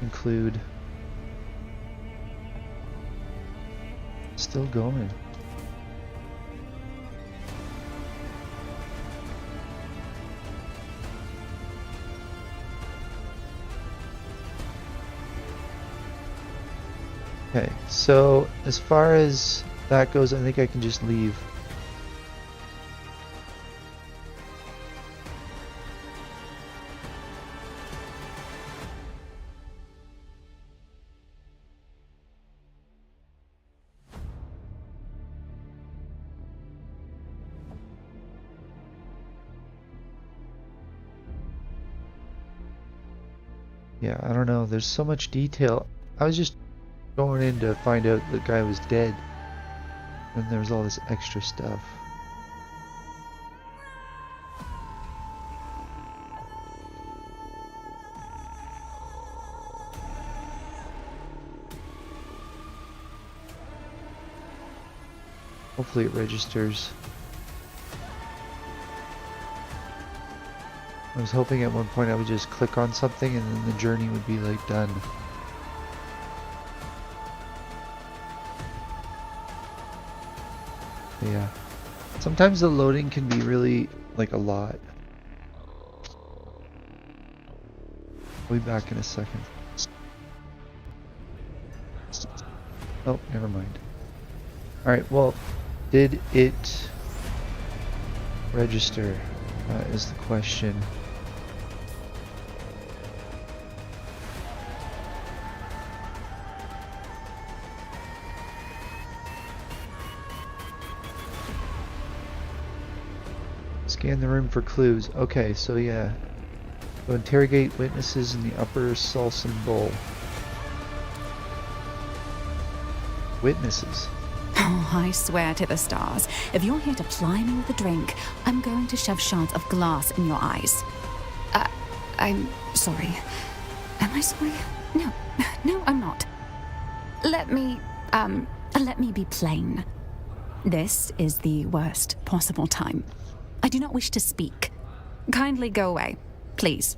Include." Still going. Okay, so as far as that goes, I think I can just leave. Yeah, I don't know. There's so much detail. I was just going in to find out the guy was dead. And there was all this extra stuff. Hopefully it registers. I was hoping at one point I would just click on something and then the journey would be like done. But yeah. Sometimes the loading can be really like a lot. I'll be back in a second. Oh, never mind. Alright, well, did it register? Is the question. Scan the room for clues. Okay, so yeah. So interrogate witnesses in the upper Salson Bowl. Witnesses. Oh, I swear to the stars, if you're here to ply me with a drink, I'm going to shove shards of glass in your eyes. I'm sorry. Am I sorry? No, no, I'm not. Let me be plain. This is the worst possible time. I do not wish to speak. Kindly go away, please.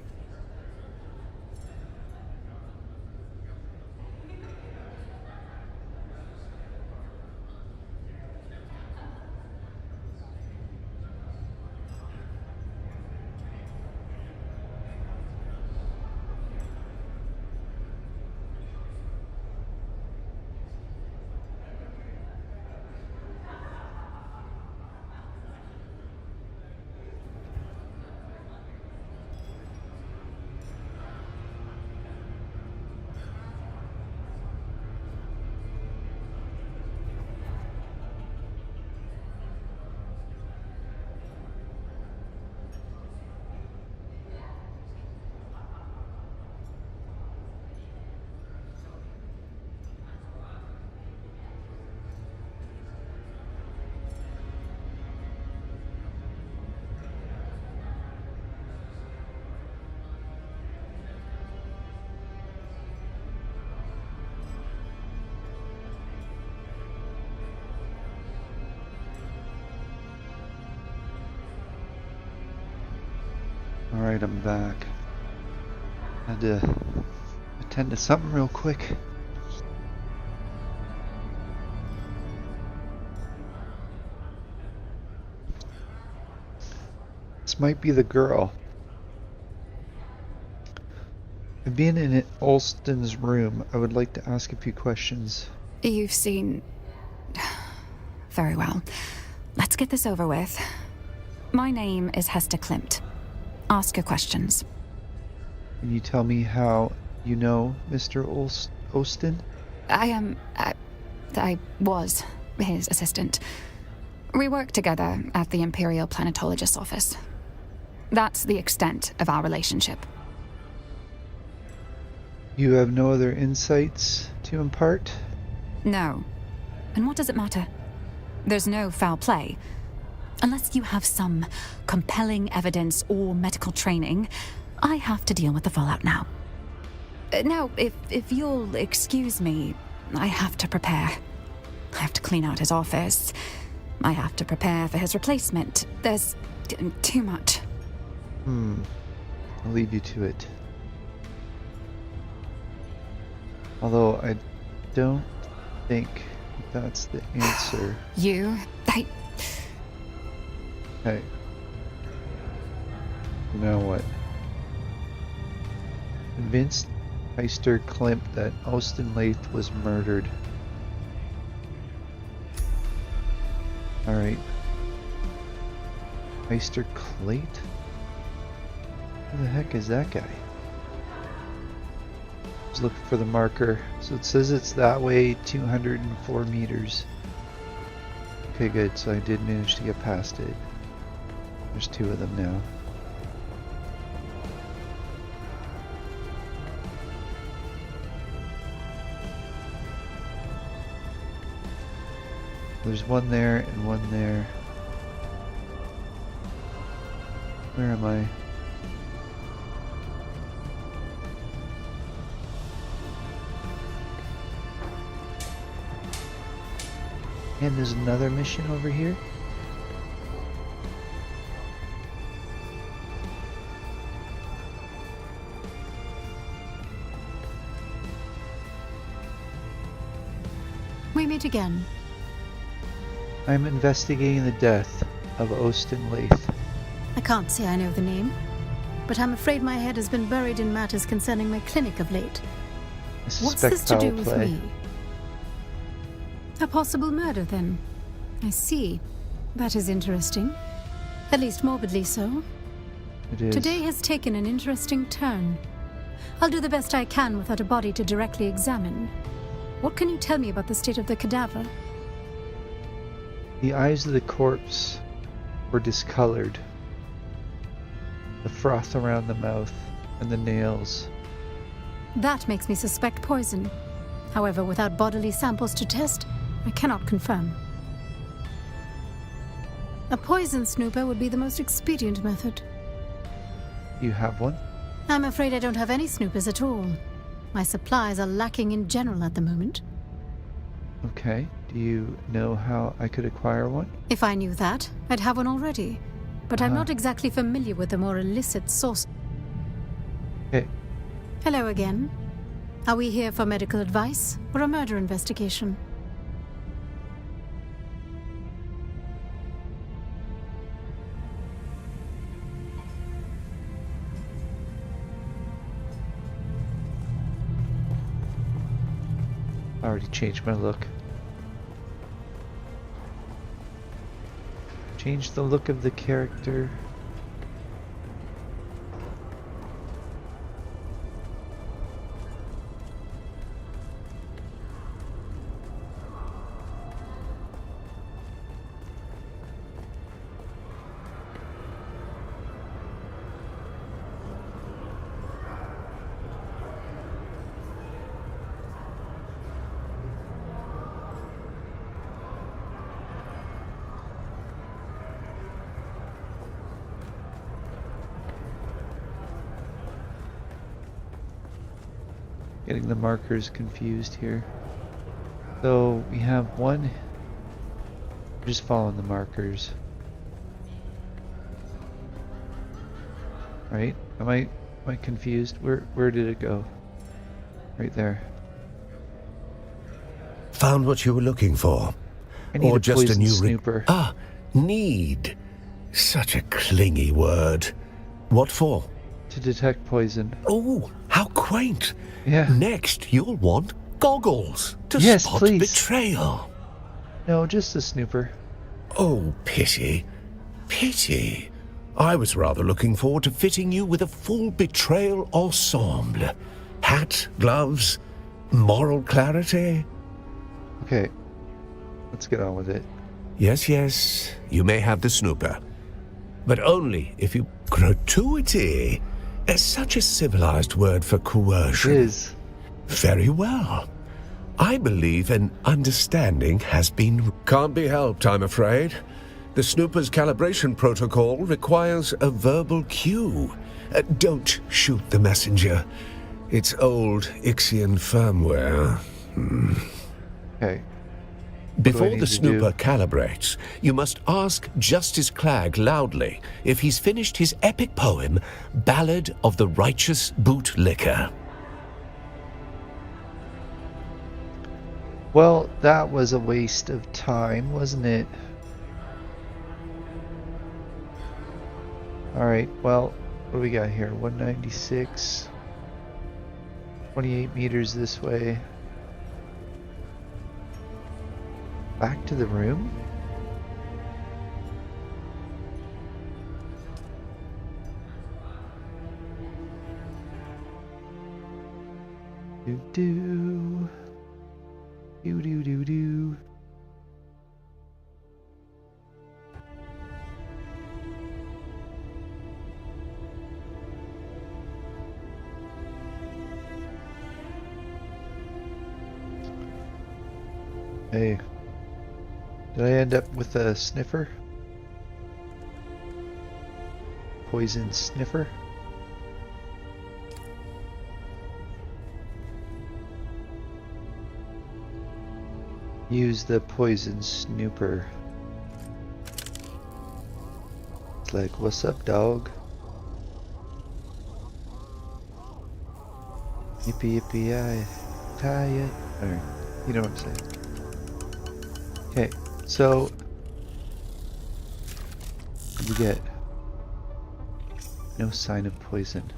Alright, I'm back. Had to attend to something real quick. This might be the girl. Being in Alston's room, I would like to ask a few questions. You've seen... Very well. Let's get this over with. My name is Hester Klimt. Ask your questions. Can you tell me how you know Mr. Austin? I was his assistant. We worked together at the Imperial Planetologist's office. That's the extent of our relationship. You have no other insights to impart? No. And what does it matter? There's no foul play. Unless you have some compelling evidence or medical training, I have to deal with the fallout now. Now, if you'll excuse me, I have to prepare. I have to clean out his office. I have to prepare for his replacement. There's too much. I'll leave you to it. Although I don't think that's the answer. Hey. Now what? Convinced Heister Klimt that Austin Lath was murdered. Alright. Heister Klimt? Who the heck is that guy? I was looking for the marker. So it says it's that way, 204 meters. Okay, good. So I did manage to get past it. There's two of them now. There's one there and one there. Where am I? And there's another mission over here. We meet again. I'm investigating the death of Austin Lath. I can't say I know the name. but I'm afraid my head has been buried in matters concerning my clinic of late. What's this to do with me? A possible murder, then? I see. That is interesting. At least morbidly so. It is. Today has taken an interesting turn. I'll do the best I can without a body to directly examine. What can you tell me about the state of the cadaver? The eyes of the corpse were discolored. The froth around the mouth and the nails. That makes me suspect poison. However, without bodily samples to test, I cannot confirm. A poison snooper would be the most expedient method. You have one? I'm afraid I don't have any snoopers at all. My supplies are lacking in general at the moment. Okay. Do you know how I could acquire one? If I knew that, I'd have one already. But I'm not exactly familiar with the more illicit source. Okay. Hello again. Are we here for medical advice or a murder investigation? I already changed my look. Change the look of the character. Getting the markers confused here. So we have one. Just following the markers. Right? Am I confused? Where did it go? Right there. Found what you were looking for? I need or a just a poison new snooper. Need. Such a clingy word. What for? To detect poison. Oh, how quaint. Yeah. Next, you'll want goggles to spot betrayal. No, just a snooper. Oh, pity. Pity. I was rather looking forward to fitting you with a full betrayal ensemble. Hat, gloves, moral clarity. Okay. Let's get on with it. Yes, yes, you may have the snooper. But only if you... Gratuity. Is such a civilized word for coercion. It is. Very well. I believe an understanding has been... Can't be helped, I'm afraid. The snooper's calibration protocol requires a verbal cue. Don't shoot the messenger. It's old Ixian firmware. Okay. Before the snooper calibrates, you must ask Justice Clag loudly if he's finished his epic poem, Ballad of the Righteous Bootlicker. Well, that was a waste of time, wasn't it? Alright, well, what do we got here? 196. 28 meters this way. Back to the room? Do. Hey. Did I end up with a sniffer? Poison sniffer? Use the poison snooper. It's like, what's up, dog? Yippee yippee I tired. Or, you know what I'm saying. Okay, so what do we get? No sign of poison.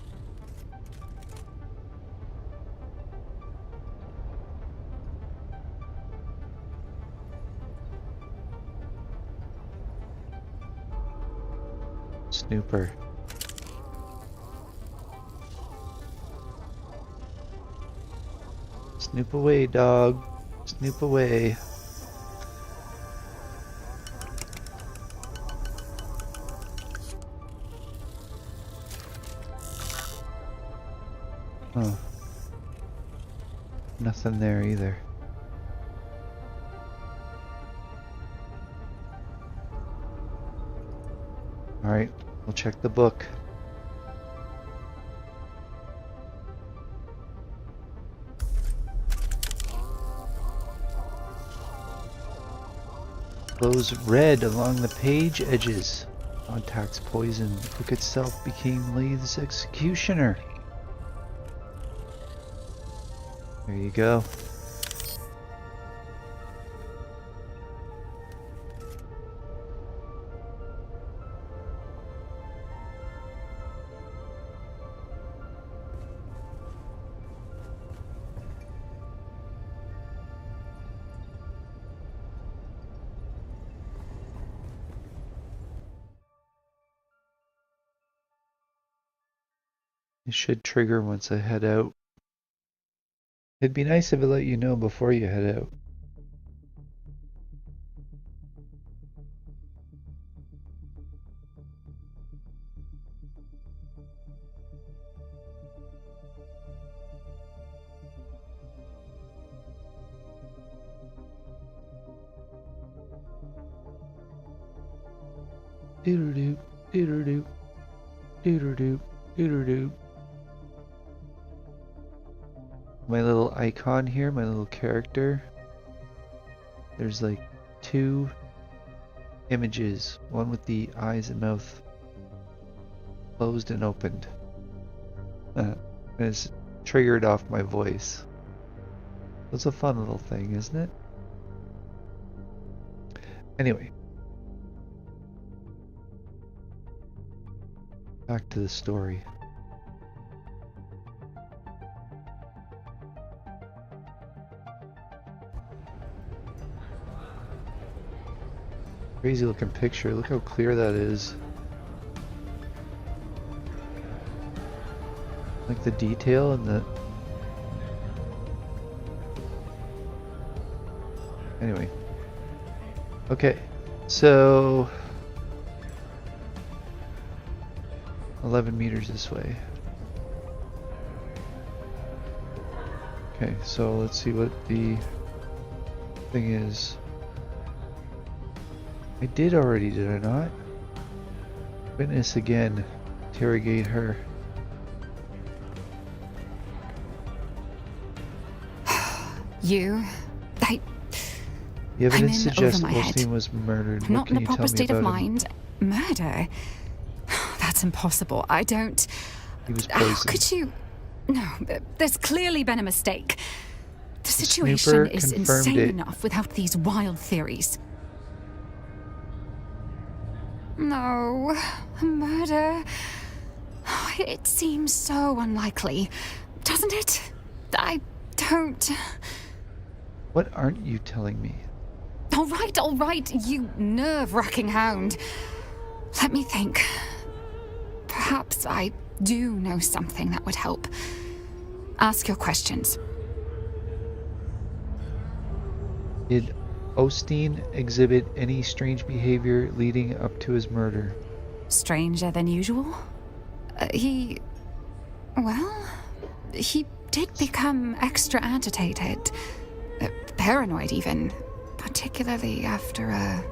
Snooper. Snoop away, dog. Snoop away. Huh. Nothing there either. Alright, we'll check the book. Glows red along the page edges. Contacts poison. The book itself became Leith's executioner. There you go. It should trigger once I head out. It'd be nice if it let you know before you head out. Doo-doo-doo, doo-doo-doo, doo-doo-doo, doo-doo-doo. My little icon here, my little character, there's like two images, one with the eyes and mouth closed and opened. And it's triggered off my voice. It's a fun little thing, isn't it? Anyway, back to the story. Crazy looking picture. Look how clear that is. Like the detail and the... Anyway. Okay. So... 11 meters this way. Okay, so let's see what the thing is. I did already, did I not? Witness again. Interrogate her. You... The evidence I'm in suggests over my head. Osteen was murdered. I'm What not can in a you proper tell me state of about him? mind. Murder? That's impossible. I don't... He was How poisoned. could you... No, there's clearly been a mistake. The snooper situation is confirmed insane it. enough without these wild theories. No, murder. It seems so unlikely, doesn't it? I don't... What aren't you telling me? All right, you nerve-wracking hound. Let me think. Perhaps I do know something that would help. Ask your questions. Did Osteen exhibit any strange behavior leading up to his murder? Stranger than usual? He did become extra agitated. Paranoid, even. Particularly after a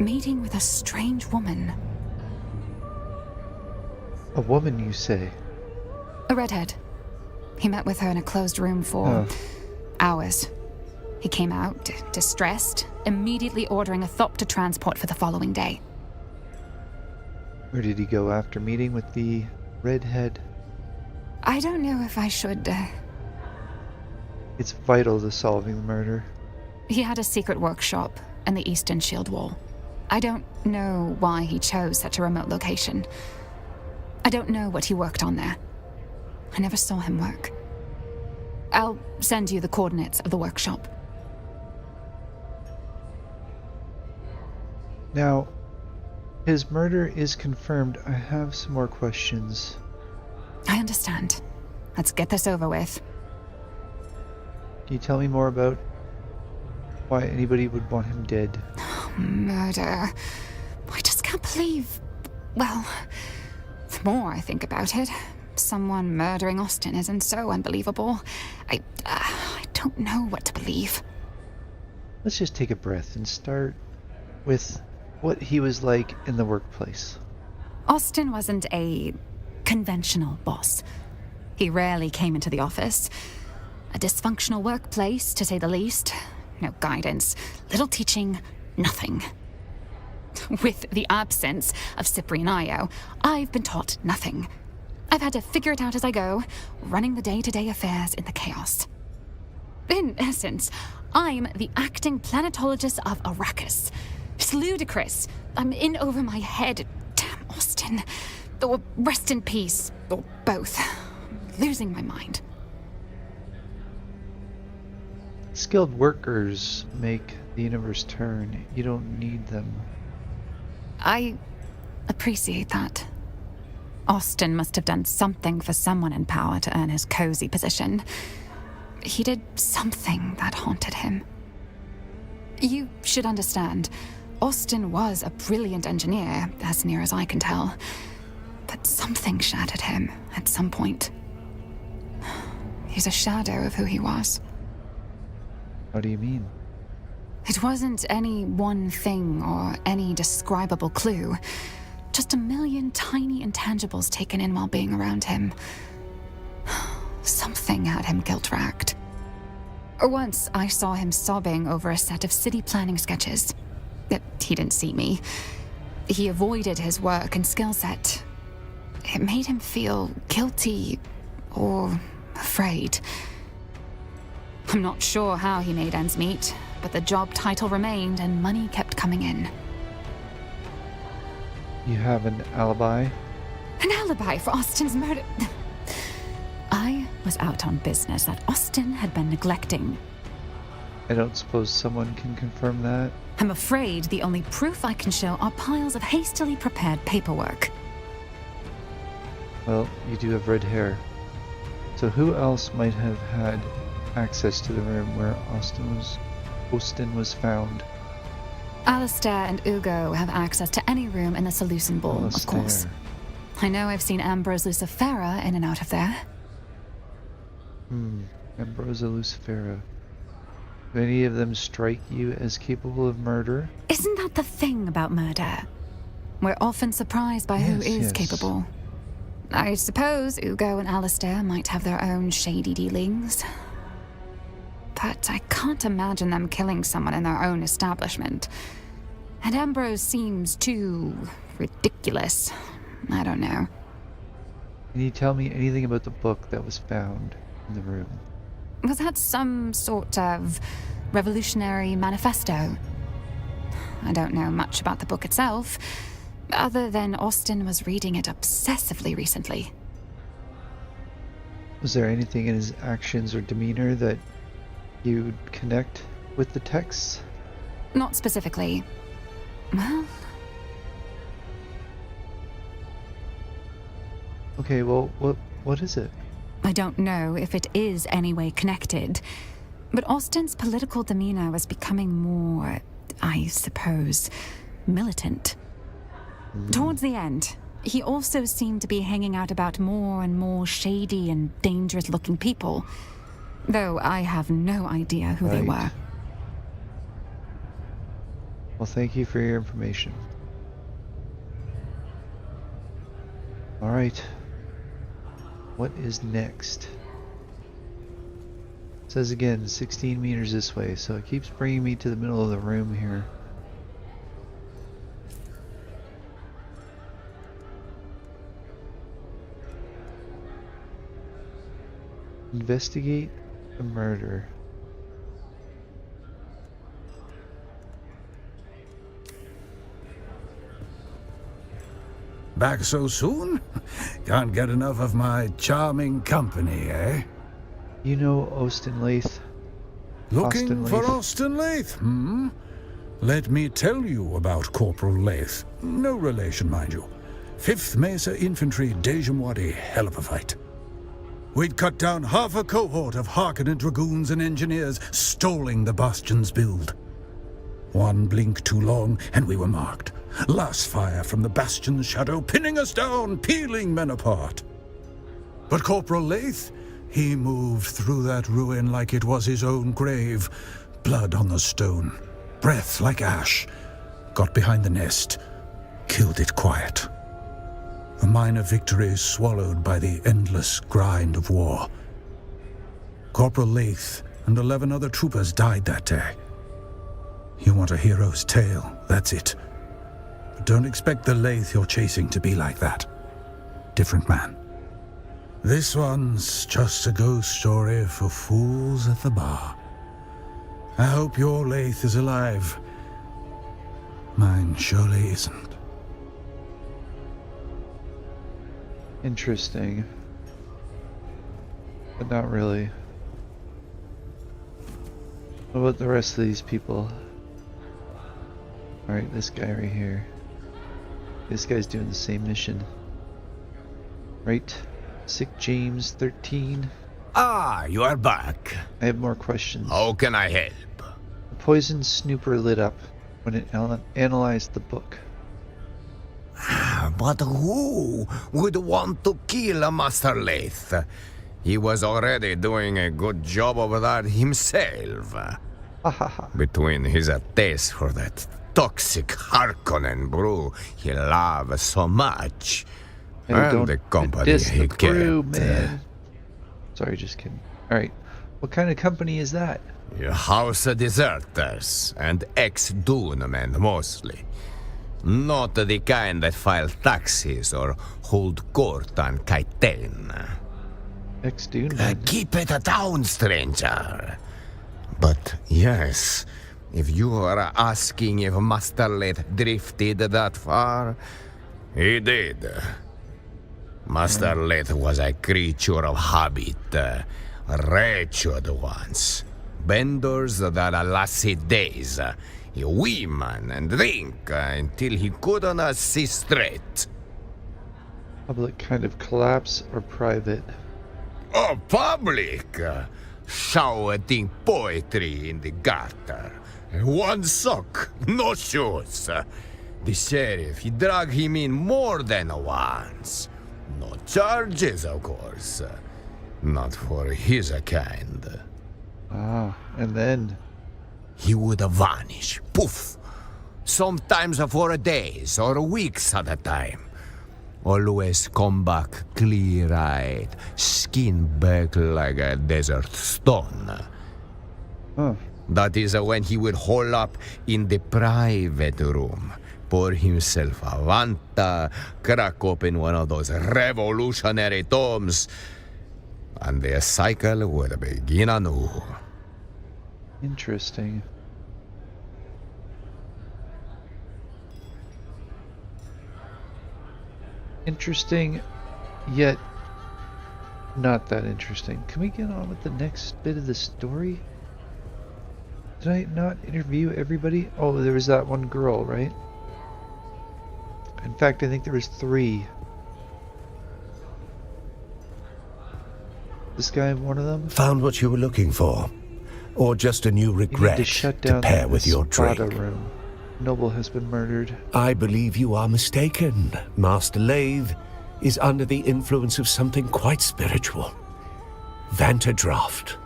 meeting with a strange woman. A woman, you say? A redhead. He met with her in a closed room for hours. He came out, distressed, immediately ordering a Thopter transport for the following day. Where did he go after meeting with the redhead? I don't know if I should... It's vital to solving the murder. He had a secret workshop in the Eastern Shield Wall. I don't know why he chose such a remote location. I don't know what he worked on there. I never saw him work. I'll send you the coordinates of the workshop. Now, his murder is confirmed. I have some more questions. I understand. Let's get this over with. Can you tell me more about why anybody would want him dead? Murder. I just can't believe... Well, the more I think about it, someone murdering Austin isn't so unbelievable. I don't know what to believe. Let's just take a breath and start with what he was like in the workplace. Austin wasn't a conventional boss. He rarely came into the office. A dysfunctional workplace, to say the least. No guidance, little teaching, nothing. With the absence of Cyprian Io, I've been taught nothing. I've had to figure it out as I go, running the day-to-day affairs in the chaos. In essence, I'm the acting planetologist of Arrakis. It's ludicrous. I'm in over my head. Damn Austin. Or rest in peace. Or both. Losing my mind. Skilled workers make the universe turn. You don't need them. I appreciate that. Austin must have done something for someone in power to earn his cozy position. He did something that haunted him. You should understand, Austin was a brilliant engineer, as near as I can tell. But something shattered him at some point. He's a shadow of who he was. How do you mean? It wasn't any one thing or any describable clue. Just a million tiny intangibles taken in while being around him. Something had him guilt-racked. Once I saw him sobbing over a set of city planning sketches. He didn't see me. He avoided his work and skill set. It made him feel guilty or afraid. I'm not sure how he made ends meet, but the job title remained and money kept coming in. You have an alibi? An alibi for Austin's murder? I was out on business that Austin had been neglecting. I don't suppose someone can confirm that? I'm afraid the only proof I can show are piles of hastily prepared paperwork. Well, you do have red hair. So who else might have had access to the room where Austin was found? Alistair and Ugo have access to any room in the Seleucid Ball, of course. I know I've seen Ambrose Lucifera in and out of there. Ambrose Lucifera. Do any of them strike you as capable of murder? Isn't that the thing about murder? We're often surprised by who is capable. I suppose Ugo and Alistair might have their own shady dealings. But I can't imagine them killing someone in their own establishment. And Ambrose seems too ridiculous. I don't know. Can you tell me anything about the book that was found in the room? Was that some sort of revolutionary manifesto? I don't know much about the book itself, other than Austin was reading it obsessively recently. Was there anything in his actions or demeanor that you'd connect with the texts? Not specifically. Well... Okay, well, what is it? I don't know if it is any way connected, but Austin's political demeanor was becoming more, I suppose, militant. Towards the end, he also seemed to be hanging out about more and more shady and dangerous-looking people, though I have no idea who they were. Well, thank you for your information. All right. What is next? It says again 16 meters this way, so it keeps bringing me to the middle of the room here. Investigate a murder. Back so soon? Can't get enough of my charming company, eh? You know Austin Lathe? Looking for Austin Lathe, hmm? Let me tell you about Corporal Lathe. No relation, mind you. 5th Mesa Infantry, Dejamwadi, hell of a fight. We'd cut down half a cohort of Harkonnen dragoons and engineers, stalling the Bastion's build. One blink too long, and we were marked. Last fire from the Bastion's shadow, pinning us down, peeling men apart. But Corporal Lathe, he moved through that ruin like it was his own grave. Blood on the stone, breath like ash. Got behind the nest, killed it quiet. A minor victory swallowed by the endless grind of war. Corporal Lathe and 11 other troopers died that day. You want a hero's tale, that's it. But don't expect the Lathe you're chasing to be like that. Different man. This one's just a ghost story for fools at the bar. I hope your Lathe is alive. Mine surely isn't. Interesting. But not really. What about the rest of these people? Alright, this guy right here. This guy's doing the same mission. Right? Sick James 13. Ah, you are back. I have more questions. How can I help? The poison snooper lit up when it analyzed the book. But who would want to kill a Master Lathe? He was already doing a good job over that himself. Between his taste for that toxic Harkonnen brew he loves so much, and the company he kept. Man. Sorry, just kidding. Alright, what kind of company is that? House deserters and ex-Dune men mostly. Not the kind that file taxes or hold court on Kaiten. Ex-Dune keep it down, stranger. But yes, if you are asking if Master Lathe drifted that far, he did. Master Lathe was a creature of habit, wretched ones. Benders that lasted days. Women and drink until he couldn't see straight. Public kind of collapse or private? Oh, public! Shouting poetry in the gutter. One sock, no shoes. The sheriff, he dragged him in more than once. No charges, of course. Not for his kind. Ah, and then? He would vanish, poof. Sometimes for days or weeks at a time. Always come back clear-eyed, skin back like a desert stone. That is when he would hole up in the private room, pour himself a Vanta, crack open one of those revolutionary tomes, and the cycle would begin anew. Interesting. Interesting, yet not that interesting. Can we get on with the next bit of the story? Did I not interview everybody? Oh, there was that one girl, right? In fact, I think there was 3. This guy, one of them? Found what you were looking for? Or just a new regret to pair with your drink? Room. Noble has been murdered. I believe you are mistaken. Master Lathe is under the influence of something quite spiritual. Vantadraft.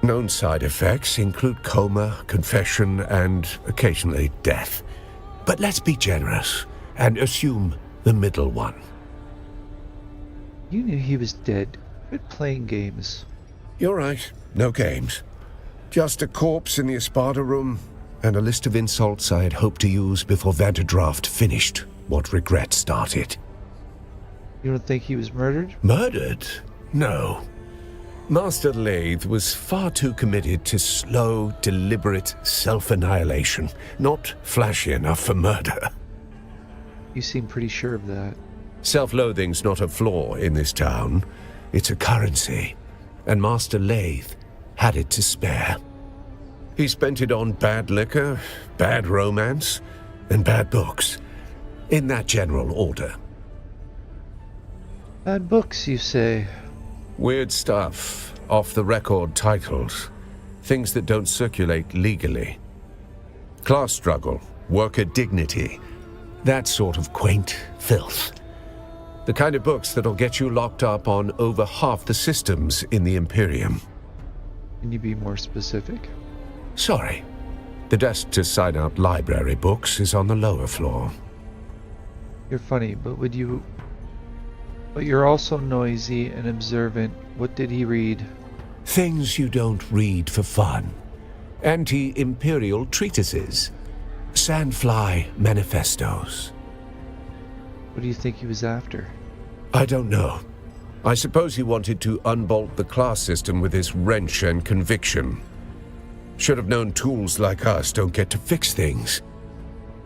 Known side effects include coma, confession, and occasionally death. But let's be generous and assume the middle one. You knew he was dead. Quit playing games. You're right. No games. Just a corpse in the Espada room, and a list of insults I had hoped to use before Vantadraft finished what regret started. You don't think he was murdered? Murdered? No. Master Lathe was far too committed to slow, deliberate self-annihilation, not flashy enough for murder. You seem pretty sure of that. Self-loathing's not a flaw in this town. It's a currency. And Master Lathe had it to spare. He spent it on bad liquor, bad romance, and bad books. In that general order. Bad books, you say? Weird stuff, off-the-record titles. Things that don't circulate legally. Class struggle, worker dignity. That sort of quaint filth. The kind of books that'll get you locked up on over half the systems in the Imperium. Can you be more specific? Sorry. The desk to sign out library books is on the lower floor. You're funny, but But you're also noisy and observant. What did he read? Things you don't read for fun. Anti-imperial treatises. Sandfly manifestos. What do you think he was after? I don't know. I suppose he wanted to unbolt the class system with his wrench and conviction. Should have known tools like us don't get to fix things.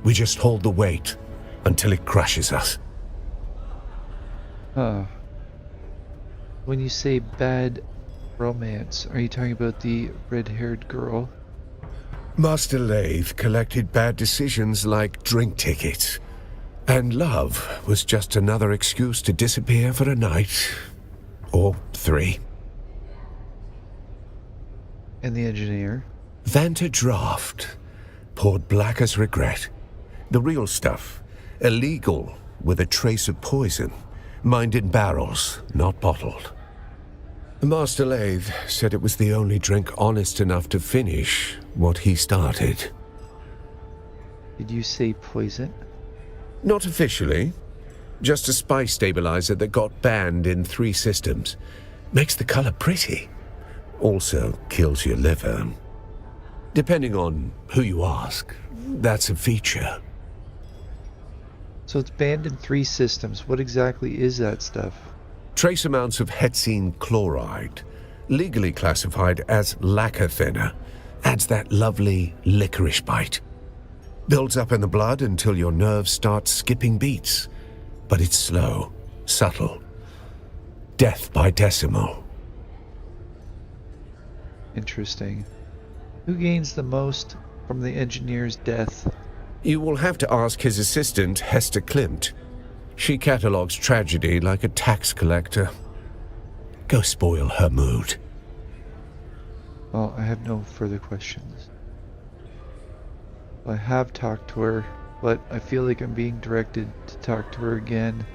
We just hold the weight until it crushes us. Huh. When you say bad romance, are you talking about the red-haired girl? Master Lathe collected bad decisions like drink tickets. And love was just another excuse to disappear for a night. Or 3. And the engineer? Vanta Draft. Poured black as regret. The real stuff. Illegal, with a trace of poison. Mined in barrels, not bottled. Master Lathe said it was the only drink honest enough to finish what he started. Did you say poison? Not officially. Just a spice stabilizer that got banned in 3 systems. Makes the color pretty. Also kills your liver. Depending on who you ask, that's a feature. So it's banned in 3 systems. What exactly is that stuff? Trace amounts of hexene chloride, legally classified as lacquer thinner, adds that lovely licorice bite. Builds up in the blood until your nerves start skipping beats. But it's slow, subtle. Death by decimal. Interesting. Who gains the most from the engineer's death? You will have to ask his assistant, Hester Klimt. She catalogues tragedy like a tax collector. Go spoil her mood. Well, I have no further questions. I have talked to her, but I feel like I'm being directed to talk to her again.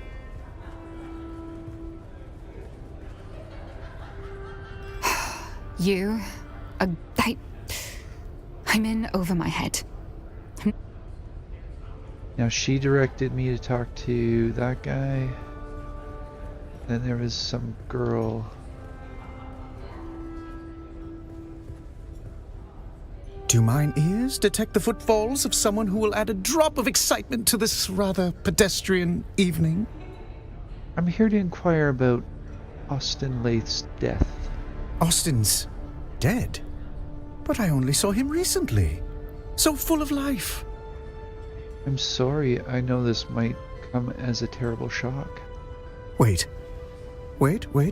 I'm in over my head. Now she directed me to talk to that guy. Then there was some girl. Do mine ears detect the footfalls of someone who will add a drop of excitement to this rather pedestrian evening? I'm here to inquire about Austin Lath's death. Austin's dead? But I only saw him recently. So full of life. I'm sorry, I know this might come as a terrible shock. Wait.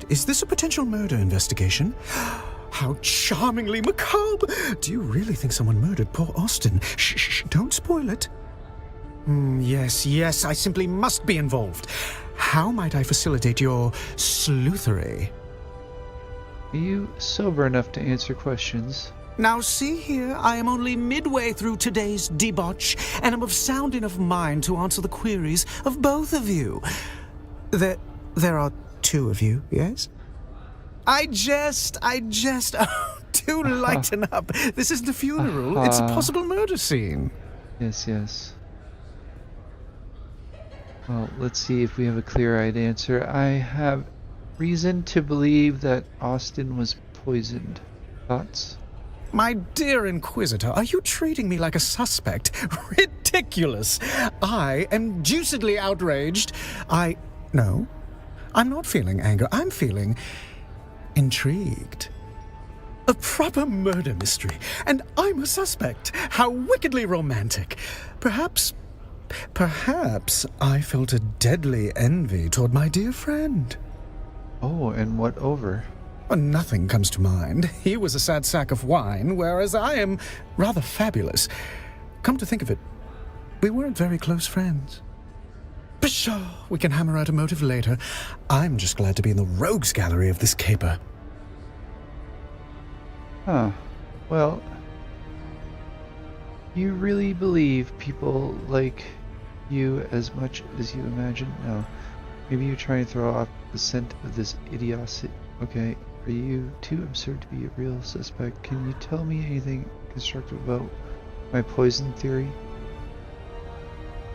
Is this a potential murder investigation? How charmingly macabre! Do you really think someone murdered poor Austin? Shh, don't spoil it. Yes, I simply must be involved. How might I facilitate your sleuthery? Are you sober enough to answer questions? Now see here, I am only midway through today's debauch, and am of sound enough mind to answer the queries of both of you. There are 2 of you, yes? I jest. Oh, do lighten up. This isn't a funeral. It's a possible murder scene. Yes. Well, let's see if we have a clear-eyed answer. I have reason to believe that Austin was poisoned. Thoughts? My dear Inquisitor, are you treating me like a suspect? Ridiculous! I am deucedly outraged. No, I'm not feeling anger. I'm feeling intrigued. A proper murder mystery, and I'm a suspect. How wickedly romantic. Perhaps perhaps I felt a deadly envy toward my dear friend. Oh, and what over? Nothing comes to mind. He was a sad sack of wine, whereas I am rather fabulous. Come to think of it, we weren't very close friends. Pshaw, we can hammer out a motive later. I'm just glad to be in the rogues gallery of this caper. Huh. Well, you really believe people like you as much as you imagine? No. Maybe you're trying to throw off the scent of this idiocy. Okay, are you too absurd to be a real suspect? Can you tell me anything constructive about my poison theory?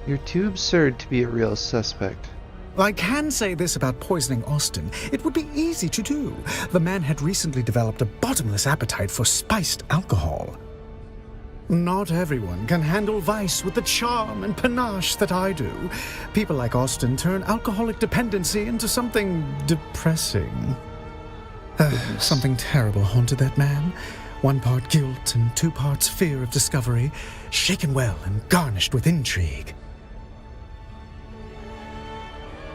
You're too absurd to be a real suspect. I can say this about poisoning Austin. It would be easy to do. The man had recently developed a bottomless appetite for spiced alcohol. Not everyone can handle vice with the charm and panache that I do. People like Austin turn alcoholic dependency into something depressing. Something terrible haunted that man. 1 part guilt and 2 parts fear of discovery, shaken well and garnished with intrigue.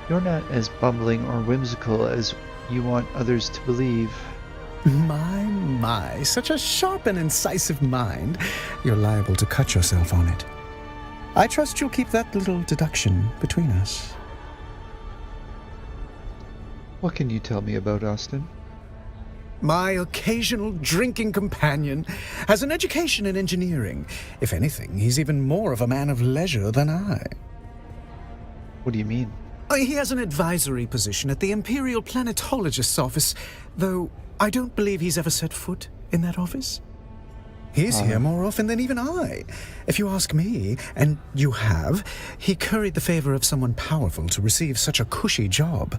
You're not as bumbling or whimsical as you want others to believe. My, such a sharp and incisive mind. You're liable to cut yourself on it. I trust you'll keep that little deduction between us. What can you tell me about Austin? My occasional drinking companion has an education in engineering. If anything, he's even more of a man of leisure than I. What do you mean? He has an advisory position at the Imperial Planetologist's office, though I don't believe he's ever set foot in that office. He's here more often than even I. If you ask me, and you have, he curried the favor of someone powerful to receive such a cushy job.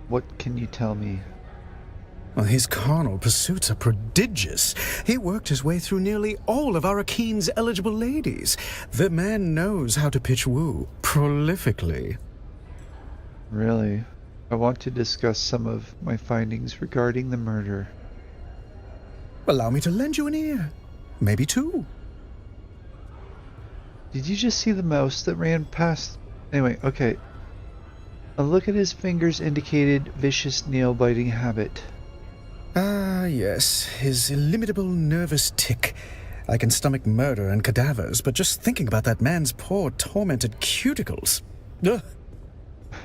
What can you tell me? Well, his carnal pursuits are prodigious. He worked his way through nearly all of Arakeen's eligible ladies. The man knows how to pitch woo prolifically. Really? I want to discuss some of my findings regarding the murder. Allow me to lend you an ear. Maybe 2. Did you just see the mouse that ran past? Anyway, okay. A look at his fingers indicated vicious nail-biting habit. Ah, yes. His illimitable nervous tic. I can stomach murder and cadavers, but just thinking about that man's poor, tormented cuticles. Ugh.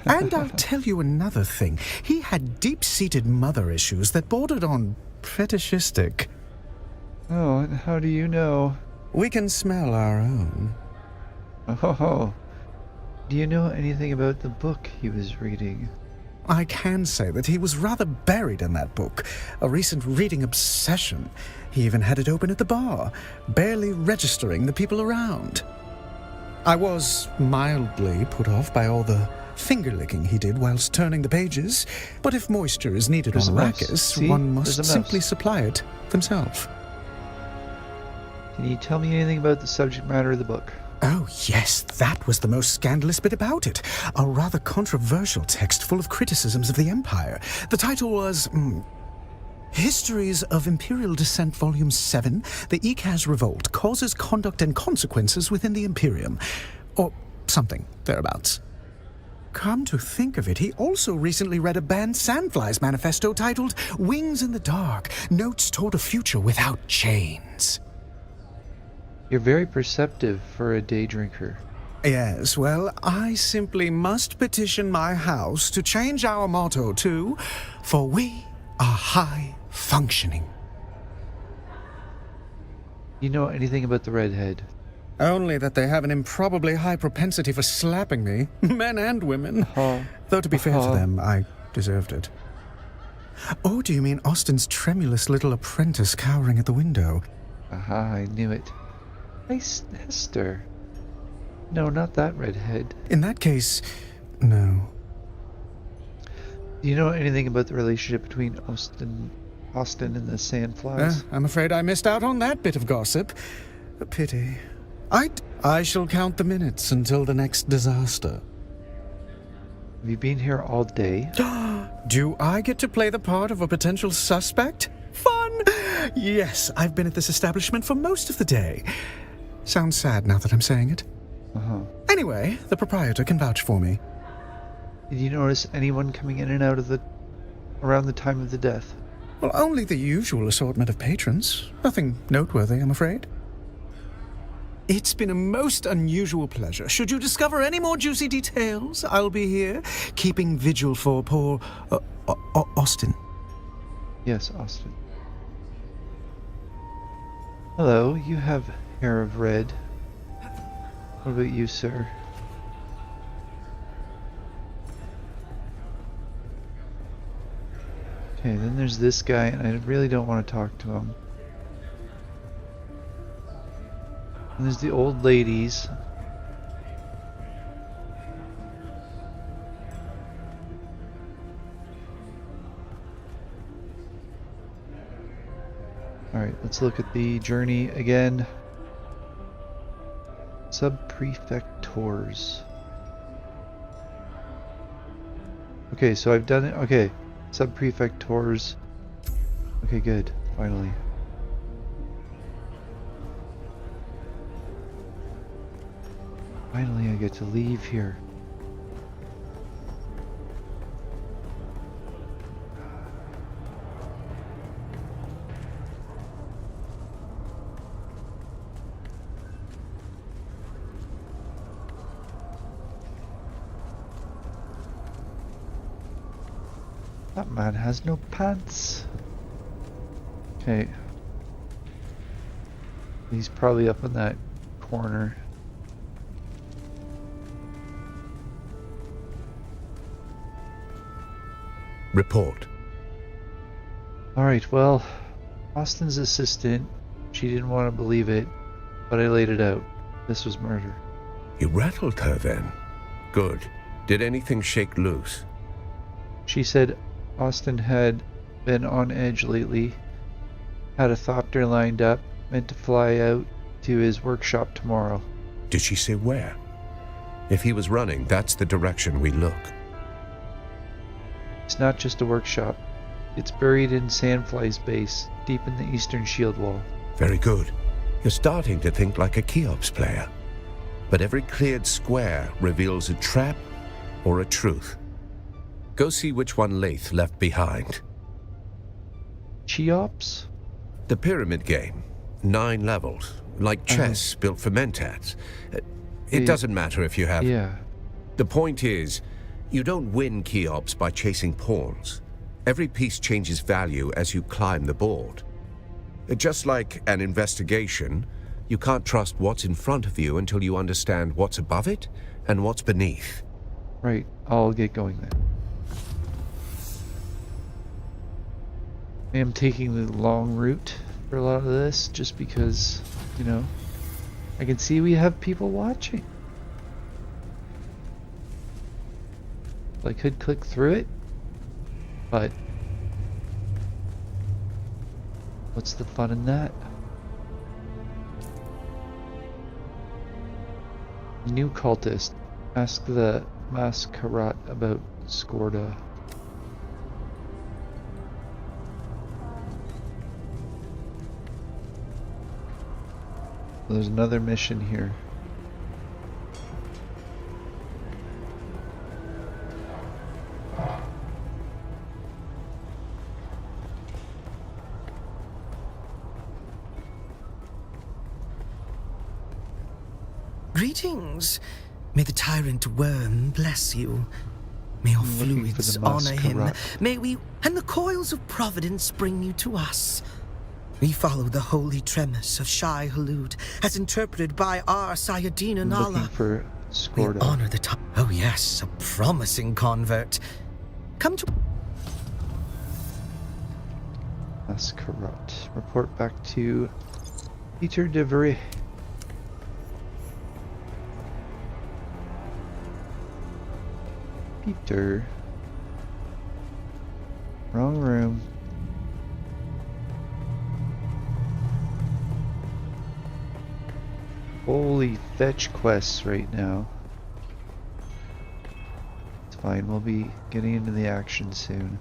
And I'll tell you another thing. He had deep-seated mother issues that bordered on fetishistic. Oh, and how do you know? We can smell our own. Oh, do you know anything about the book he was reading? I can say that he was rather buried in that book, a recent reading obsession. He even had it open at the bar, barely registering the people around. I was mildly put off by all the finger-licking he did whilst turning the pages, but if moisture is needed on Arrakis, one must simply supply it themselves. Can you tell me anything about the subject matter of the book? Oh, yes, that was the most scandalous bit about it. A rather controversial text full of criticisms of the Empire. The title was, Histories of Imperial Descent, Volume 7, The Ikaz Revolt Causes, Conduct, and Consequences Within the Imperium. Or something thereabouts. Come to think of it, he also recently read a banned Sandflies manifesto titled Wings in the Dark, Notes Toward a Future Without Chains. You're very perceptive for a day drinker. Yes, well, I simply must petition my house to change our motto to, For we are high functioning. You know anything about the redhead? Only that they have an improbably high propensity for slapping me, men and women. Though to be fair to them, I deserved it. Oh, do you mean Austin's tremulous little apprentice cowering at the window? Aha, I knew it. Nice Hester. No, not that redhead. In that case, no. Do you know anything about the relationship between Austin and the Sandflies? I'm afraid I missed out on that bit of gossip. A pity. I shall count the minutes until the next disaster. Have you been here all day? Do I get to play the part of a potential suspect? Fun! Yes, I've been at this establishment for most of the day. Sounds sad now that I'm saying it. And Anyway, the proprietor can vouch for me. Did you notice anyone coming in and out of around the time of the death? Well, only the usual assortment of patrons. Nothing noteworthy, I'm afraid. It's been a most unusual pleasure. Should you discover any more juicy details, I'll be here, keeping vigil for poor Austin. Yes, Austin. Hello, you have hair of red. What about you, sir? Okay, then there's this guy, and I really don't want to talk to him. And there's the old ladies. Alright, let's look at the journey again. Sub-prefectors. Okay, so I've done it. Okay, sub-prefectors. Okay, good. Finally. Finally, I get to leave here. That man has no pants. Okay. He's probably up in that corner. Report. Alright, well, Austin's assistant, she didn't want to believe it, but I laid it out. This was murder. You rattled her then? Good. Did anything shake loose? She said Austin had been on edge lately, had a thopter lined up, meant to fly out to his workshop tomorrow. Did she say where? If he was running, that's the direction we look. It's not just a workshop. It's buried in Sandfly's base, deep in the eastern shield wall. Very good. You're starting to think like a Cheops player. But every cleared square reveals a trap or a truth. Go see which one Lath left behind. Cheops? The pyramid game. 9 levels. Like chess built for mentats. It doesn't matter if you have... Yeah. The point is, you don't win Cheops by chasing pawns. Every piece changes value as you climb the board. Just like an investigation, you can't trust what's in front of you until you understand what's above it and what's beneath. Right, I'll get going then. I am taking the long route for a lot of this, just because, you know, I can see we have people watching. I could click through it, but what's the fun in that? New cultist. Ask the Masquerade about Skorda. There's another mission here. Greetings. May the tyrant worm bless you. May your fluids honor him. May we and the coils of providence bring you to us. We follow the holy tremis of Shai Hulud, as interpreted by our Sayadina Nala. Looking for Skorda. We honor the time. Oh yes, a promising convert. Come to... Masquerade. Report back to Peter de Vere. Peter. Wrong room. Holy fetch quests right now. It's fine, we'll be getting into the action soon.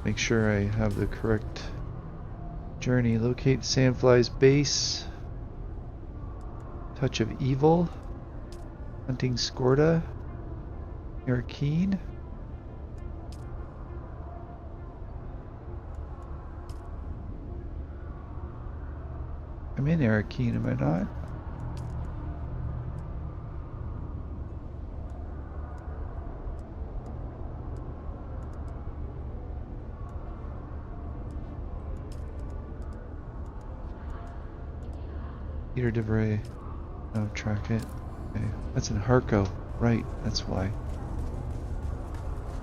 Make sure I have the correct journey. Locate Sandfly's base. Touch of Evil. Hunting Skorda. Arakeen. I'm in Arakeen, am I not? Peter DeVray. No, track it. Okay. That's in Harco. Right, that's why.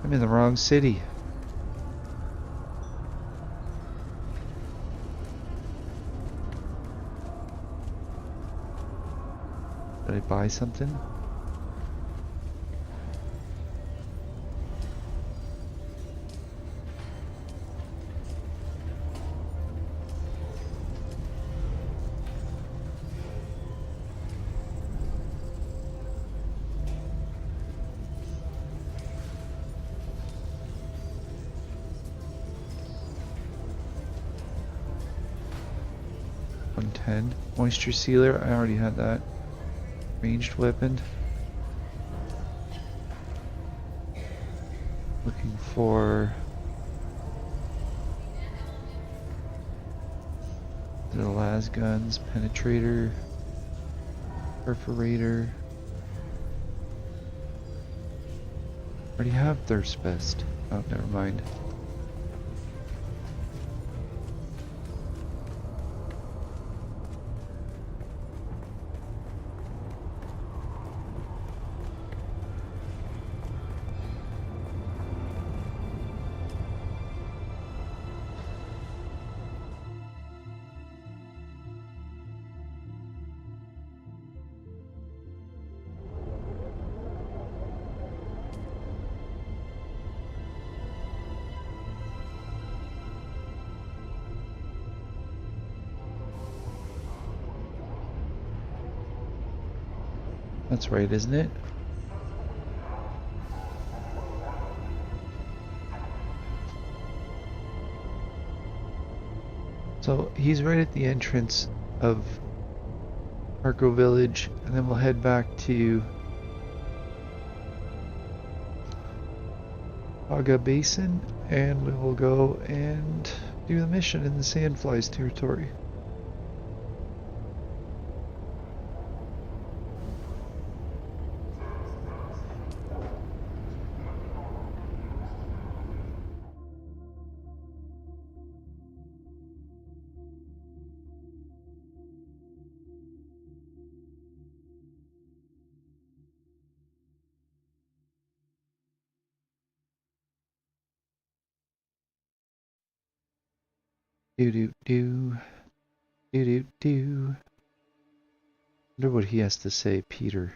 I'm in the wrong city. Did I buy something? Moisture Sealer, I already had that. Ranged weapon. Looking for the las guns, penetrator, perforator. Already have thirst best. Oh, never mind. That's right, isn't it? So he's right at the entrance of Arco Village, and then we'll head back to Aga Basin, and we will go and do the mission in the Sandflies territory. Do do do do do do. Wonder what he has to say, Peter.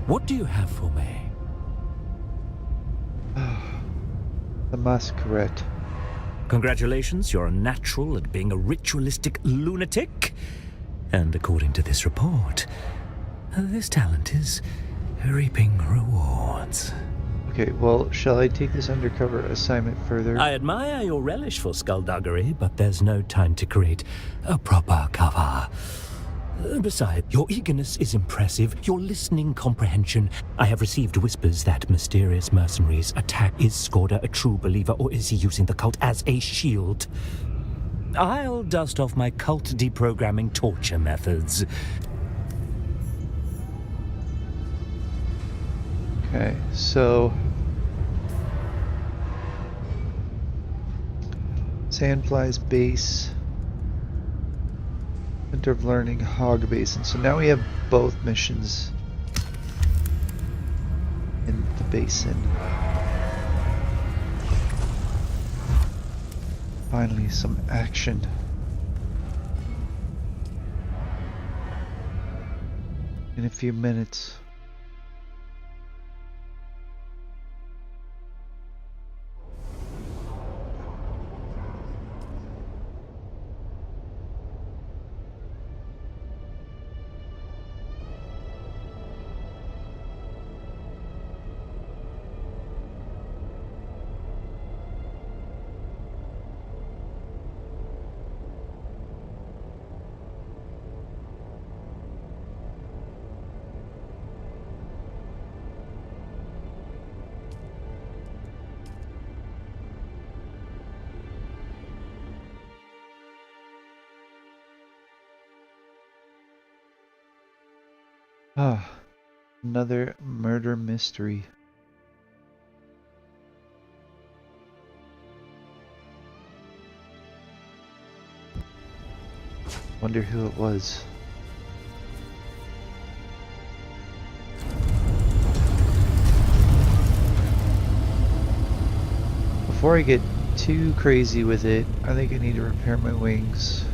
What do you have for me? The masquerade. Congratulations, you're a natural at being a ritualistic lunatic. And according to this report, this talent is reaping rewards. Okay, well, shall I take this undercover assignment further? I admire your relish for skullduggery, but there's no time to create a proper cover. Besides, your eagerness is impressive, your listening comprehension. I have received whispers that mysterious mercenaries attack. Is Skorda a true believer, or is he using the cult as a shield? I'll dust off my cult deprogramming torture methods. Okay, so Sandflies Base, Center of Learning, Hog Basin. So now we have both missions in the basin. Finally, some action. in a few minutes. Ah, another murder mystery. Wonder who it was. Before I get too crazy with it, I think I need to repair my wings.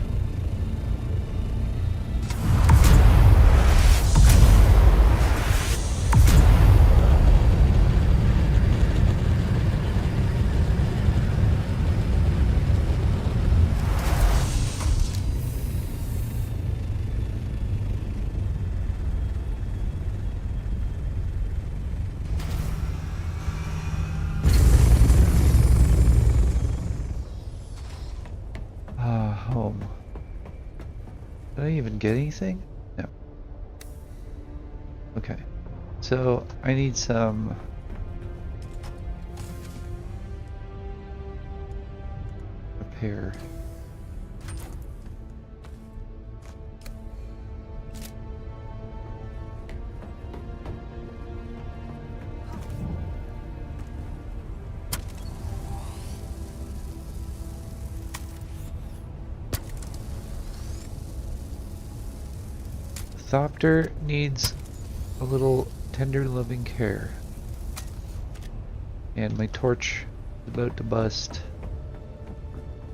Home. Did I even get anything? No. Okay. So I need some repair. Thopter needs a little tender loving care. And my torch is about to bust.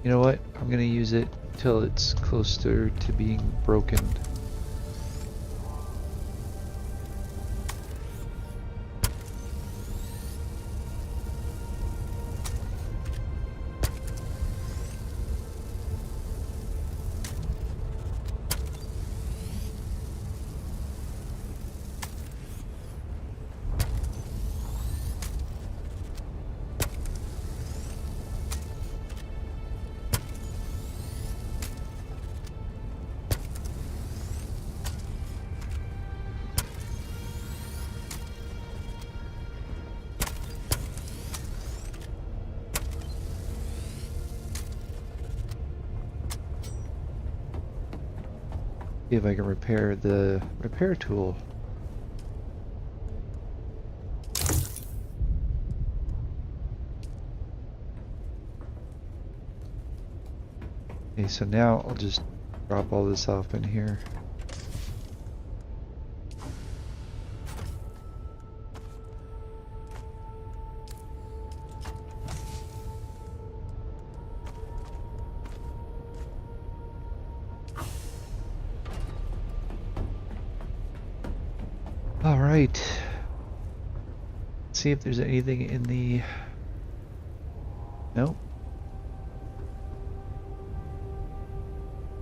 You know what? I'm gonna use it till it's closer to being broken. See if I can repair the repair tool. Okay, so now I'll just drop all this off in here. All right. Let's see if there's anything in the... Nope.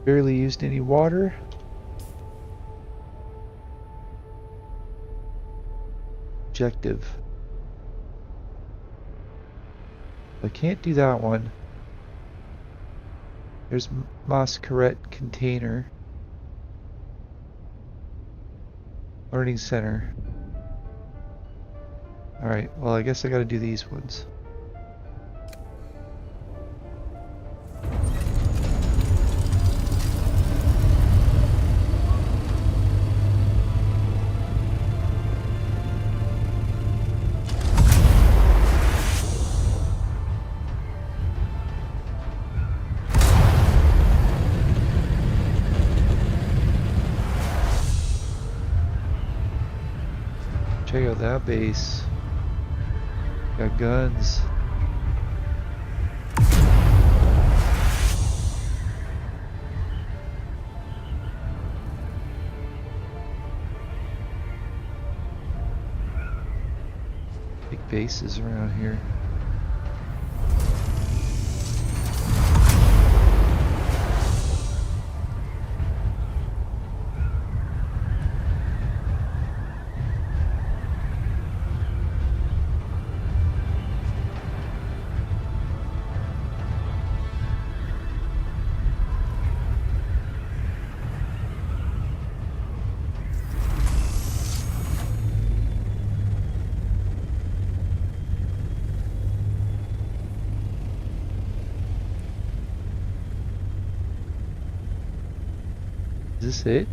Barely used any water. Objective. I can't do that one. There's Masquerade container. Learning center. Alright, well I guess I gotta do these ones. Check out that base. Got guns. bases around here. Is this it?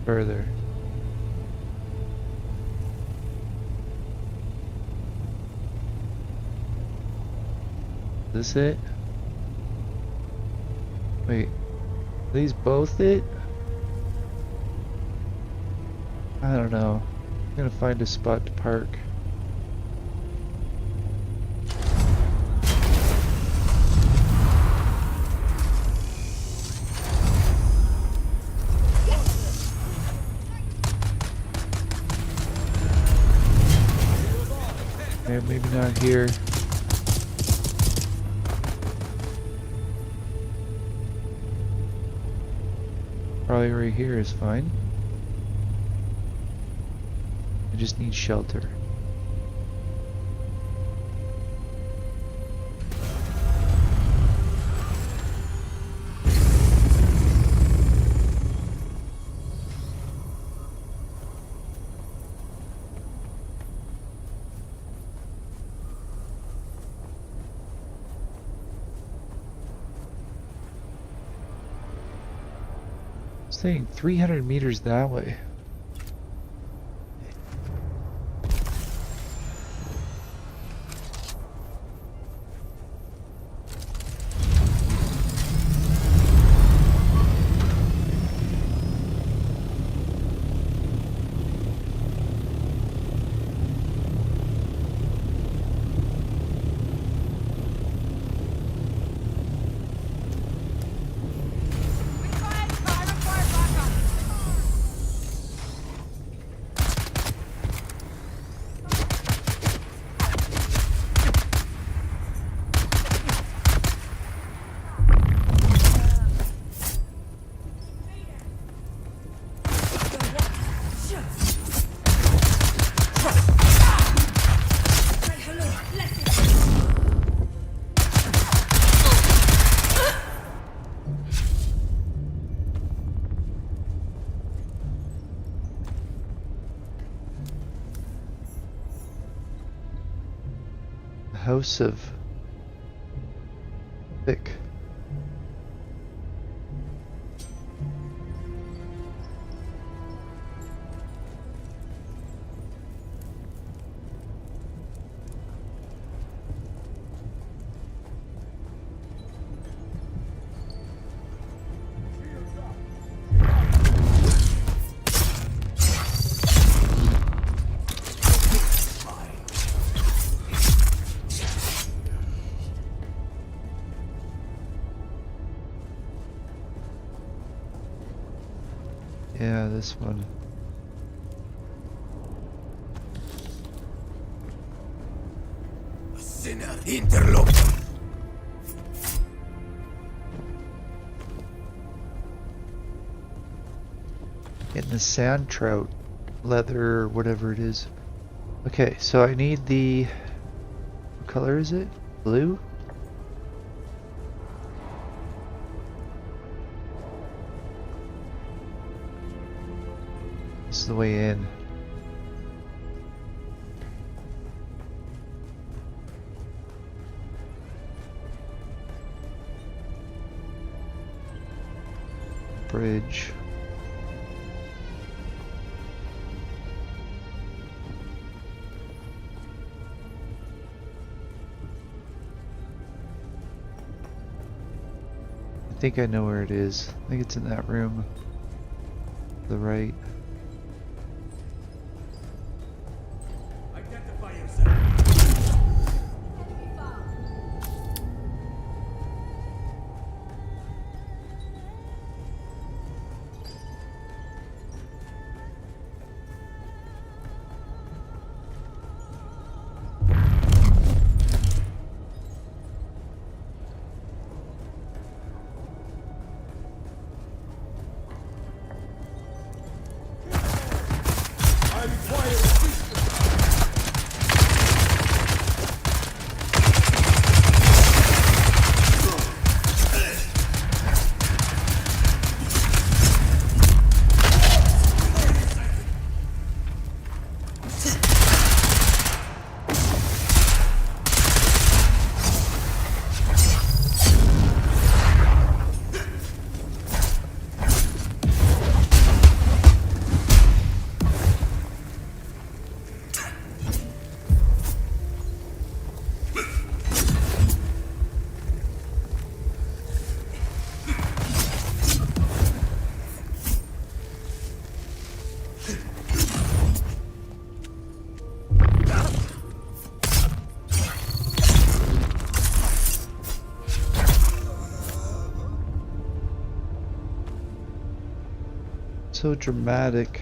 Further. Is this it? Wait, are these both it? I don't know. I'm gonna find a spot to park. Maybe not here. Probably right here is fine. I just need shelter. Saying 300 meters that way. House of Thick. Yeah, this one. A sinner interloper. Getting the sand trout leather or whatever it is. Okay, so I need the, what color is it? Blue? This is the way in. Bridge. I think I know where it is. I think it's in that room. To the right. So dramatic.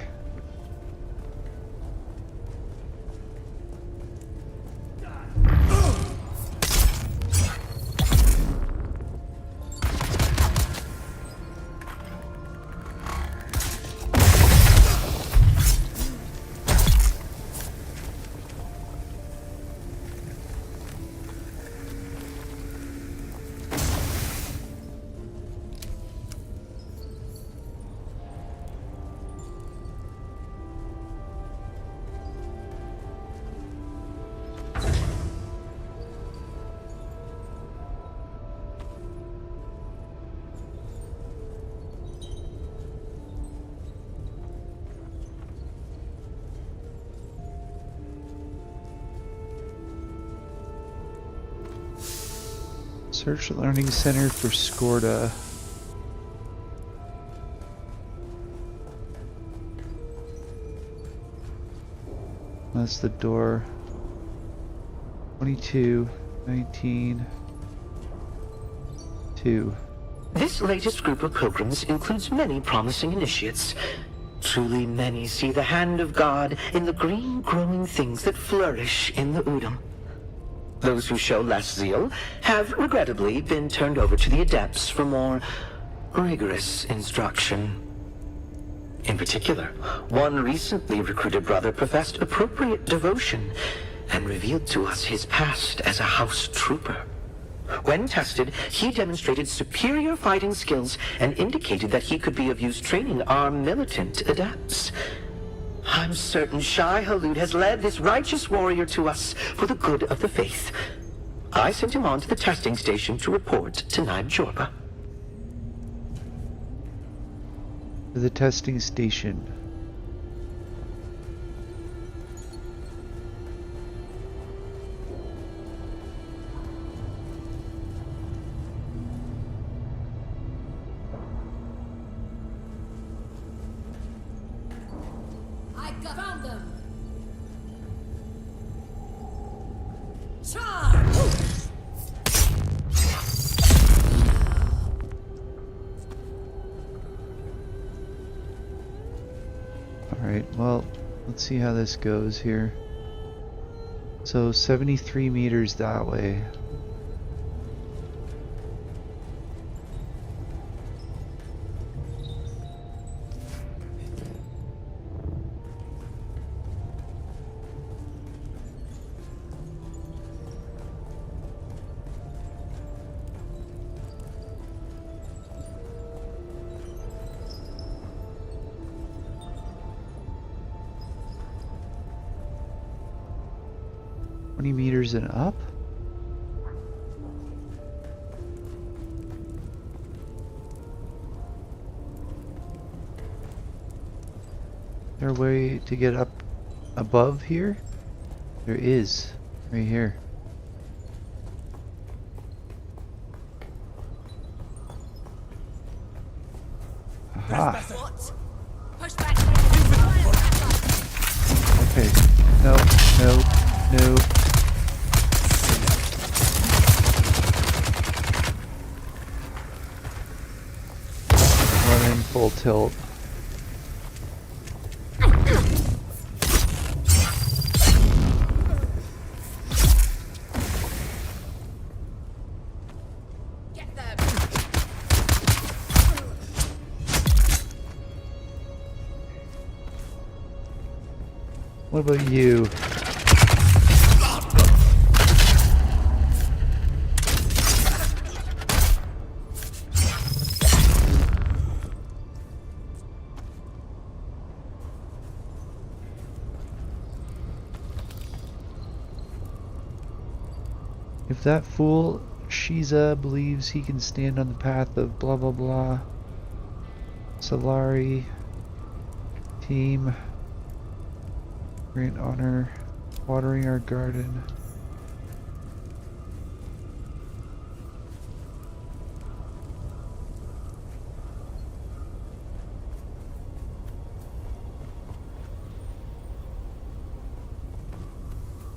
Search Learning Center for Skorda. That's the door. 22, 19, 2. This latest group of pilgrims includes many promising initiates. Truly many see the hand of God in the green growing things that flourish in the Udam. Those who show less zeal have regrettably been turned over to the adepts for more rigorous instruction. In particular, one recently recruited brother professed appropriate devotion and revealed to us his past as a house trooper. When tested, he demonstrated superior fighting skills and indicated that he could be of use training our militant adepts. I'm certain Shai Halud has led this righteous warrior to us for the good of the faith. I sent him on to the testing station to report to Naib Jorba. To the testing station. Found them! Charge! Alright, well, let's see how this goes here. So 73 meters that way. Meters and up? Is there a way to get up above here? There is, right here. Aha. Okay. No, no, no. Running full tilt. What about you? If that fool Shiza believes he can stand on the path of blah blah blah, Solari team, grant honor, watering our garden.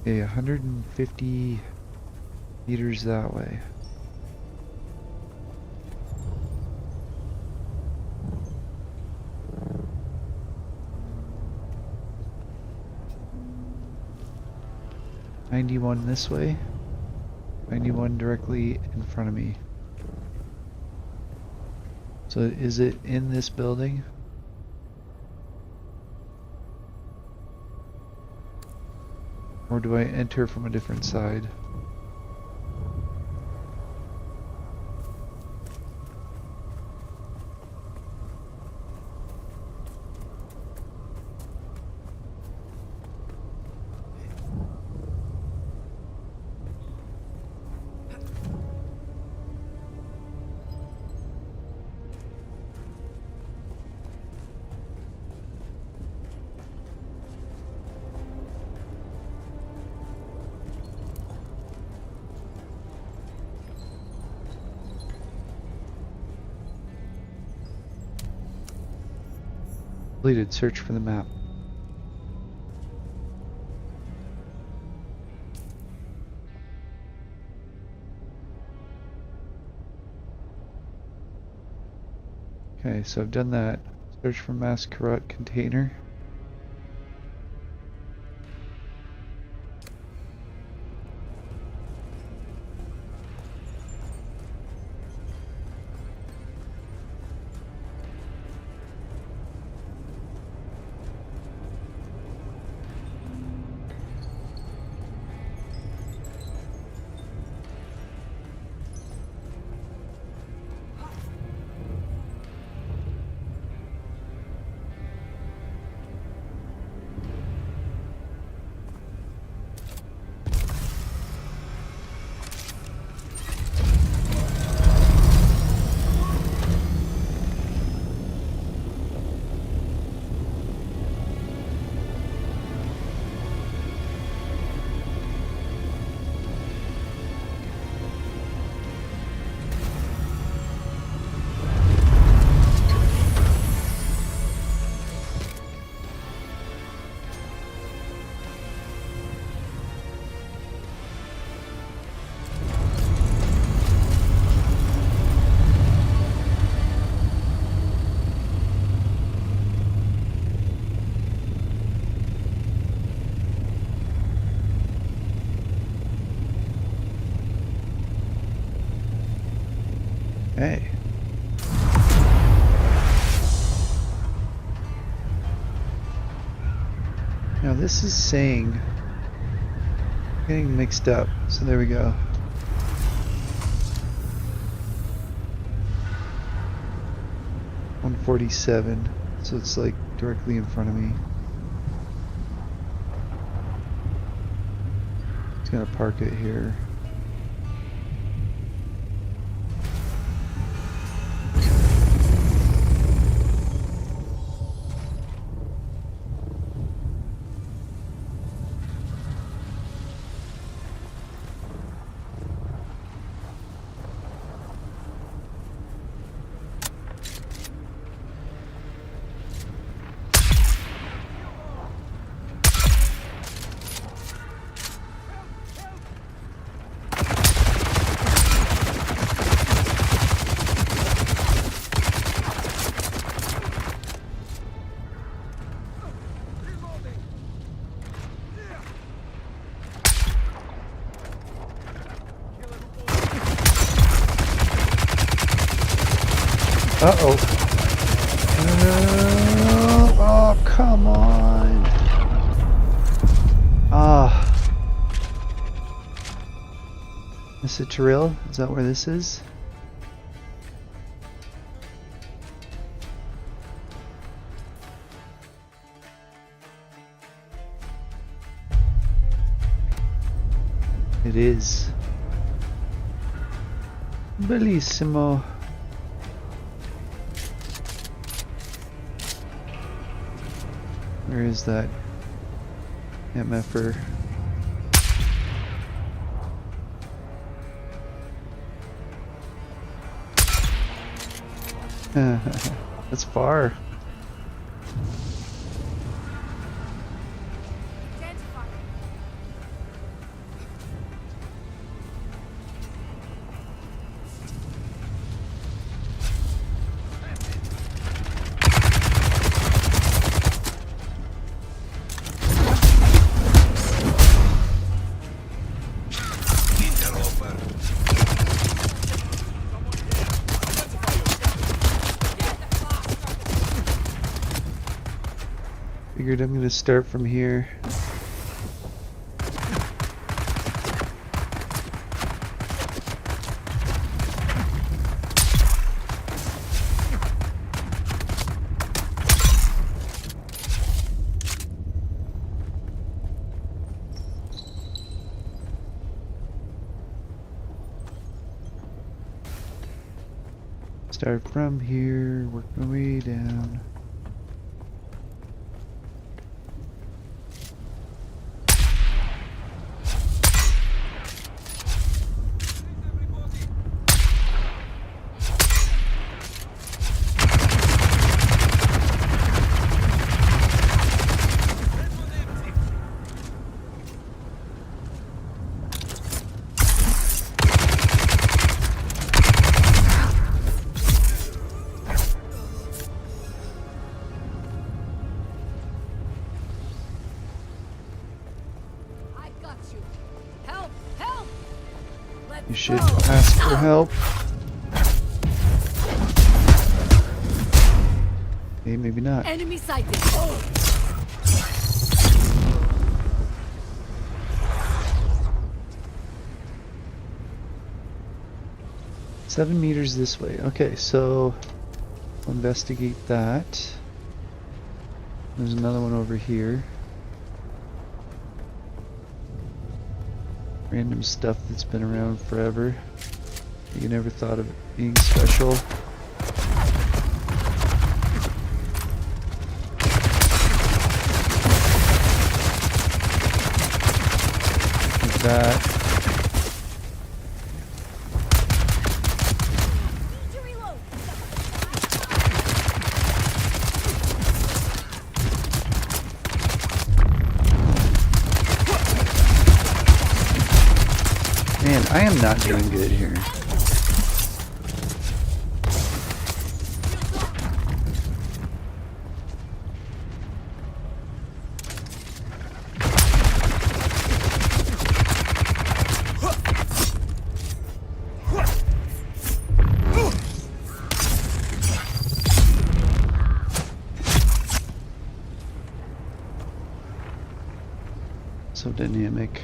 Okay, 150 meters that way. 91 this way. 91 directly in front of me. So is it in this building? Or do I enter from a different side? Completed. Search for the map. Okay, so I've done that. Search for mass corrupt container. Hey. Now this is saying, getting mixed up, so there we go. $147, so it's like directly in front of me. Just gonna park it here. Uh-oh. Oh, come on. Ah. Is it Terrell? Is that where this is? It is. Bellissimo. Where is that MFer? That's far. Figured I'm gonna start from here. Start from here, work my way down. You should ask for help. Okay, maybe not. Enemy sighted. 7 meters this way. Okay, so we'll investigate that. There's another one over here. Random stuff that's been around forever. You never thought of it being special. Like that. Man, I am not doing good here. So dynamic.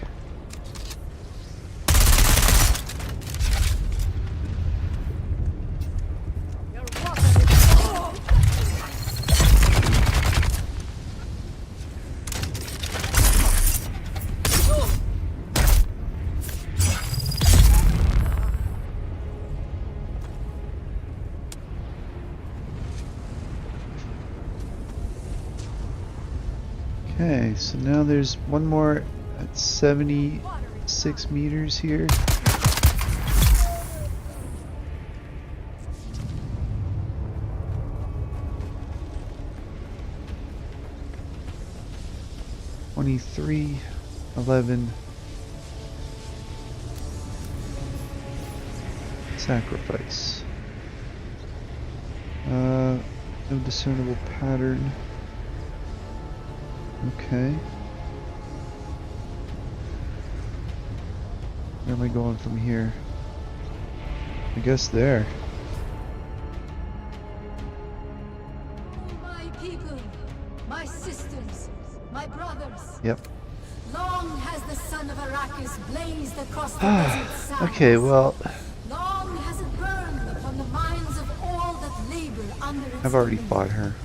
Okay, so now there's one more at 76 meters here. $23, $11. Sacrifice. No discernible pattern. Okay. Where am I going from here? I guess there. My people, my sisters, my brothers. Yep. Long has the sun of Arrakis blazed across the desert sands. Okay, well, Long has it burned upon the minds of all that labor under its I've already dominion. fought her.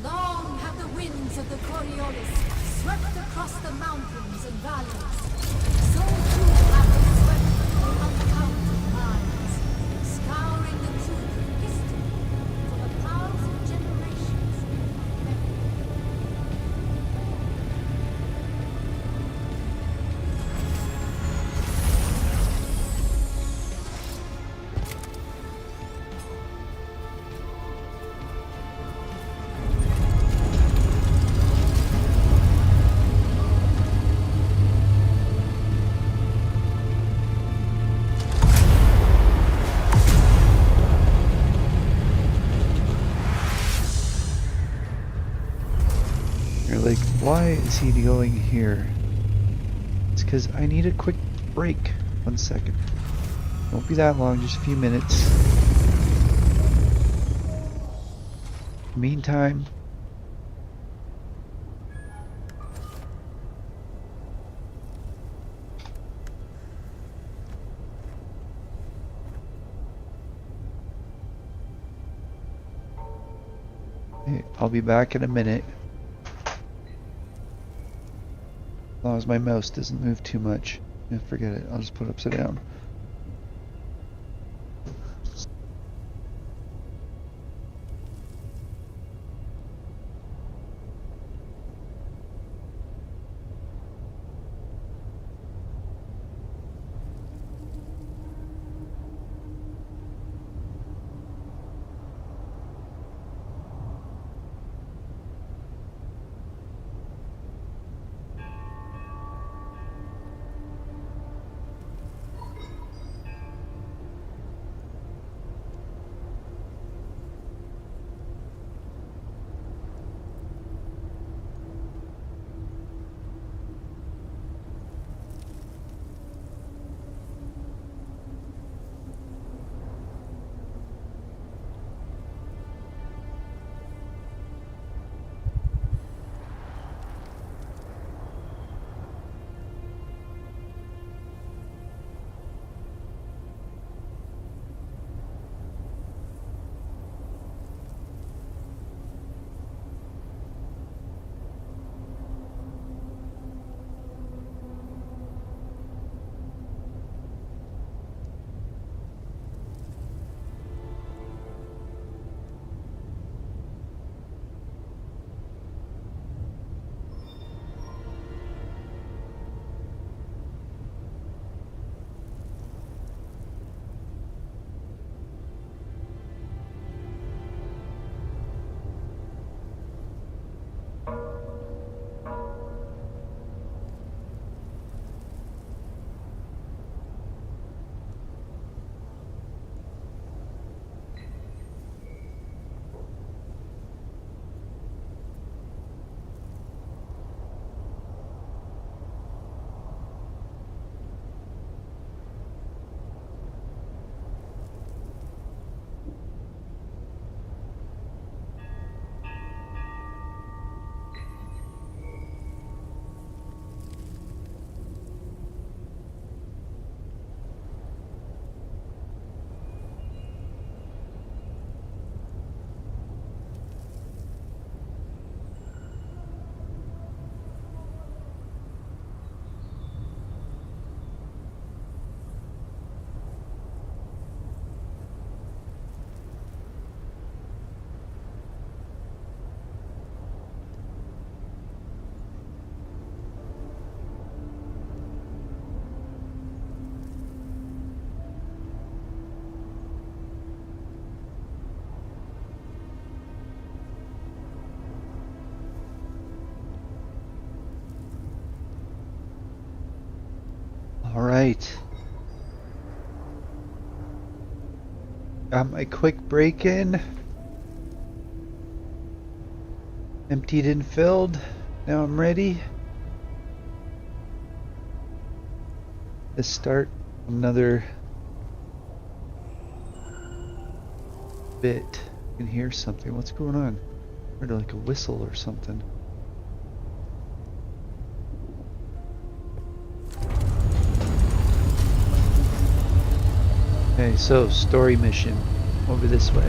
Long have the winds of the Coriolis swept across the mountains and valleys. So too have they swept through uncounted minds, scouring the truth of history for 1,000 generations of memory. You're like, why is he going here? It's because I need a quick break. 1 second. Won't be that long, just a few minutes. Meantime, I'll be back in a minute. As long as my mouse doesn't move too much. Yeah, forget it. I'll just put it upside down. Alright. Got my quick break in. Emptied and filled. Now I'm ready to start another bit. You can hear something. What's going on? I heard like a whistle or something. Okay, so story mission over this way.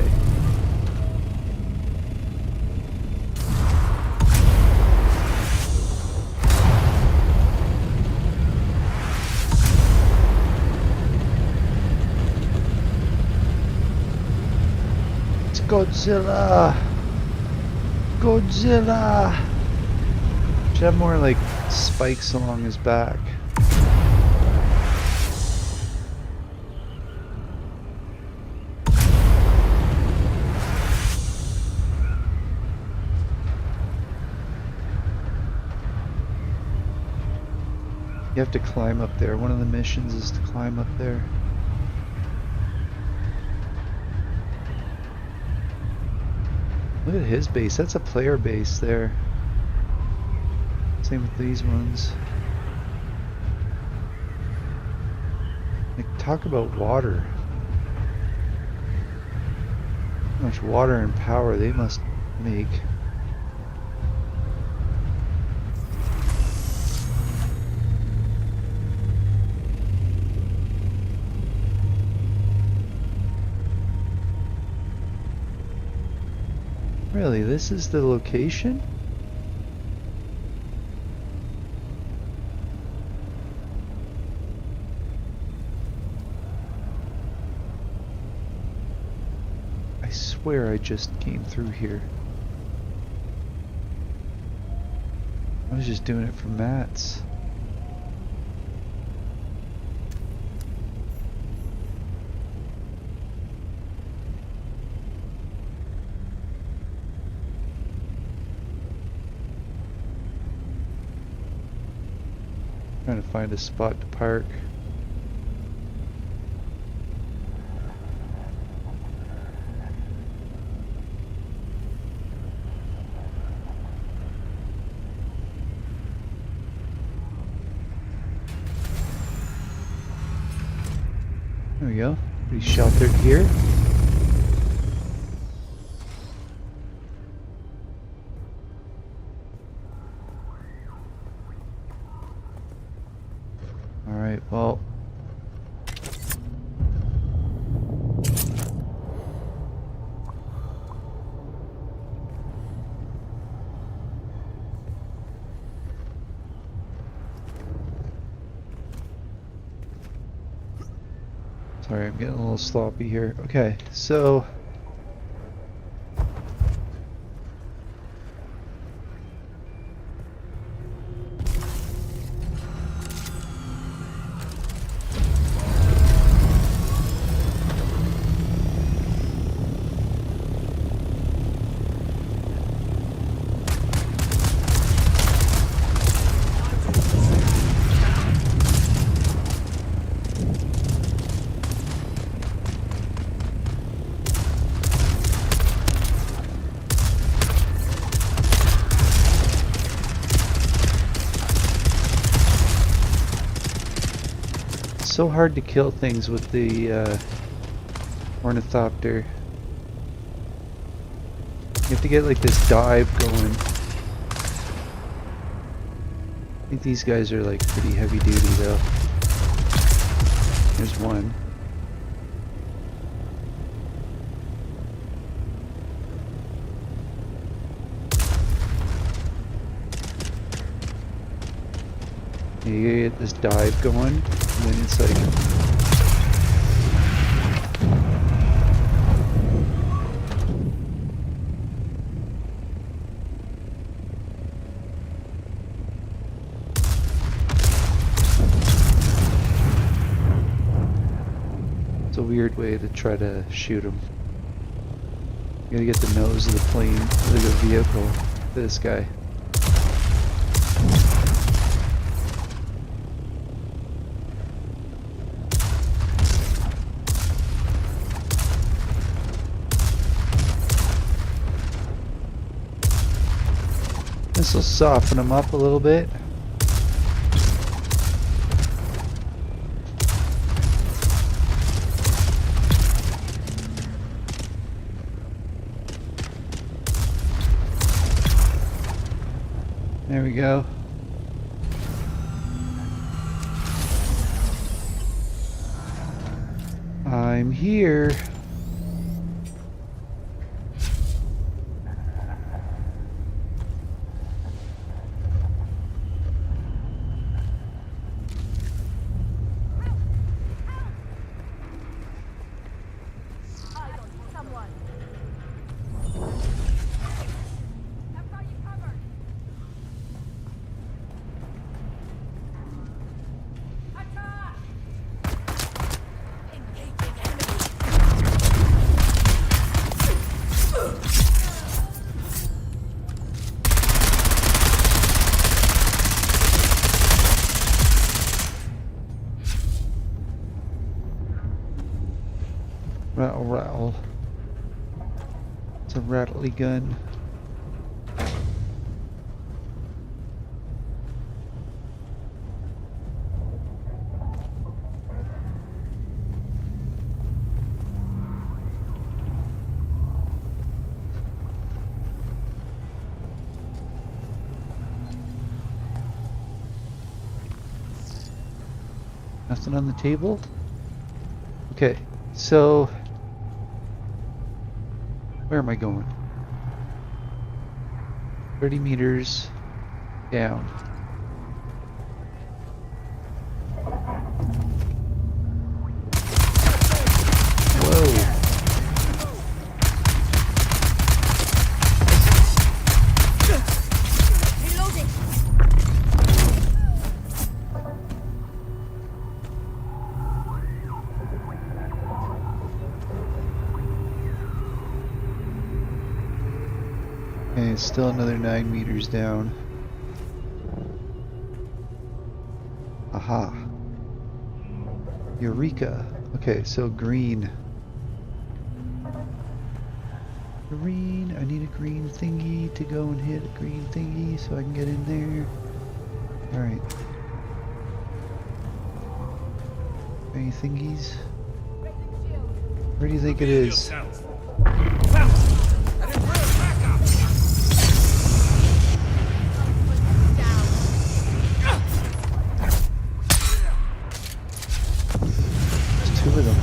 It's Godzilla! Godzilla! Should have more like spikes along his back. You have to climb up there. One of the missions is to climb up there. Look at his base. That's a player base there. Same with these ones. Like, talk about water. How much water and power they must make. Really, this is the location? I swear I just came through here. I was just doing it for mats. Trying to find a spot to park. There we go. Pretty sheltered here. Alright, well. Sorry, I'm getting a little sloppy here. Okay, so so hard to kill things with the ornithopter. You have to get like this dive going. I think these guys are like pretty heavy duty though. There's one. You get this dive going, and then it's like it's a weird way to try to shoot him. You gotta get the nose of the plane, or the vehicle, to this guy. This will soften them up a little bit. There we go. I'm here. Rattle, rattle. It's a rattly gun. Nothing on the table? Okay, so where am I going? 30 meters down. Whoa. Okay, it's still another 9 meters down. Aha. Eureka. Okay, so green. Green. I need a green thingy to go and hit a green thingy so I can get in there. Alright. Any thingies? Where do you think it is? There's 2 of them.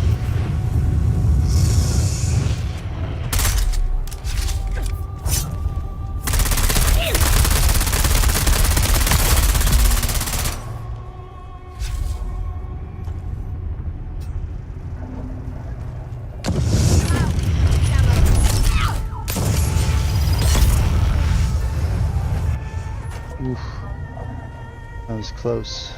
Oof. That was close.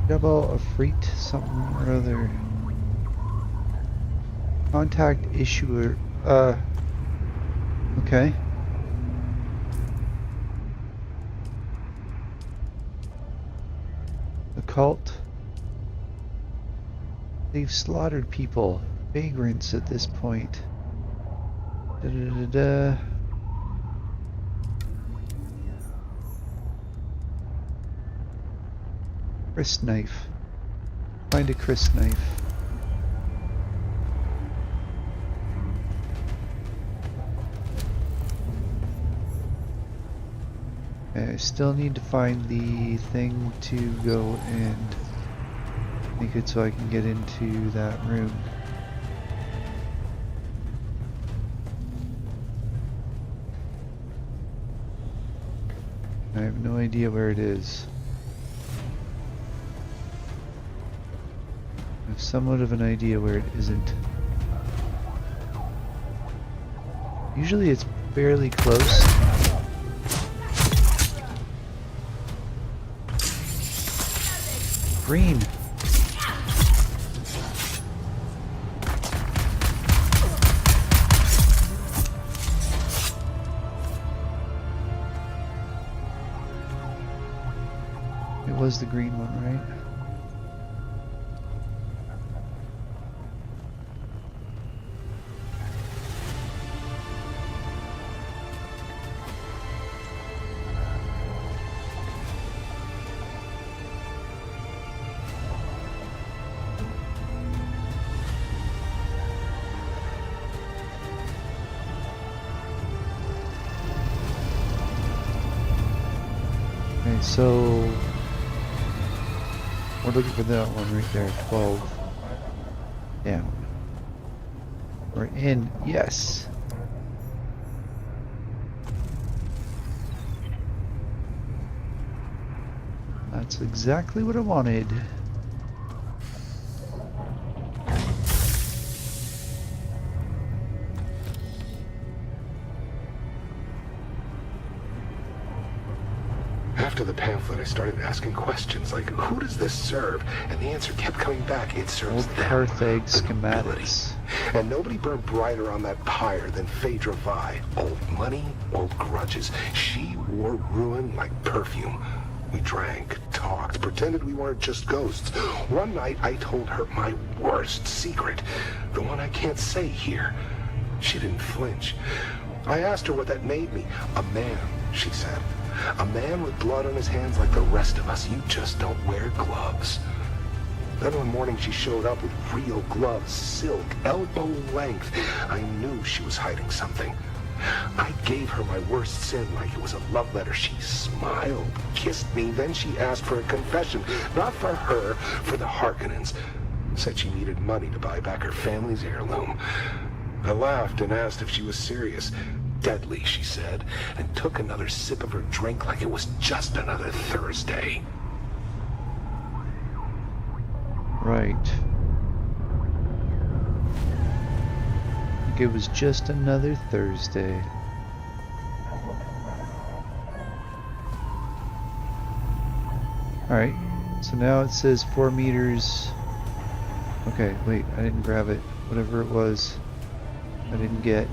Double a freak something or other. Contact issuer. Okay. The cult. They've slaughtered people, vagrants at this point. Da-da-da-da. Crisp knife. Find a crisp knife. Okay, I still need to find the thing to go and make it so I can get into that room. I have no idea where it is. I have somewhat of an idea where it isn't. Usually it's fairly close. Green. It was the green one, right? Okay, so we're looking for that one right there, 12 down. We're in, yes. That's exactly what I wanted. After the pamphlet, I started asking questions like, who does this serve? And the answer kept coming back, it serves Old them. Carthage schematics. And nobody burned brighter on that pyre than Phaedra Vi. Old money, old grudges. She wore ruin like perfume. We drank, talked, pretended we weren't just ghosts. One night, I told her my worst secret. The one I can't say here. She didn't flinch. I asked her what that made me. A man, she said. A man with blood on his hands like the rest of us. You just don't wear gloves. Then one morning she showed up with real gloves, silk, elbow length. I knew she was hiding something. I gave her my worst sin like it was a love letter. She smiled, kissed me, then she asked for a confession. Not for her, for the Harkonnens. Said she needed money to buy back her family's heirloom. I laughed and asked if she was serious. Deadly, she said, and took another sip of her drink like it was just another Thursday. Right. Like it was just another Thursday. Alright, so now it says 4 meters. Okay, wait, I didn't grab it. Whatever it was, I didn't get.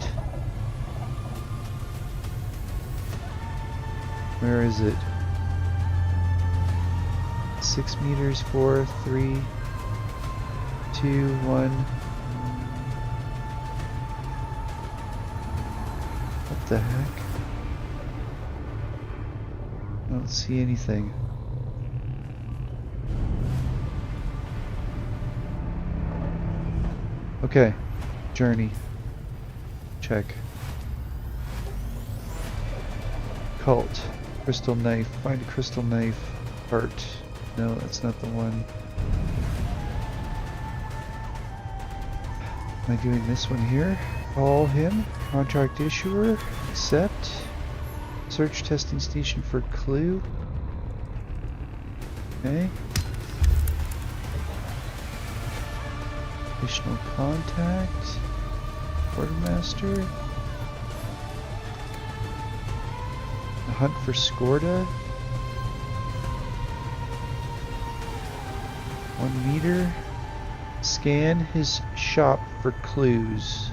Where is it? 6 meters, 4, 3, 2, 1. What the heck? I don't see anything. Okay, journey. Check. Cult. Crystal knife. Find a crystal knife. Heart. No, that's not the one. Am I doing this one here? Call him. Contract issuer. Accept. Search testing station for clue. Okay. Additional contact. Quartermaster. A hunt for Skorda. 1 meter. Scan his shop for clues.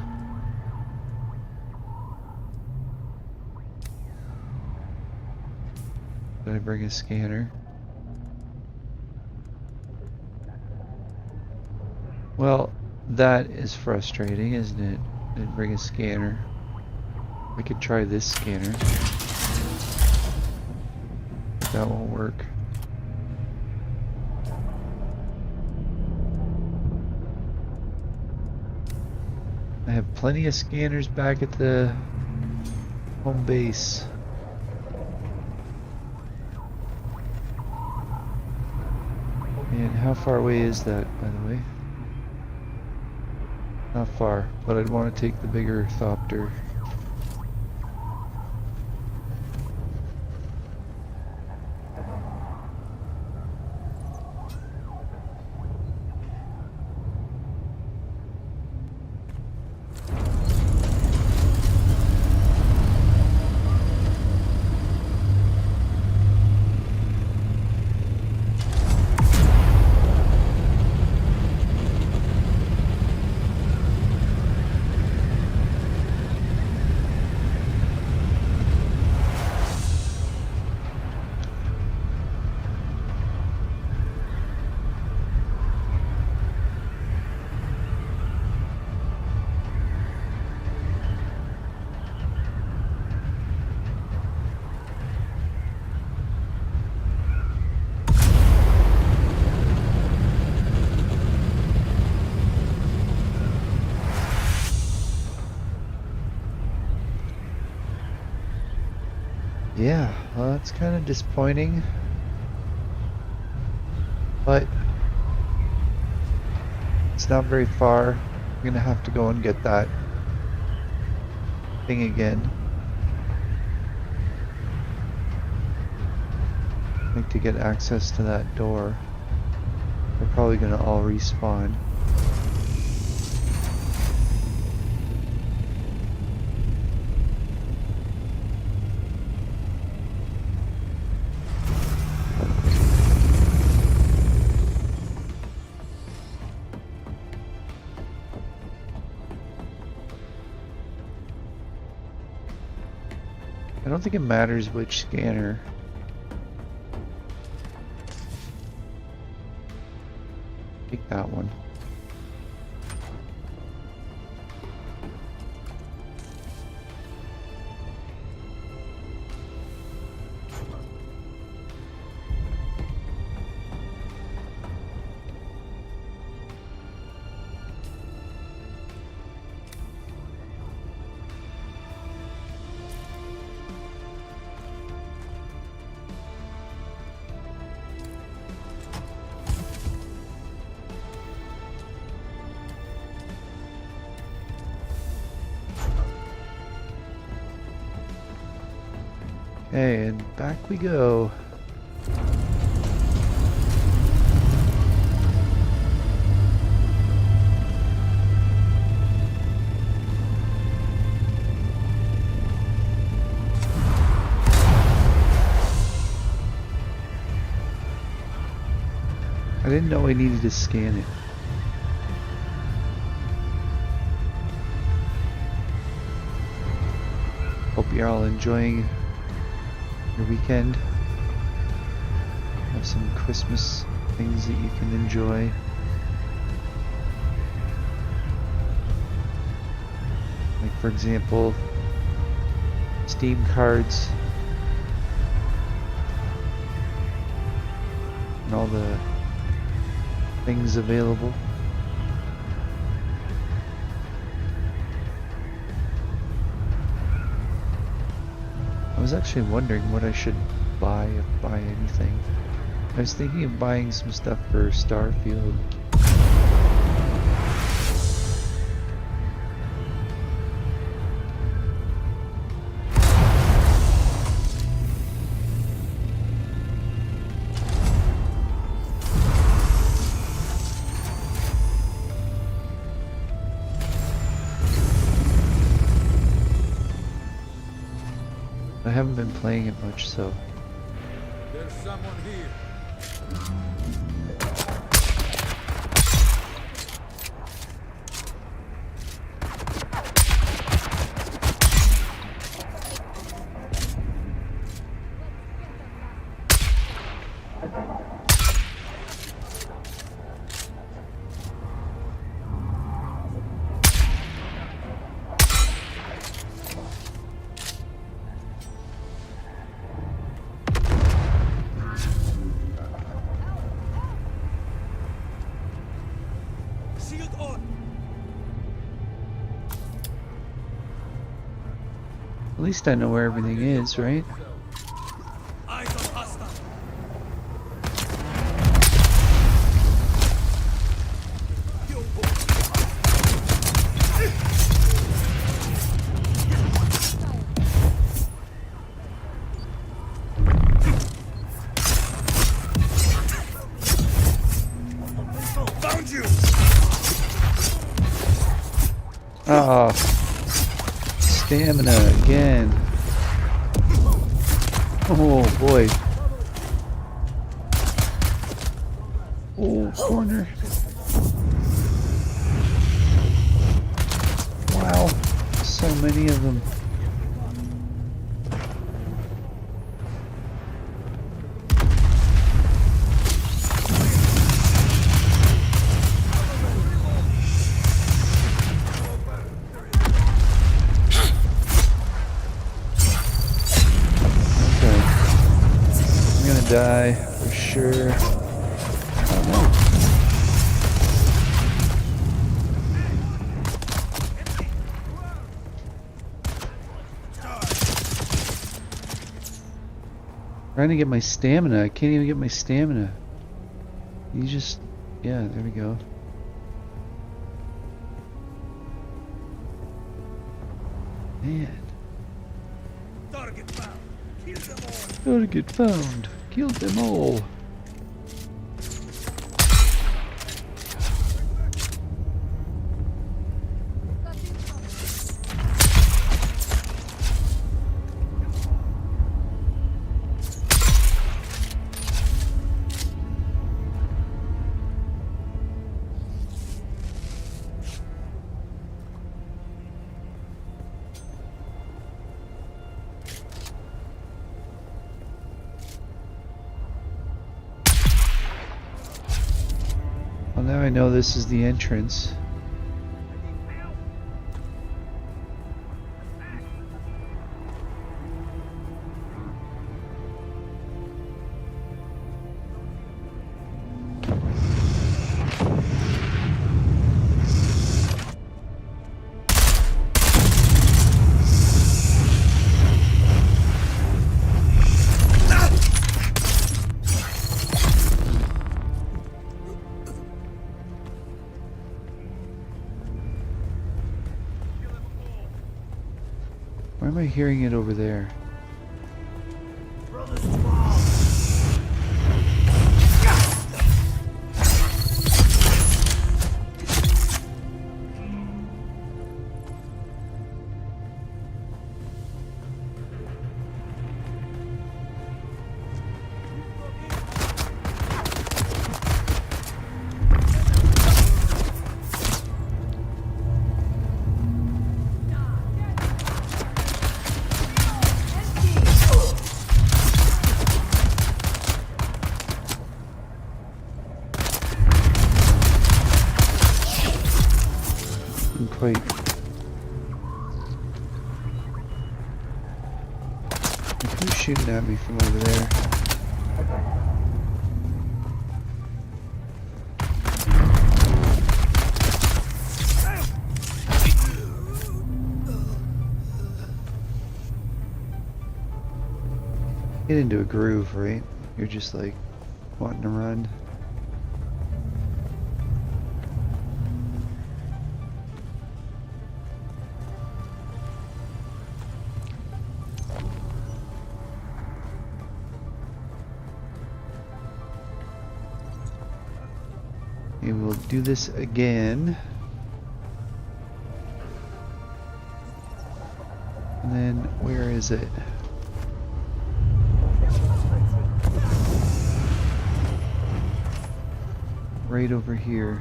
Did I bring a scanner? Well, that is frustrating, isn't it? Didn't bring a scanner. We could try this scanner. That won't work. I have plenty of scanners back at the home base. And how far away is that, by the way? Not far, but I'd want to take the bigger Thopter. Yeah, well, that's kind of disappointing. But it's not very far. I'm gonna have to go and get that thing again. I think to get access to that door, they're probably gonna all respawn. I don't think it matters which scanner. Take that one. Okay, and back we go. I didn't know I needed to scan it. Hope you're all enjoying your weekend. Have some Christmas things that you can enjoy. Like, for example, Steam cards and all the things available. I was actually wondering what I should buy, if buy anything. I was thinking of buying some stuff for Starfield. I haven't been playing it much, so. There's someone here. At least I know where everything is, right? Found you. Ah, stamina again. Oh boy. Oh, corner. Wow, so many of them. Die for sure. Oh no. Trying to get my stamina. I can't even get my stamina. You just, yeah, there we go. Man. Target found. Kill them all. Target found. Killed them all. Well, now I know this is the entrance. Why am I hearing it over there? Quite. Who's shooting at me from over there? Get into a groove, right? You're just like wanting to run. Okay, we'll do this again. And then, where is it? Right over here.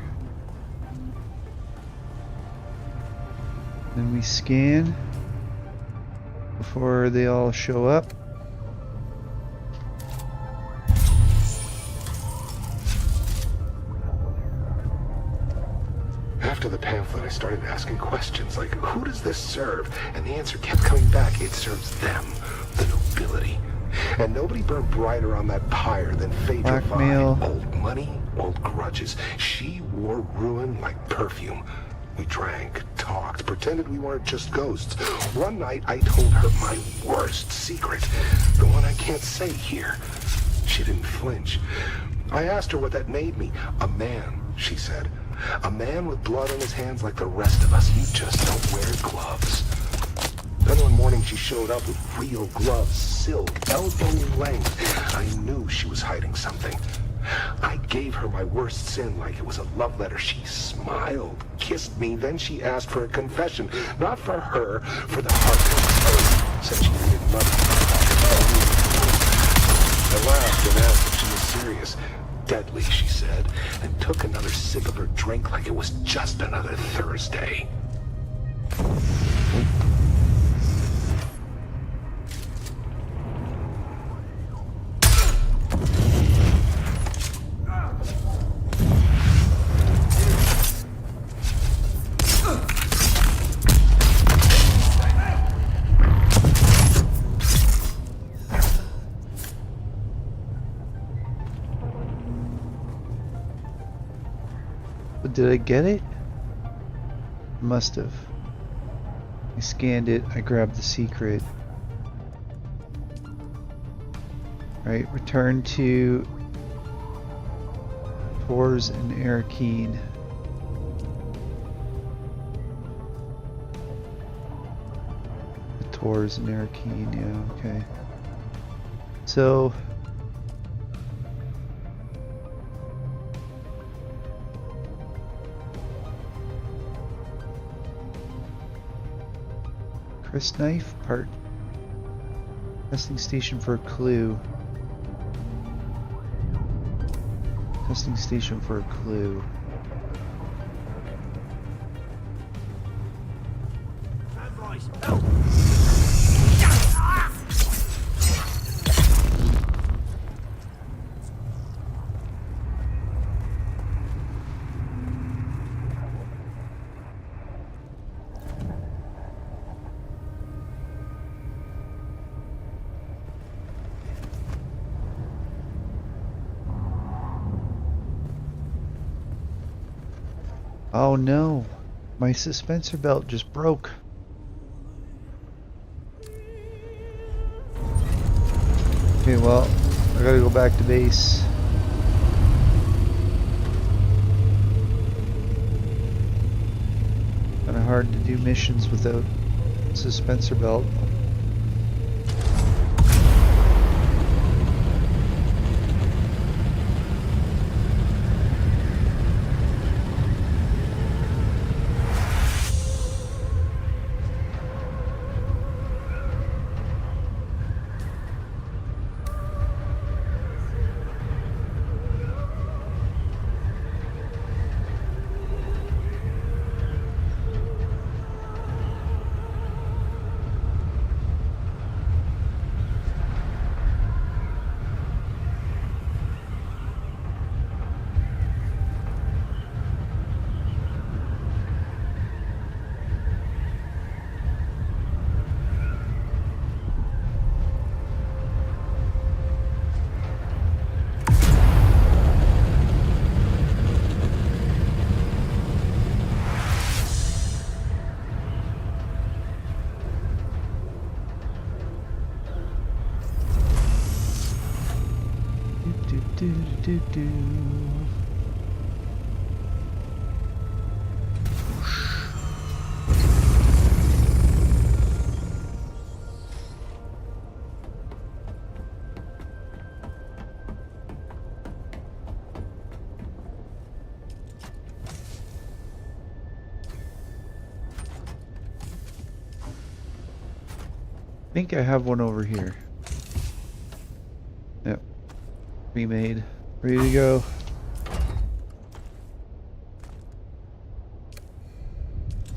Then we scan before they all show up. After the pamphlet, I started asking questions like, who does this serve? And the answer kept coming back, it serves them, the nobility. And nobody burned brighter on that pyre than Phaedra Vine. Old money, old grudges. She wore ruin like perfume. We drank, talked, pretended we weren't just ghosts. One night, I told her my worst secret, the one I can't say here. She didn't flinch. I asked her what that made me. A man, she said. A man with blood on his hands like the rest of us. You just don't wear gloves. Then one morning she showed up with real gloves, silk, elbow length. I knew she was hiding something. I gave her my worst sin like it was a love letter. She smiled, kissed me, then she asked for a confession. Not for her, for the heart. Said she needed money. I laughed and asked if she was serious. Deadly, she said, and took another sip of her drink like it was just another Thursday. Did I get it? Must have. I scanned it, I grabbed the secret. Right, return to Tors and Arakeen. Tors and Arakeen, yeah, okay. So Chris knife part. Testing station for a clue. Testing station for a clue. Oh no, my suspensor belt just broke. Okay, well, I gotta go back to base. Kinda hard to do missions without suspensor belt. I think I have one over here. Yep. Pre-made. Ready to go.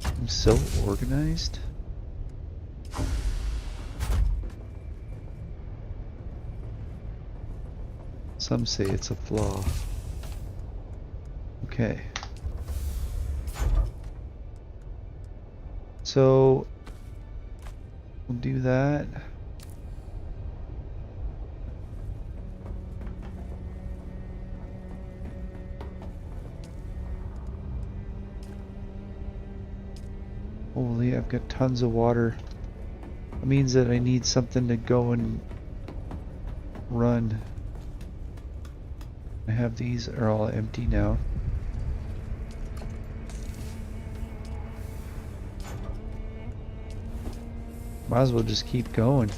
I'm so organized. Some say it's a flaw. Okay. So we'll do that. Holy, I've got tons of water. That means that I need something to go and run. I have these are all empty now. Might as well just keep going.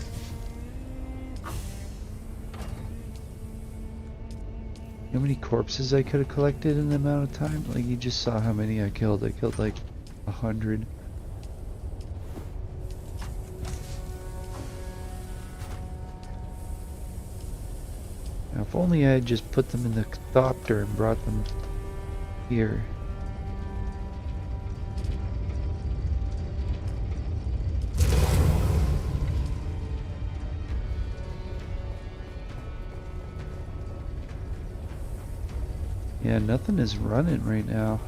How many corpses I could have collected in the amount of time? Like, you just saw how many I killed. I killed like 100. Now, if only I had just put them in the thopter and brought them here. Yeah, nothing is running right now.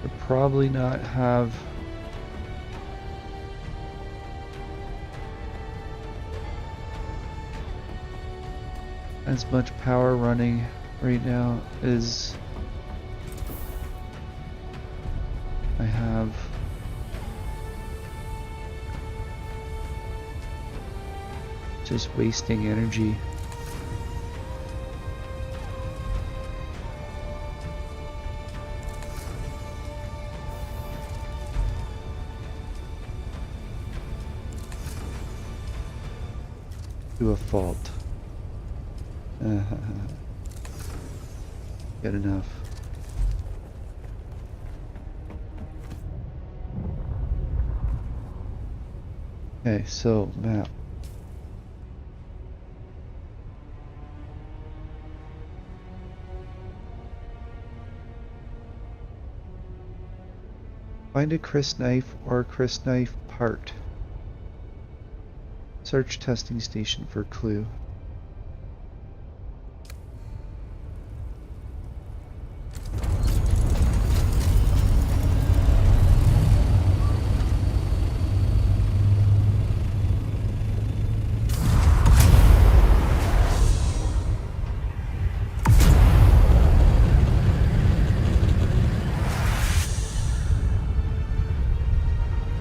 They'll probably not have as much power running right now as I have. Just wasting energy. To a fault. Good enough. Okay, so map. Find a crysknife or a crysknife part. Search testing station for clue.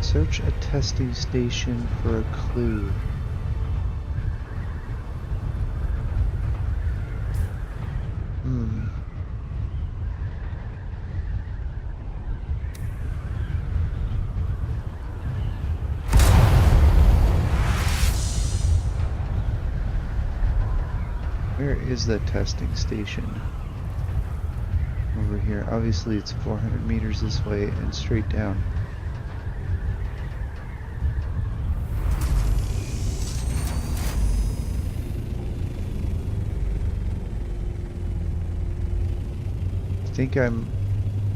Search a testing station for a clue. Where is the testing station? Over here. Obviously it's 400 meters this way and straight down. I think I'm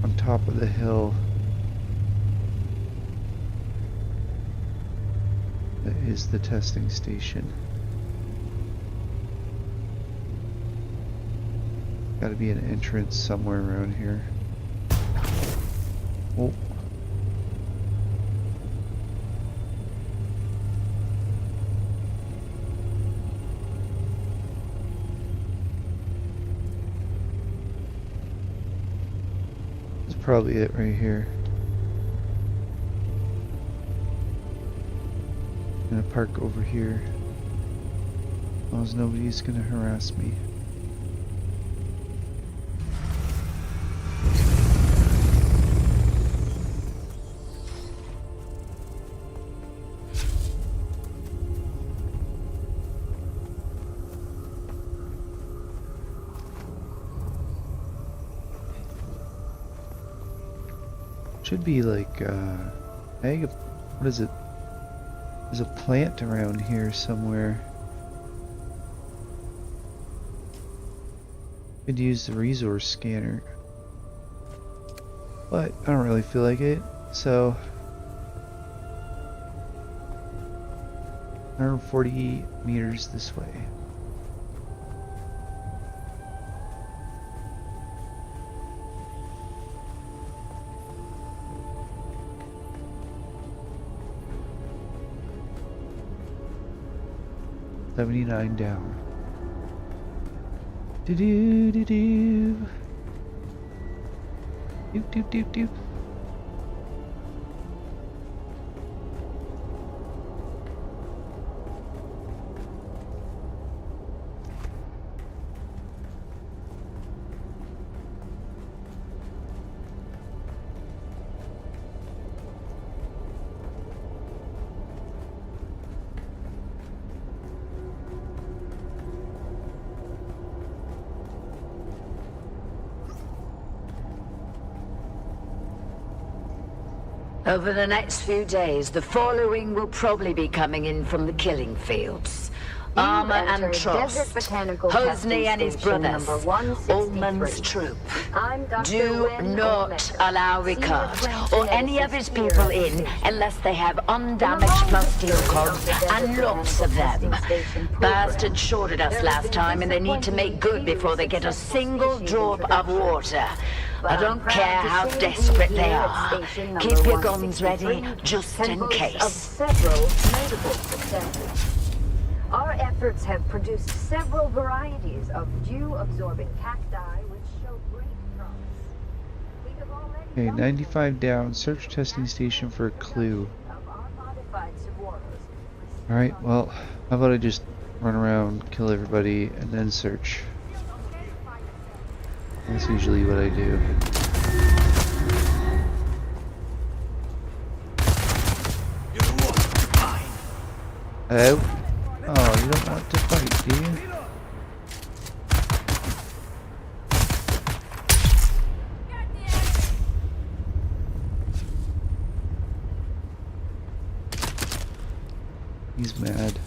on top of the hill. That is the testing station. Gotta be an entrance somewhere around here. Oh. That's probably it right here. I'm gonna park over here. long as nobody's gonna harass me. Should be like, what is it? There's a plant around here somewhere. Could use the resource scanner. But I don't really feel like it, so 140 meters this way. $79 down. Do do do do. Doop doop doop doop. Over the next few days, the following will probably be coming in from the killing fields. Armor and Trust, Hosney and his brothers, Ullman's troop. Do not allow Ricard or any of his people in unless they have undamaged plasteel cogs and lots of them. Bastards shorted us last time and they need to make good before they get a single drop of water. I don't care how desperate they are. Keep your guns ready, just in case. Our efforts have produced several varieties of dew-absorbing cacti which show great promise. We have already Okay, 95 down. Search testing station for a clue. Alright, well, how about I just run around, kill everybody, and then search? That's usually what I do. Hello? Oh, you don't want to fight, do you? He's mad.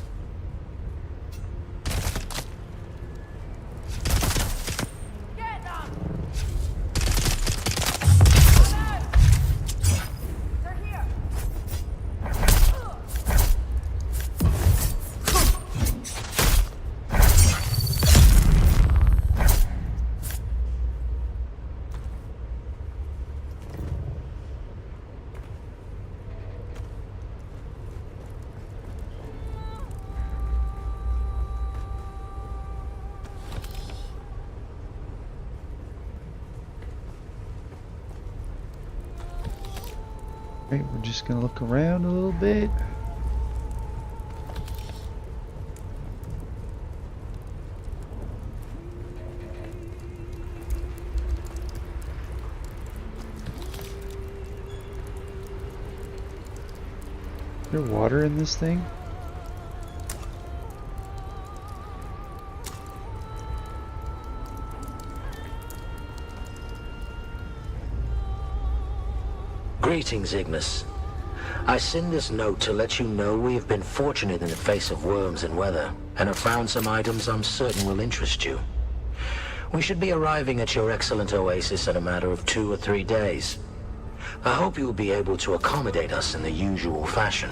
Right, we're just gonna look around a little bit. Is there water in this thing? Greetings, Ignis. I send this note to let you know we have been fortunate in the face of worms and weather, and have found some items I'm certain will interest you. We should be arriving at your excellent oasis in a matter of 2 or 3 days. I hope you will be able to accommodate us in the usual fashion.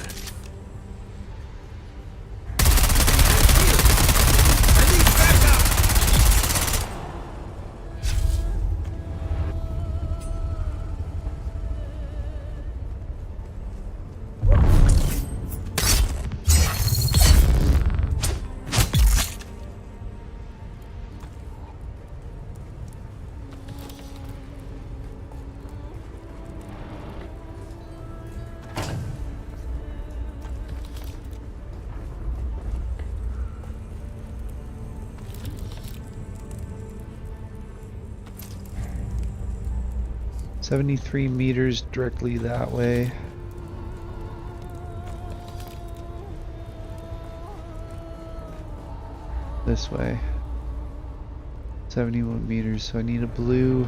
73 meters directly that way. This way. 71 meters, so I need a blue.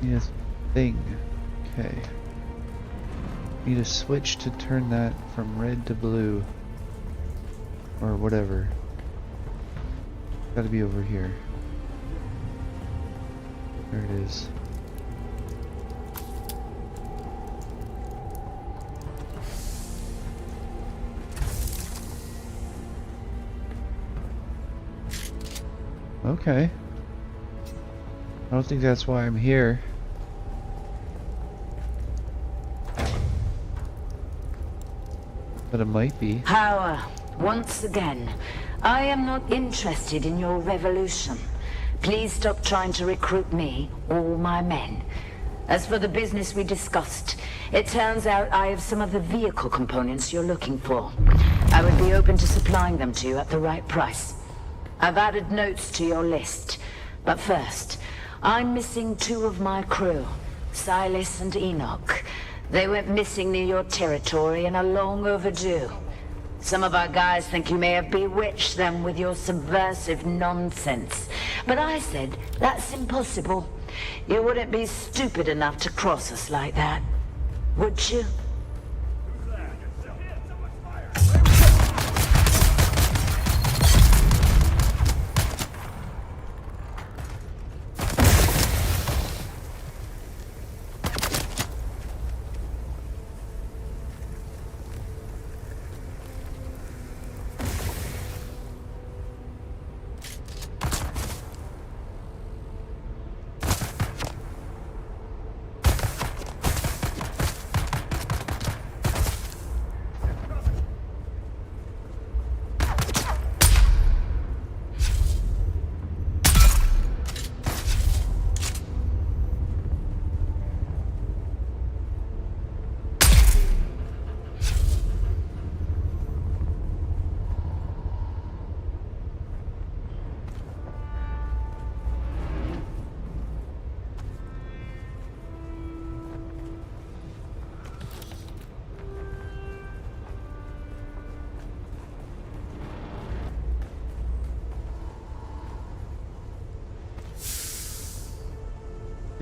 Need a thing. Okay. Need a switch to turn that from red to blue. Or whatever. Gotta be over here. There it is. Okay. I don't think that's why I'm here. But it might be. Power, once again. I am not interested in your revolution. Please stop trying to recruit me or my men. As for the business we discussed, it turns out I have some of the vehicle components you're looking for. I would be open to supplying them to you at the right price. I've added notes to your list. But first, I'm missing 2 of my crew, Silas and Enoch. They went missing near your territory and are long overdue. Some of our guys think you may have bewitched them with your subversive nonsense. But I said, that's impossible. You wouldn't be stupid enough to cross us like that, would you?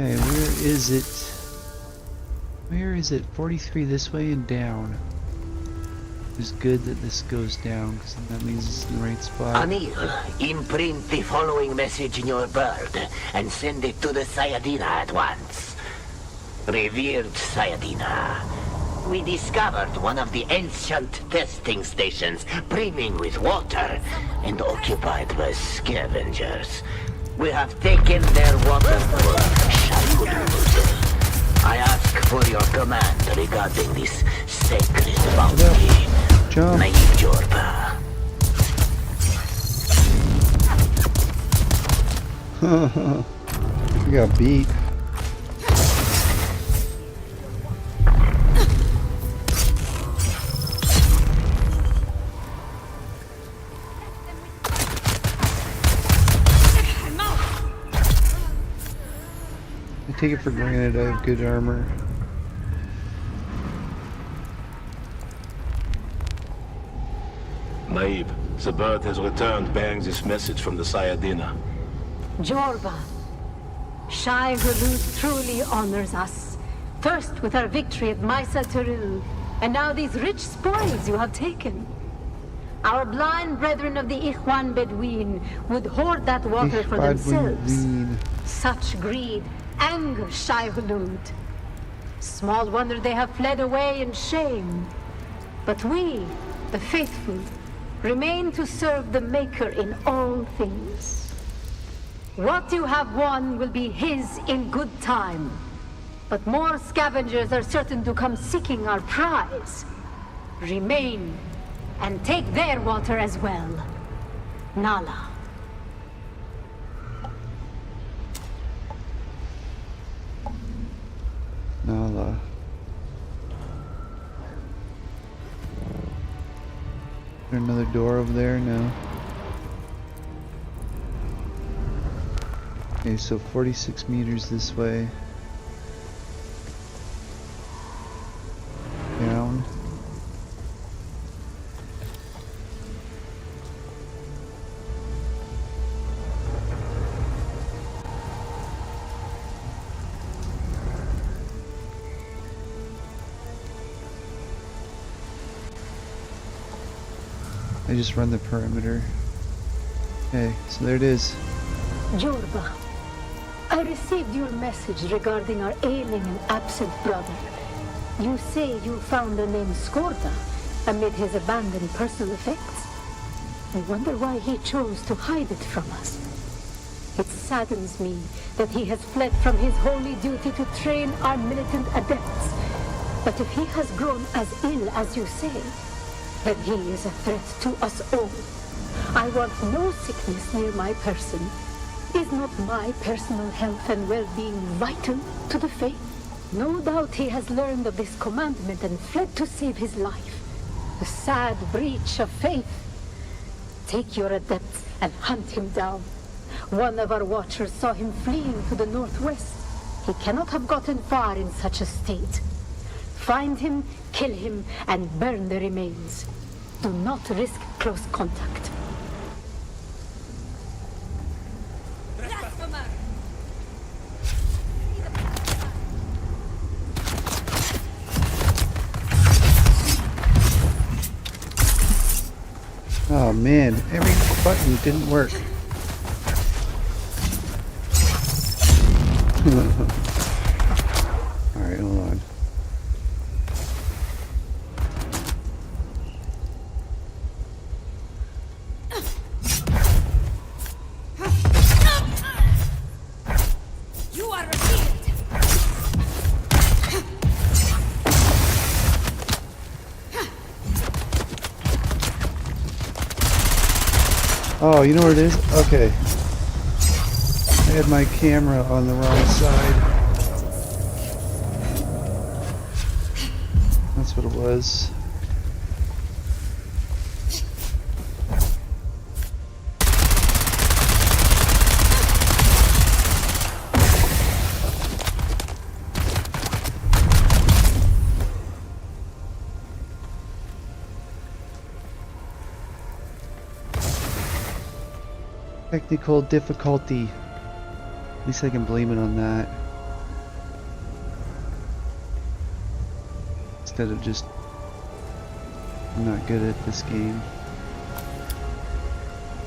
Okay, where is it? Where is it? 43 this way and down. It's good that this goes down, because that means it's in the right spot. Anil, imprint the following message in your bird and send it to the Sayadina at once. Revered Sayadina, we discovered one of the ancient testing stations brimming with water and occupied by scavengers. We have taken their water for Shayulud. I ask for your command regarding this sacred bounty. Jump. Naib Jorba. We got beat. I take it for granted I have good armor. Naib, the bird has returned bearing this message from the Sayadina. Jorba, Shai Hulud truly honors us. First with our victory at Maisa Terul, and now these rich spoils you have taken. Our blind brethren of the Ikhwan Bedouin would hoard that water for themselves. Such greed angers Shai Hulud. Small wonder they have fled away in shame. But we, the faithful, remain to serve the Maker in all things. What you have won will be his in good time. But more scavengers are certain to come seeking our prize. Remain, and take their water as well. Nala. Nala. Is there another door over there? No. Okay, so 46 meters this way. Down. I just run the perimeter. Okay, so there it is. Jorba, I received your message regarding our ailing and absent brother. You say you found the name Skorda amid his abandoned personal effects. I wonder why he chose to hide it from us. It saddens me that he has fled from his holy duty to train our militant adepts. But if he has grown as ill as you say, then he is a threat to us all. I want no sickness near my person. Is not my personal health and well-being vital to the faith? No doubt he has learned of this commandment and fled to save his life. A sad breach of faith. Take your adepts and hunt him down. One of our watchers saw him fleeing to the northwest. He cannot have gotten far in such a state. Find him, kill him, and burn the remains. Do not risk close contact. Oh man, every button didn't work. Alright, hold on. You are revealed. Oh, you know where it is? Okay. I had my camera on the wrong side. That's what it was. Technical difficulty. At least I can blame it on that. Instead of just, I'm not good at this game.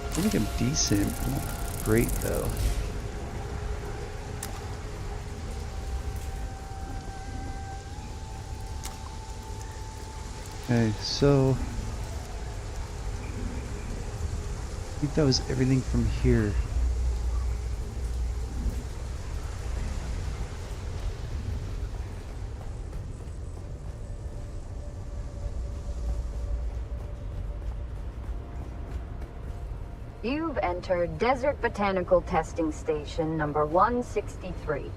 I think I'm decent. I'm not great though. Okay, so I think that was everything from here. You've entered Desert Botanical Testing Station number 163.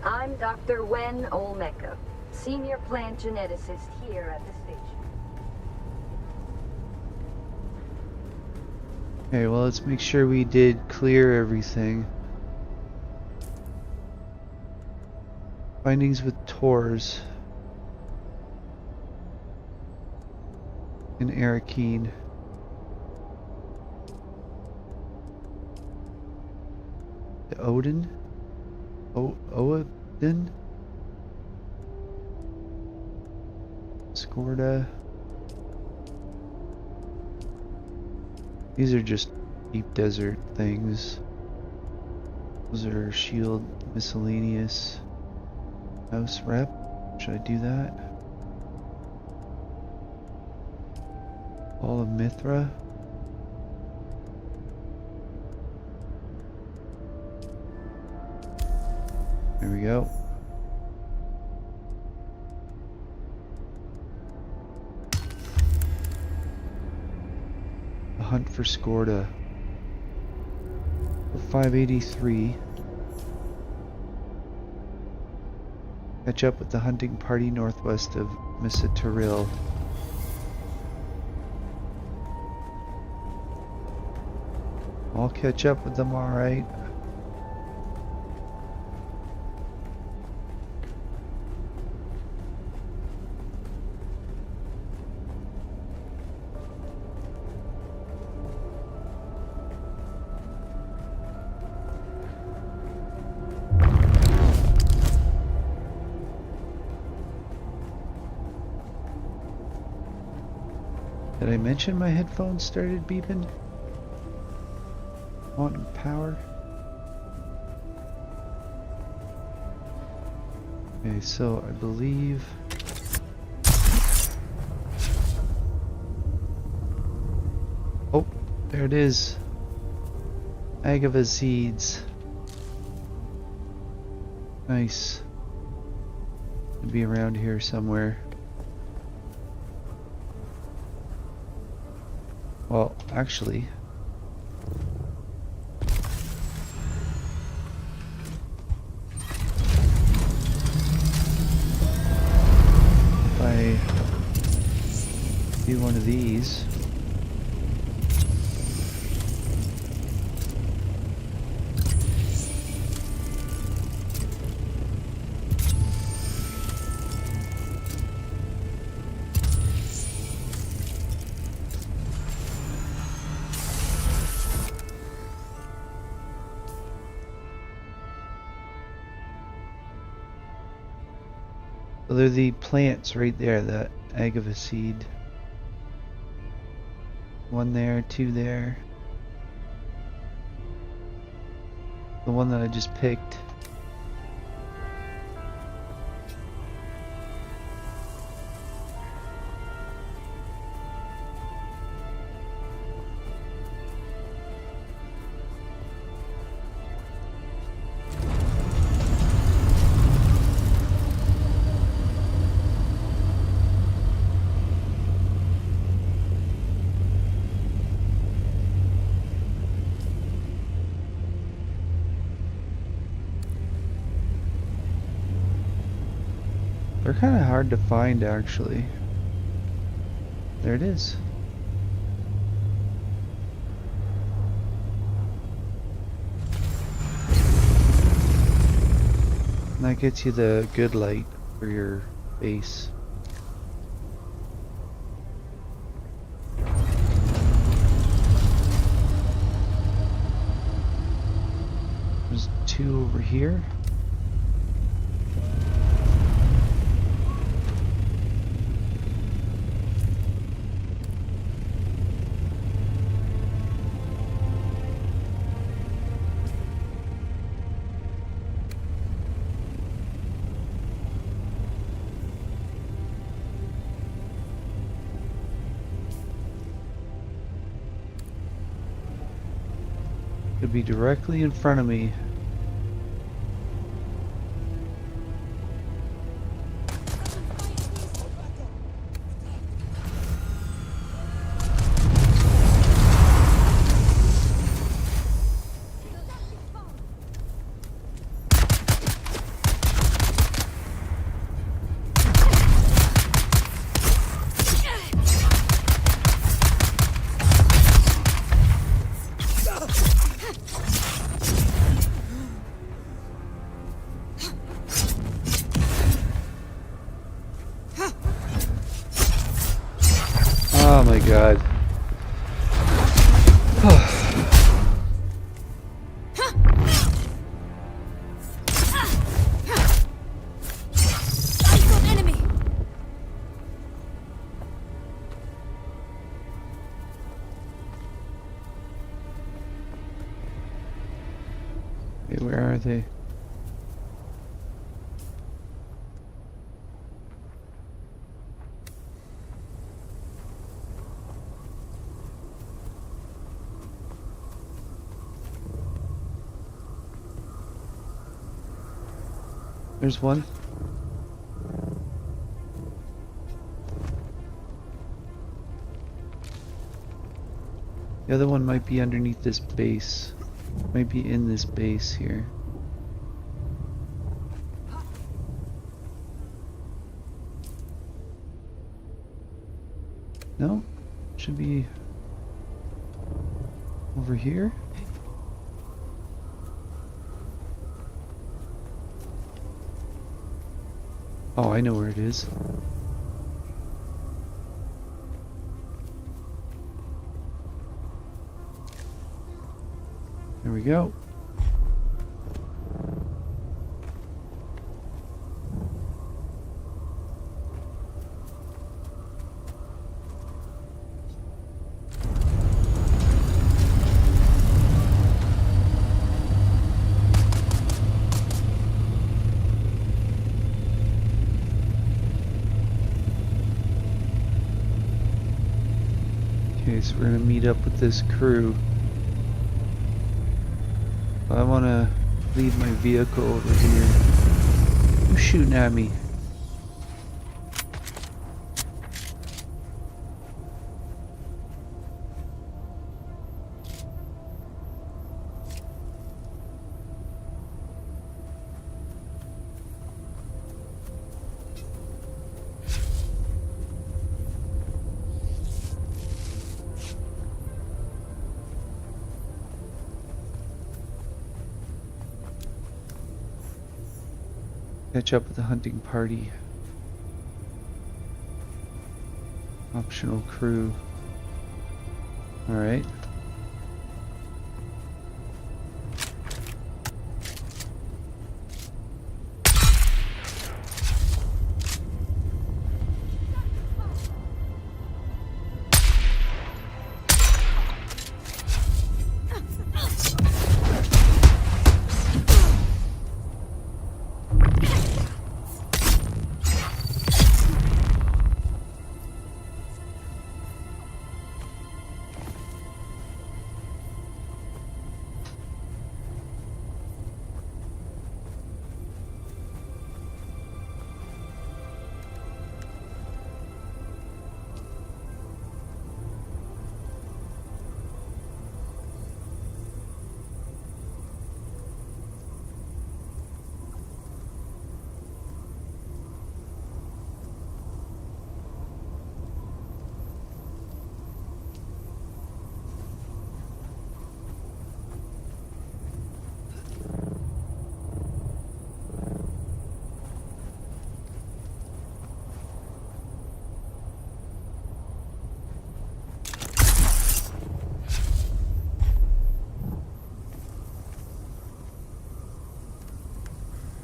I'm Dr. Wen Olmeca, Senior Plant Geneticist here at the station. Okay, well, let's make sure we did clear everything. Findings with Tors and Arakeen. The Odin? Odin? Skorda. These are just deep desert things. Those are shield miscellaneous. House rep. Should I do that? All of Mithra. There we go. A hunt for Skorda. 583. Catch up with the hunting party northwest of Misataril. I'll catch up with them, alright. Did I mention my headphones started beeping? Quantum power? Okay, so I believe... Oh, there it is. Agava seeds. Nice. It'd be around here somewhere. Well, actually... if I do one of these... So they're the plants right there, that agava seed. One there, two there. The one that I just picked. They're kind of hard to find, actually. There it is. And that gets you the good light for your base. There's two over here. Could be directly in front of me. Oh my god. Okay, where are they? There's one. The other one might be underneath this base. Might be in this base here. No? Should be over here? Oh, I know where it is. There we go. Okay, so we're gonna meet up with this crew. I wanna leave my vehicle over here. Who's shooting at me? Catch up with the hunting party. Optional crew. Alright.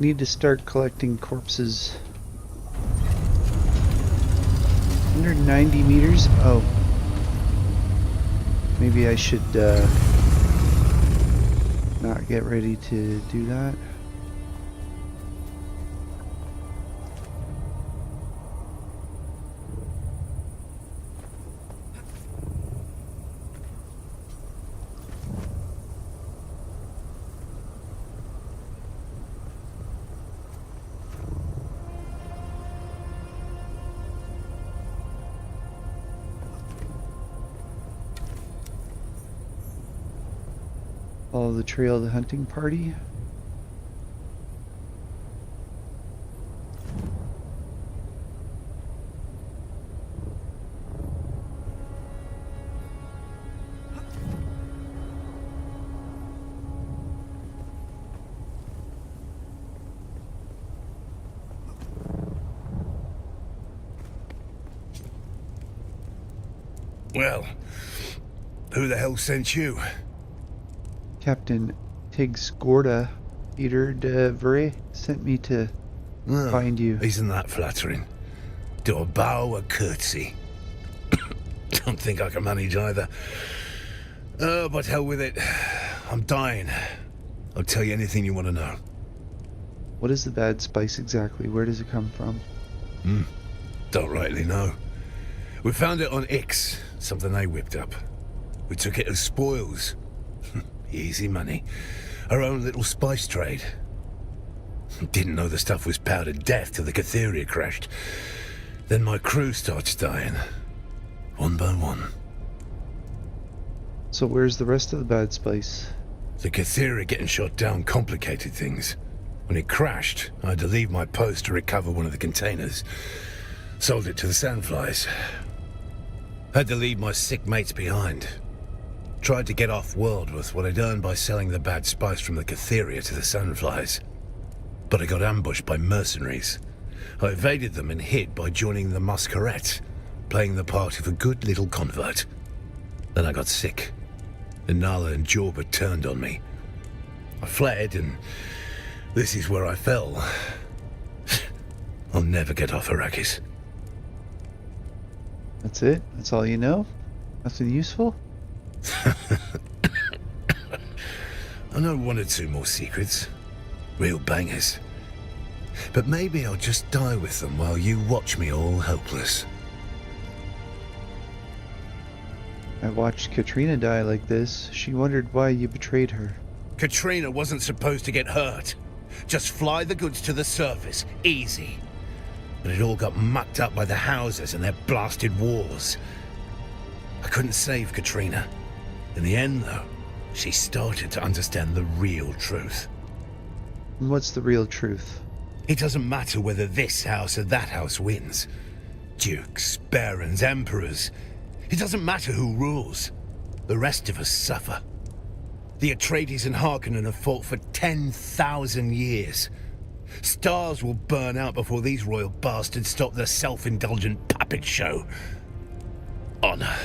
Need to start collecting corpses. 190 meters? Oh. Maybe I should not get ready to do that. Follow the trail of the hunting party. Well, who the hell sent you? Captain Tiggs Gorda, Peter de Vere, sent me to find you. Isn't that flattering? Do a bow, a curtsy. Don't think I can manage either. Oh, but hell with it. I'm dying. I'll tell you anything you want to know. What is the bad spice exactly? Where does it come from? Don't rightly know. We found it on Ix, something they whipped up. We took it as spoils. Easy money. Our own little spice trade. Didn't know the stuff was powdered death till the Catheria crashed. Then my crew starts dying. One by one. So where's the rest of the bad spice? The Catheria getting shot down complicated things. When it crashed, I had to leave my post to recover one of the containers. Sold it to the Sandflies. Had to leave my sick mates behind. Tried to get off-world with what I'd earned by selling the bad spice from the Catheria to the Sandflies. But I got ambushed by mercenaries. I evaded them and hid by joining the Masquerette, playing the part of a good little convert. Then I got sick. And Nala and Jorba turned on me. I fled, and this is where I fell. I'll never get off Arrakis. That's it? That's all you know? Nothing useful? I know one or two more secrets. Real bangers. But maybe I'll just die with them while you watch me all helpless. I watched Katrina die like this. She wondered why you betrayed her. Katrina wasn't supposed to get hurt. Just fly the goods to the surface. Easy. But it all got mucked up by the houses and their blasted wars. I couldn't save Katrina. In the end, though, she started to understand the real truth. And what's the real truth? It doesn't matter whether this house or that house wins. Dukes, barons, emperors. It doesn't matter who rules. The rest of us suffer. The Atreides and Harkonnen have fought for 10,000 years. Stars will burn out before these royal bastards stop their self-indulgent puppet show. Honor.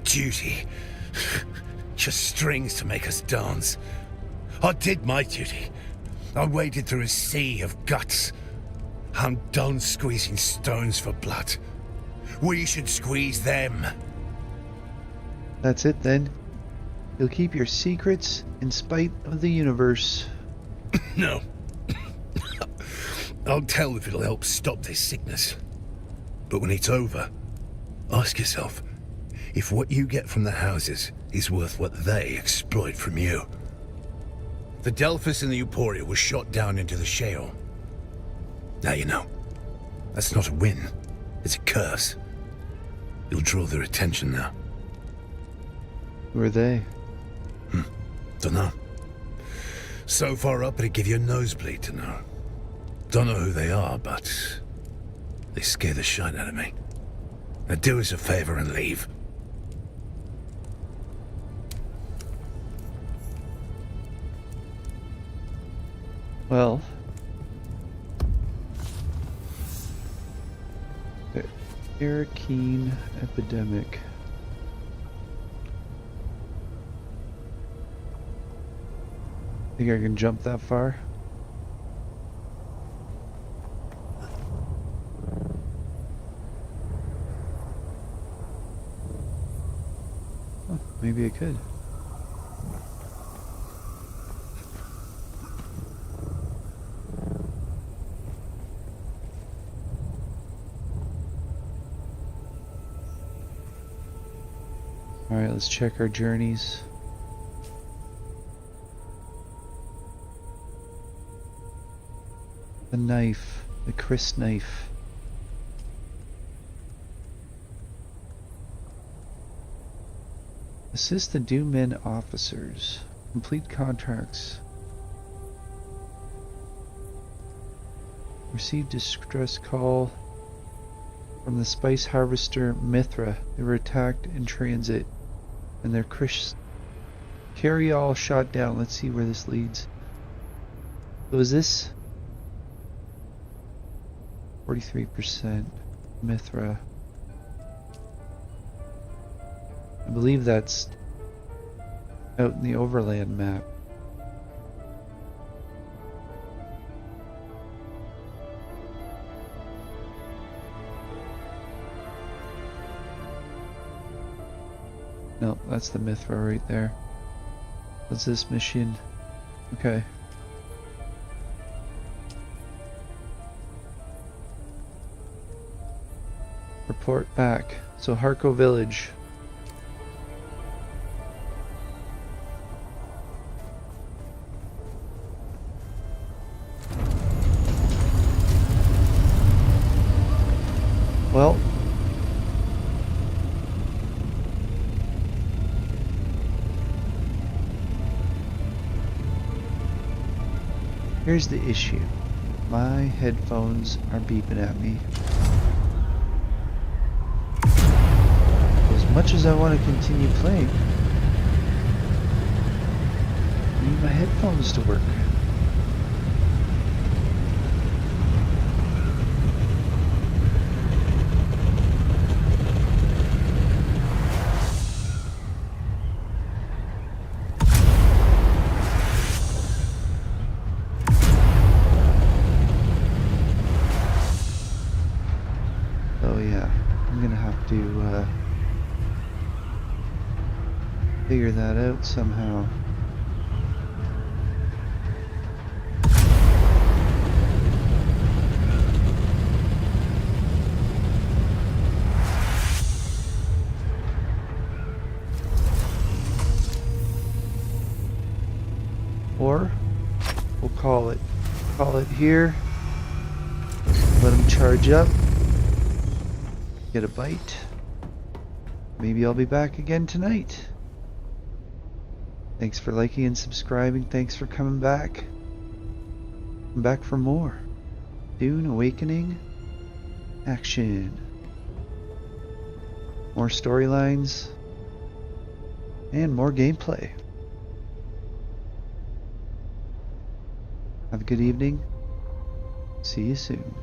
Duty. Just strings to make us dance. I did my duty. I waded through a sea of guts. I'm done squeezing stones for blood. We should squeeze them. That's it then. You'll keep your secrets in spite of the universe. No. I'll tell if it'll help stop this sickness. But when it's over, ask yourself if what you get from the houses is worth what they exploit from you. The Delphus and the Euphoria were shot down into the Sheol. Now you know. That's not a win. It's a curse. You'll draw their attention now. Who are they? Dunno. So far up it'd give you a nosebleed to know. Don't know who they are, but they scare the shit out of me. Now do us a favor and leave. Well, the Arrakeen epidemic. Think I can jump that far? Oh, maybe I could. Alright, let's check our journeys. The knife, the Chris knife. Assist the Dune men officers. Complete contracts. Receive distress call from the spice harvester Mithra. They were attacked in transit and their carry-all shot down. Let's see where this leads. So is this 43% Mithra? I believe that's out in the overland map. No, that's the Mithra right there. What's this mission? Okay. Report back. So Harko Village. Well, here's the issue. My headphones are beeping at me. As much as I want to continue playing, I need my headphones to work. To figure that out somehow. call it here. Let him charge up. Get a bite. Maybe I'll be back again tonight. Thanks for liking and subscribing. Thanks for coming back. Come back for more. Dune Awakening action. More storylines. And more gameplay. Have a good evening. See you soon.